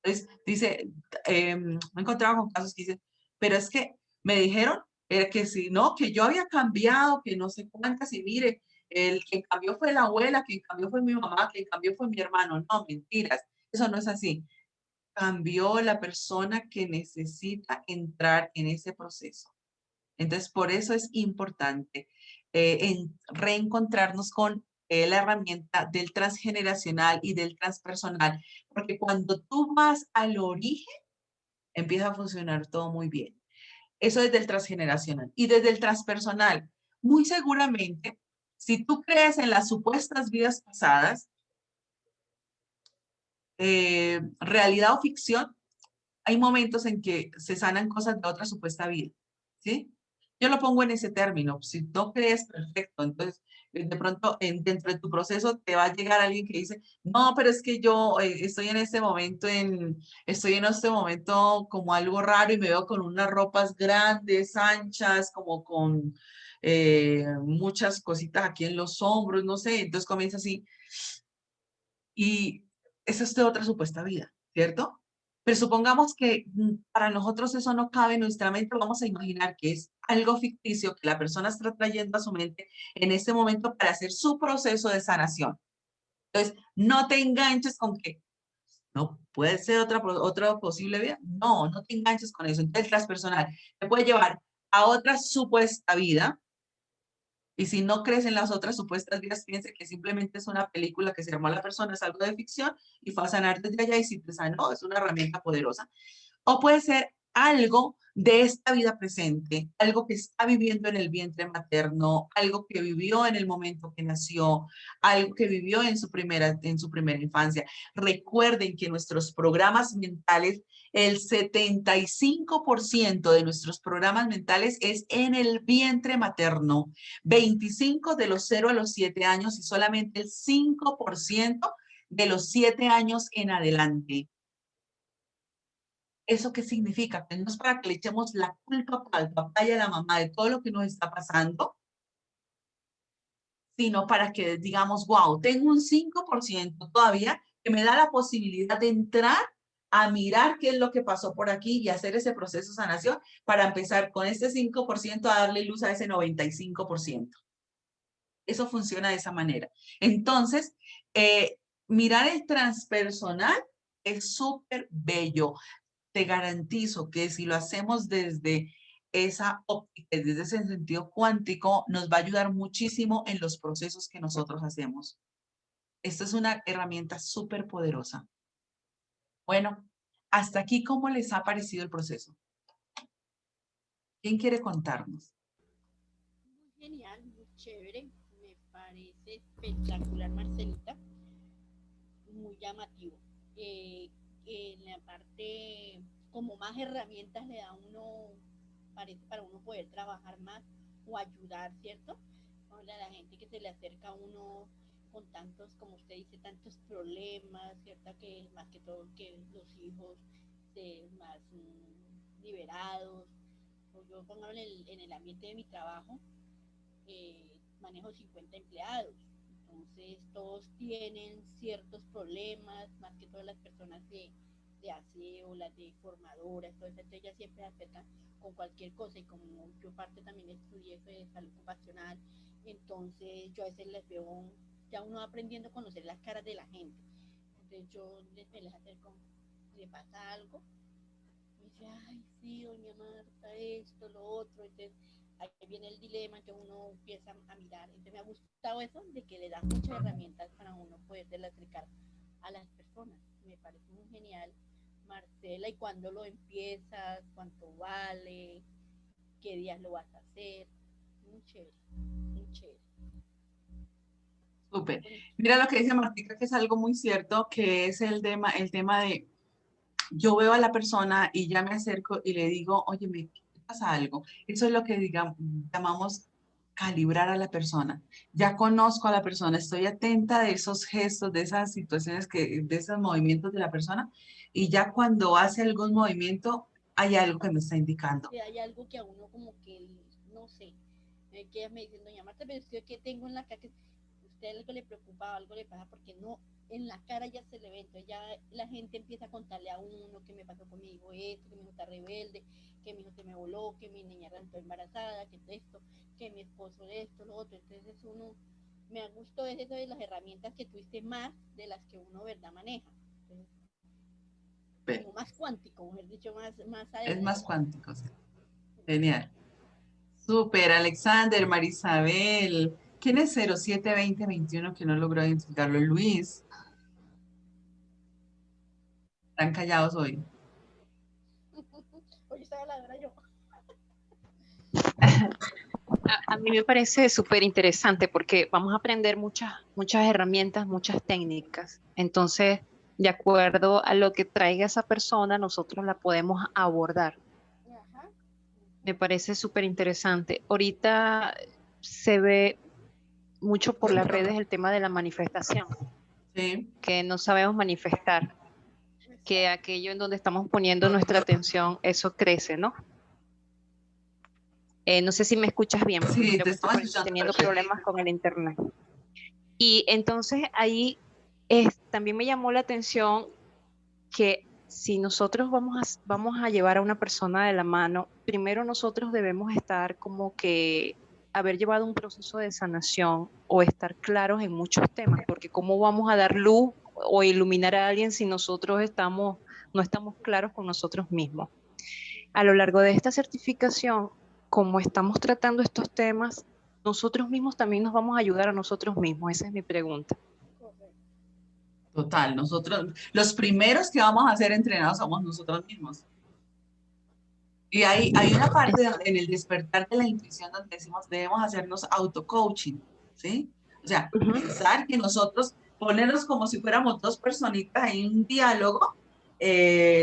Speaker 1: Entonces, dice, me he encontrado con casos que dicen, pero es que me dijeron que si no, que yo había cambiado, que no sé cuántas, y mire, el que cambió fue la abuela, quien cambió fue mi mamá, quien cambió fue mi hermano. No, mentiras, eso no es así. Cambió la persona que necesita entrar en ese proceso. Entonces, por eso es importante reencontrarnos con la herramienta del transgeneracional y del transpersonal, porque cuando tú vas al origen, empieza a funcionar todo muy bien. Eso desde el transgeneracional. Y desde el transpersonal, muy seguramente, si tú crees en las supuestas vidas pasadas, realidad o ficción, hay momentos en que se sanan cosas de otra supuesta vida, ¿sí? Yo lo pongo en ese término. Si no crees, perfecto. Entonces, de pronto, dentro de tu proceso te va a llegar alguien que dice, no, pero es que yo estoy en este momento como algo raro y me veo con unas ropas grandes, anchas, como con muchas cositas aquí en los hombros, no sé. Entonces comienza así. Y esa es de otra supuesta vida, ¿cierto? Pero supongamos que para nosotros eso no cabe en nuestra mente, vamos a imaginar que es algo ficticio que la persona está trayendo a su mente en este momento para hacer su proceso de sanación. Entonces, no te enganches con que no puede ser otra posible vida. No te enganches con eso. Entonces, transpersonal te puede llevar a otra supuesta vida. Y si no crees en las otras supuestas vidas, piense que simplemente es una película que se armó la persona, es algo de ficción y fue a sanar desde allá y si te sanó, es una herramienta poderosa. O puede ser algo de esta vida presente, algo que está viviendo en el vientre materno, algo que vivió en el momento que nació, algo que vivió en su primera infancia. Recuerden que nuestros programas mentales, el 75% de nuestros programas mentales es en el vientre materno, 25 de los 0 a los 7 años y solamente el 5% de los 7 años en adelante. ¿Eso qué significa? Que no es para que le echemos la culpa al papá y a la mamá de todo lo que nos está pasando, sino para que digamos, wow, tengo un 5% todavía que me da la posibilidad de entrar a mirar qué es lo que pasó por aquí y hacer ese proceso de sanación para empezar con ese 5% a darle luz a ese 95%. Eso funciona de esa manera. Entonces, mirar el transpersonal es súper bello. Te garantizo que si lo hacemos desde esa óptica desde ese sentido cuántico nos va a ayudar muchísimo en los procesos que nosotros hacemos. Esta es una herramienta súper poderosa. Bueno, hasta aquí, ¿cómo les ha parecido el proceso? ¿Quién quiere contarnos?
Speaker 3: Muy genial, muy chévere. Me parece espectacular, Marcelita. Muy llamativo. En la parte, como más herramientas le da uno, parece para uno poder trabajar más o ayudar, ¿cierto? A la gente que se le acerca a uno con tantos, como usted dice, tantos problemas, ¿cierto? Que más que todo que los hijos más liberados. O yo pongo en el ambiente de mi trabajo, manejo 50 empleados. Entonces todos tienen ciertos problemas, más que todas las personas de aseo, las de formadoras, todo eso, entonces ellas siempre se acercan con cualquier cosa y como yo parte también estudié de salud ocupacional, entonces yo a veces les veo, ya uno va aprendiendo a conocer las caras de la gente, entonces yo les acerco, le pasa algo, me dice, ay sí, doña Marta, esto, lo otro, entonces ahí viene el dilema que uno empieza a mirar. Entonces me ha gustado eso de que le da muchas herramientas para uno poder acercar a las personas. Me parece muy genial, Marcela. ¿Y cuándo lo empiezas? ¿Cuánto vale? ¿Qué días lo vas a hacer? Muy chévere, muy chévere.
Speaker 1: Súper. Mira lo que dice Martica, que es algo muy cierto, que es el tema de, yo veo a la persona y ya me acerco y le digo, oye, me pasa algo. Eso es lo que llamamos calibrar a la persona. Ya conozco a la persona, estoy atenta de esos gestos, de esas situaciones, de esos movimientos de la persona, y ya cuando hace algún movimiento, hay algo que me está indicando.
Speaker 3: Si hay algo que a uno como que, no sé, que ellas me dicen, doña Marta, pero es que tengo en la cara, que usted algo le preocupa, algo le pasa, porque no, en la cara ya se le ve, entonces ya la gente empieza a contarle a uno que me pasó con mi hijo esto, que mi hijo está rebelde, que mi hijo se me voló, que mi niña resultó embarazada, que esto, que mi esposo esto, lo otro, entonces uno, me gustó eso de las herramientas que tuviste más de las que uno, ¿verdad?, maneja. Entonces, como más cuántico, mejor dicho, más
Speaker 1: Es
Speaker 3: adentro.
Speaker 1: más cuántico, sí. Genial. Súper, Alexander, Marisabel. ¿Quién es 072021 que no logró identificarlo? Luis. Están callados hoy.
Speaker 3: Hoy estaba la hora yo.
Speaker 2: A mí me parece súper interesante porque vamos a aprender muchas herramientas, muchas técnicas. Entonces, de acuerdo a lo que traiga esa persona, nosotros la podemos abordar.
Speaker 3: Ajá.
Speaker 2: Me parece súper interesante. Ahorita se ve mucho por las redes el tema de la manifestación,
Speaker 1: Sí.
Speaker 2: que no sabemos manifestar, que aquello en donde estamos poniendo nuestra atención, eso crece, ¿no? No sé si me escuchas bien, porque
Speaker 1: Sí,
Speaker 2: creo
Speaker 1: te
Speaker 2: que estoy
Speaker 1: estaba escuchando
Speaker 2: teniendo
Speaker 1: perfecto.
Speaker 2: problemas con el internet. Y entonces ahí también me llamó la atención que si nosotros vamos a llevar a una persona de la mano, primero nosotros debemos estar como que haber llevado un proceso de sanación o estar claros en muchos temas, porque cómo vamos a dar luz o iluminar a alguien si nosotros no estamos claros con nosotros mismos. A lo largo de esta certificación, como estamos tratando estos temas, nosotros mismos también nos vamos a ayudar a nosotros mismos. Esa es mi pregunta.
Speaker 3: Correcto.
Speaker 1: Total, nosotros, los primeros que vamos a ser entrenados somos nosotros mismos. Y hay una parte en el despertar de la intuición donde decimos debemos hacernos auto-coaching, ¿sí? O sea, pensar que nosotros, ponernos como si fuéramos dos personitas en un diálogo,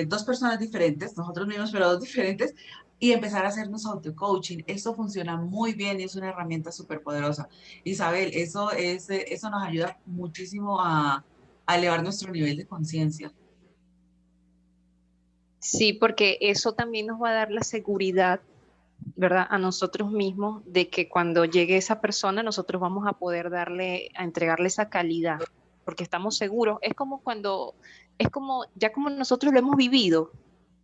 Speaker 1: dos personas diferentes, nosotros mismos, pero dos diferentes, y empezar a hacernos auto-coaching. Esto funciona muy bien y es una herramienta súper poderosa. Isabel, eso nos ayuda muchísimo a elevar nuestro nivel de conciencia.
Speaker 2: Sí, porque eso también nos va a dar la seguridad, ¿verdad? A nosotros mismos de que cuando llegue esa persona nosotros vamos a poder a entregarle esa calidad, porque estamos seguros. Es como, ya como nosotros lo hemos vivido,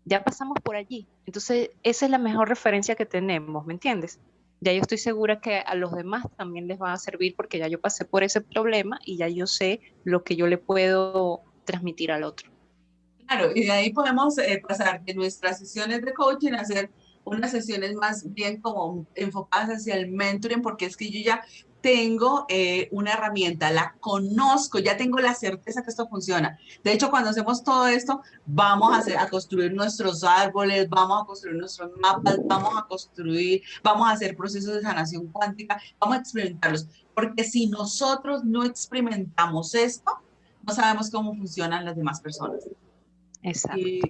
Speaker 2: ya pasamos por allí. Entonces, esa es la mejor referencia que tenemos, ¿me entiendes? Ya yo estoy segura que a los demás también les va a servir porque ya yo pasé por ese problema y ya yo sé lo que yo le puedo transmitir al otro.
Speaker 1: Claro, y de ahí podemos pasar de nuestras sesiones de coaching a hacer unas sesiones más bien como enfocadas hacia el mentoring, porque es que yo ya tengo una herramienta, la conozco, ya tengo la certeza que esto funciona. De hecho, cuando hacemos todo esto, vamos a construir nuestros árboles, vamos a construir nuestros mapas, vamos a hacer procesos de sanación cuántica, vamos a experimentarlos. Porque si nosotros no experimentamos esto, no sabemos cómo funcionan las demás personas.
Speaker 2: Exacto.
Speaker 1: Y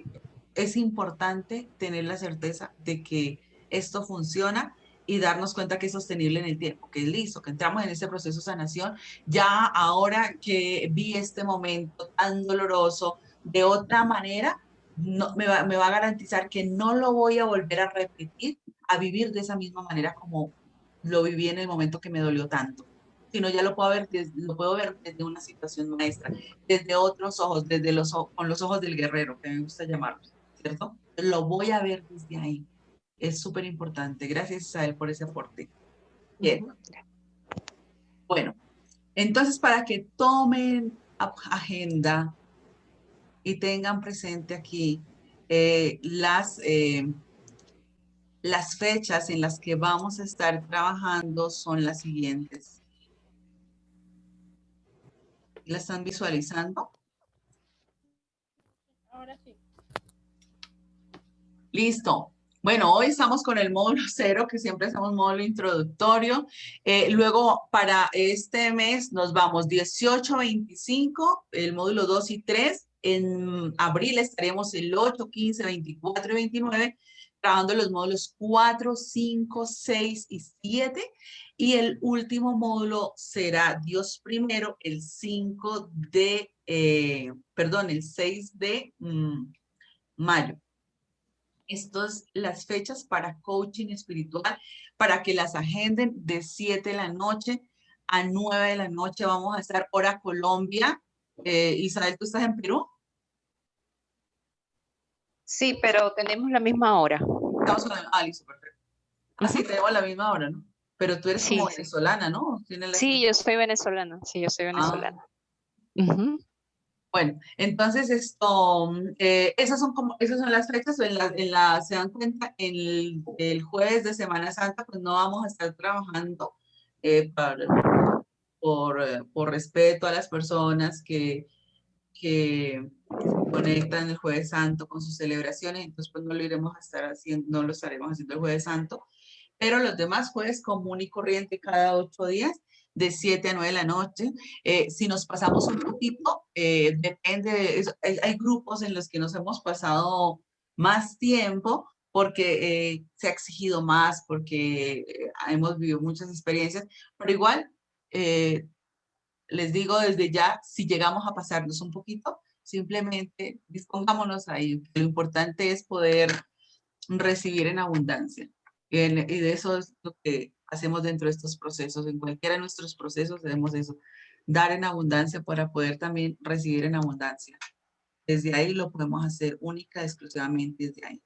Speaker 1: es importante tener la certeza de que esto funciona y darnos cuenta que es sostenible en el tiempo, que es listo, que entramos en ese proceso de sanación. Ya ahora que vi este momento tan doloroso de otra manera, no, me va a garantizar que no lo voy a volver a repetir, a vivir de esa misma manera como lo viví en el momento que me dolió tanto, sino ya lo puedo ver desde una situación maestra, desde otros ojos, con los ojos del guerrero, que me gusta llamarlos, ¿cierto? Lo voy a ver desde ahí. Es súper importante. Gracias, Isabel, por ese aporte. Bien, bueno, entonces para que tomen agenda y tengan presente aquí las fechas en las que vamos a estar trabajando son las siguientes. ¿La están visualizando?
Speaker 3: Ahora sí.
Speaker 1: Listo. Bueno, hoy estamos con el módulo 0, que siempre hacemos módulo introductorio. Luego, para este mes, nos vamos 18, 25, el módulo 2 y 3. En abril estaremos el 8, 15, 24 y 29, trabajando los módulos 4, 5, 6 y 7. Y el último módulo será Dios primero, el 6 de mayo. Estas las fechas para coaching espiritual, para que las agenden de 7 de la noche a 9 de la noche. Vamos a estar hora Colombia. Isabel, ¿tú estás en Perú?
Speaker 2: Sí, pero tenemos la misma hora.
Speaker 1: Estamos listo, perfecto. Así tenemos la misma hora, ¿no? Pero tú eres como
Speaker 2: Sí,
Speaker 1: venezolana, ¿no?
Speaker 2: sí, yo soy venezolana. Sí, yo soy venezolana.
Speaker 1: Bueno, entonces esas son las fechas, se dan cuenta, el jueves de Semana Santa, pues no vamos a estar trabajando por respeto a las personas que se conectan el Jueves Santo con sus celebraciones, entonces pues no lo iremos a estar haciendo, no lo estaremos haciendo el Jueves Santo, pero los demás jueves común y corriente cada 8 días, de 7 a 9 de la noche. Si nos pasamos un poquito, depende, hay grupos en los que nos hemos pasado más tiempo porque se ha exigido más, porque hemos vivido muchas experiencias, pero igual, les digo desde ya, si llegamos a pasarnos un poquito, simplemente dispongámonos ahí. Lo importante es poder recibir en abundancia. Y de eso es lo que hacemos dentro de estos procesos. En cualquiera de nuestros procesos debemos eso, dar en abundancia para poder también recibir en abundancia. Desde ahí lo podemos hacer única, exclusivamente desde ahí.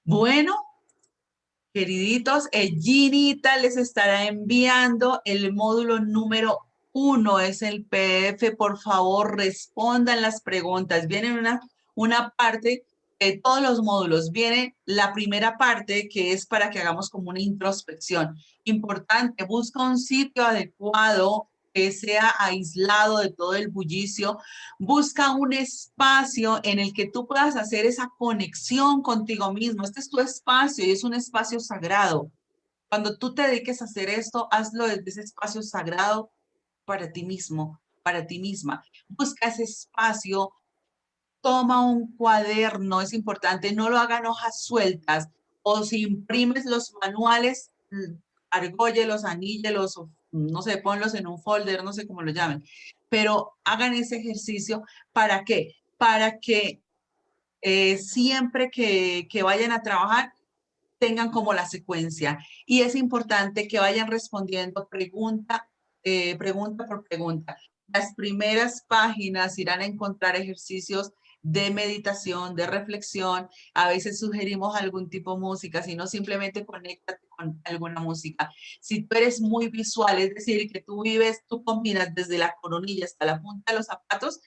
Speaker 1: Bueno, queriditos, Ginita les estará enviando el módulo número 1, es el PDF. Por favor, respondan las preguntas. Viene una parte de todos los módulos. Viene la primera parte que es para que hagamos como una introspección. Importante, busca un sitio adecuado que sea aislado de todo el bullicio. Busca un espacio en el que tú puedas hacer esa conexión contigo mismo. Este es tu espacio y es un espacio sagrado. Cuando tú te dediques a hacer esto, hazlo desde ese espacio sagrado para ti mismo, para ti misma. Busca ese espacio, toma un cuaderno, es importante, no lo hagan hojas sueltas, o si imprimes los manuales, argóllelos, aníllelos, o no sé, ponlos en un folder, no sé cómo lo llamen, pero hagan ese ejercicio. ¿Para qué? Para que siempre que vayan a trabajar tengan como la secuencia. Y es importante que vayan respondiendo pregunta por pregunta. Las primeras páginas irán a encontrar ejercicios de meditación, de reflexión. A veces sugerimos algún tipo de música, si no, simplemente conéctate con alguna música. Si tú eres muy visual, es decir, que tú combinas desde la coronilla hasta la punta de los zapatos,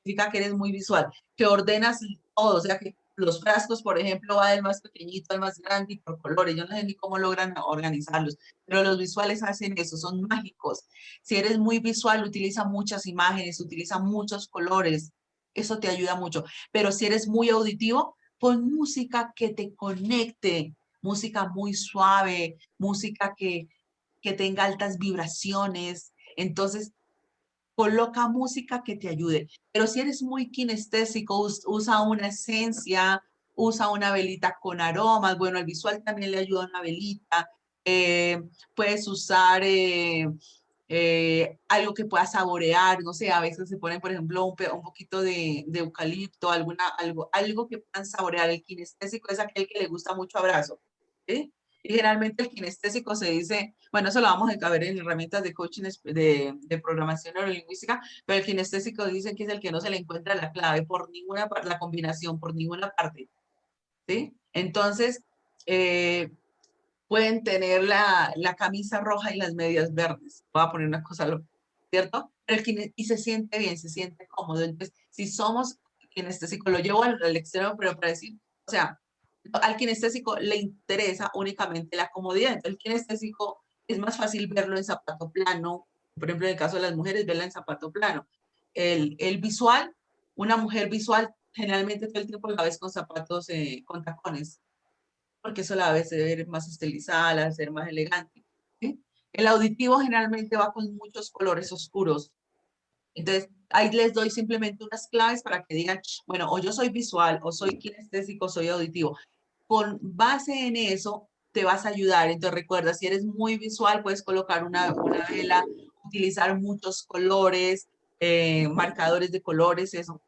Speaker 1: significa que eres muy visual, que ordenas todo, o sea, que Los frascos, por ejemplo, va del más pequeñito al más grande y por colores. Yo no sé ni cómo logran organizarlos, pero los visuales hacen eso, son mágicos. Si eres muy visual, utiliza muchas imágenes, utiliza muchos colores. Eso te ayuda mucho. Pero si eres muy auditivo, pon música que te conecte, música muy suave, música que tenga altas vibraciones. Entonces, coloca música que te ayude. Pero si eres muy kinestésico, usa una esencia, usa una velita con aromas. Bueno, al visual también le ayuda una velita. Puedes usar algo que puedas saborear. No sé, a veces se ponen, por ejemplo, un poquito de eucalipto, algo que puedan saborear. El kinestésico es aquel que le gusta mucho abrazo. ¿Sí? Y generalmente el kinestésico se dice, bueno, eso lo vamos a ver en herramientas de coaching de programación neurolingüística, pero el kinestésico dicen que es el que no se le encuentra la clave por ninguna parte, la combinación, por ninguna parte, ¿sí? Entonces, pueden tener la camisa roja y las medias verdes. Voy a poner una cosa, ¿cierto? Pero y se siente bien, se siente cómodo. Entonces, si somos kinestésico, lo llevo al extremo, pero para decir, o sea, al kinestésico le interesa únicamente la comodidad. Entonces, el kinestésico es más fácil verlo en zapato plano. Por ejemplo, en el caso de las mujeres, verla en zapato plano. El visual, una mujer visual, generalmente todo el tiempo la ves con zapatos, con tacones, porque eso la ves ver más estilizada, la ser más elegante. ¿Sí? El auditivo generalmente va con muchos colores oscuros. Entonces, ahí les doy simplemente unas claves para que digan, bueno, o yo soy visual, o soy kinestésico, soy auditivo. Con base en eso, te vas a ayudar. Entonces, recuerda, si eres muy visual, puedes colocar una vela, utilizar muchos colores, marcadores de colores, eso.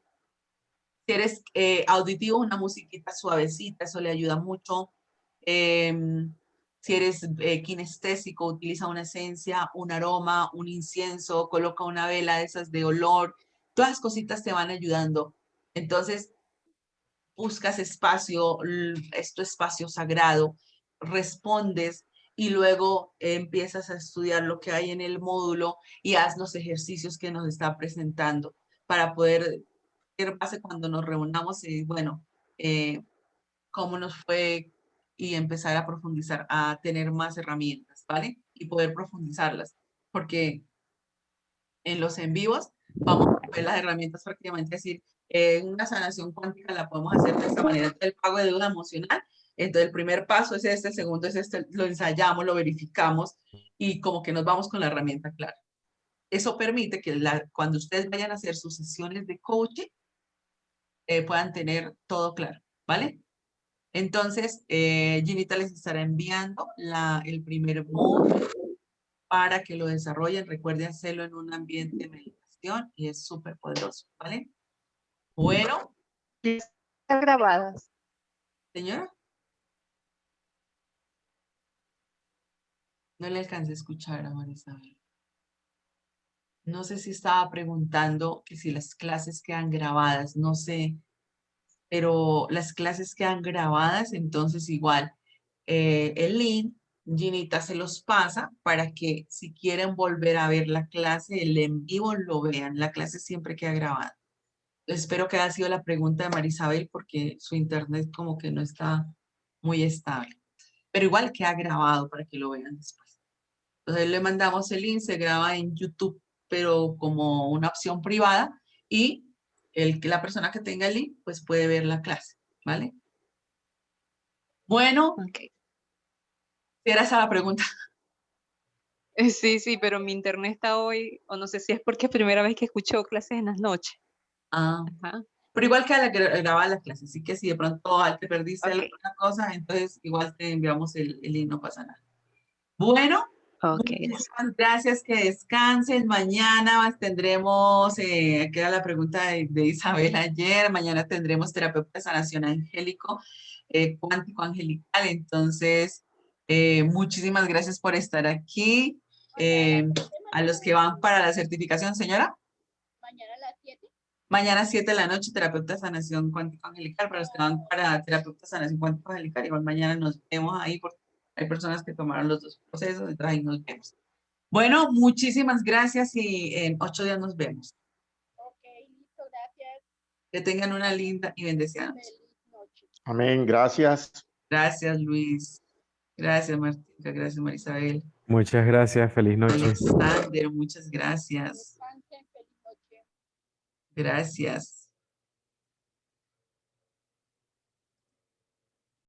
Speaker 1: Si eres auditivo, una musiquita suavecita, eso le ayuda mucho. Si eres kinestésico, utiliza una esencia, un aroma, un incienso, coloca una vela de esas de olor. Todas las cositas te van ayudando. Entonces, buscas espacio, es tu espacio sagrado, respondes y luego empiezas a estudiar lo que hay en el módulo y haz los ejercicios que nos está presentando para poder ver base cuando nos reunamos y bueno, eh, cómo nos fue y empezar a profundizar, a tener más herramientas, ¿vale? Y poder profundizarlas, porque en los en vivos vamos a ver las herramientas prácticamente, es decir, una sanación cuántica la podemos hacer de esta manera, el pago de deuda emocional. Entonces, el primer paso es este, el segundo es este, lo ensayamos, lo verificamos y como que nos vamos con la herramienta clara. Eso permite que cuando ustedes vayan a hacer sus sesiones de coaching, puedan tener todo claro, ¿vale? Entonces, Ginita les estará enviando el primer módulo para que lo desarrollen. Recuerden hacerlo en un ambiente de meditación y es súper poderoso, ¿vale? Bueno,
Speaker 2: Están grabadas.
Speaker 1: señora, no le alcancé a escuchar a Marisabel. No sé si estaba preguntando que si las clases quedan grabadas, no sé, pero las clases quedan grabadas, entonces igual el link, Ginita se los pasa para que si quieren volver a ver la clase, el en vivo lo vean. La clase siempre queda grabada. Espero que haya sido la pregunta de Marisabel porque su internet como que no está muy estable. Pero igual queda grabado para que lo vean después. Entonces le mandamos el link, se graba en YouTube, pero como una opción privada y la persona que tenga el link pues puede ver la clase, ¿vale? Bueno,
Speaker 2: Okay.
Speaker 1: era esa la pregunta.
Speaker 2: Sí, sí, pero mi internet está hoy, o no sé si es porque es primera vez que escucho clases en las noches.
Speaker 1: Ah,
Speaker 2: Ajá.
Speaker 1: pero igual que grababa la clase, así que si de pronto te perdiste
Speaker 2: Ok,
Speaker 1: alguna cosa, entonces igual te enviamos el link, no pasa nada. Bueno,
Speaker 2: ok.
Speaker 1: muchísimas gracias, que descansen. Mañana tendremos, que era la pregunta de Isabel ayer, mañana tendremos terapeuta de sanación angélico, cuántico angelical. Entonces, muchísimas gracias por estar aquí. A los que van para la certificación, señora.
Speaker 3: Mañana a las 7.
Speaker 1: Mañana 7 de la noche, terapeuta de sanación cuántico angelical. Para los que van para terapeuta de sanación cuántico angelical, igual mañana nos vemos ahí porque hay personas que tomaron los dos procesos, entonces ahí nos vemos. Bueno, muchísimas gracias y en 8 días nos vemos.
Speaker 3: Ok, listo, gracias.
Speaker 1: Que tengan una linda y bendecida noche.
Speaker 3: Feliz noche.
Speaker 4: Amén. Gracias.
Speaker 1: Gracias, Luis. Gracias, Martica. Gracias, Marisabel.
Speaker 5: Muchas gracias. Feliz noche.
Speaker 1: Alexander, muchas gracias.
Speaker 3: Descansen, feliz noche.
Speaker 1: Gracias.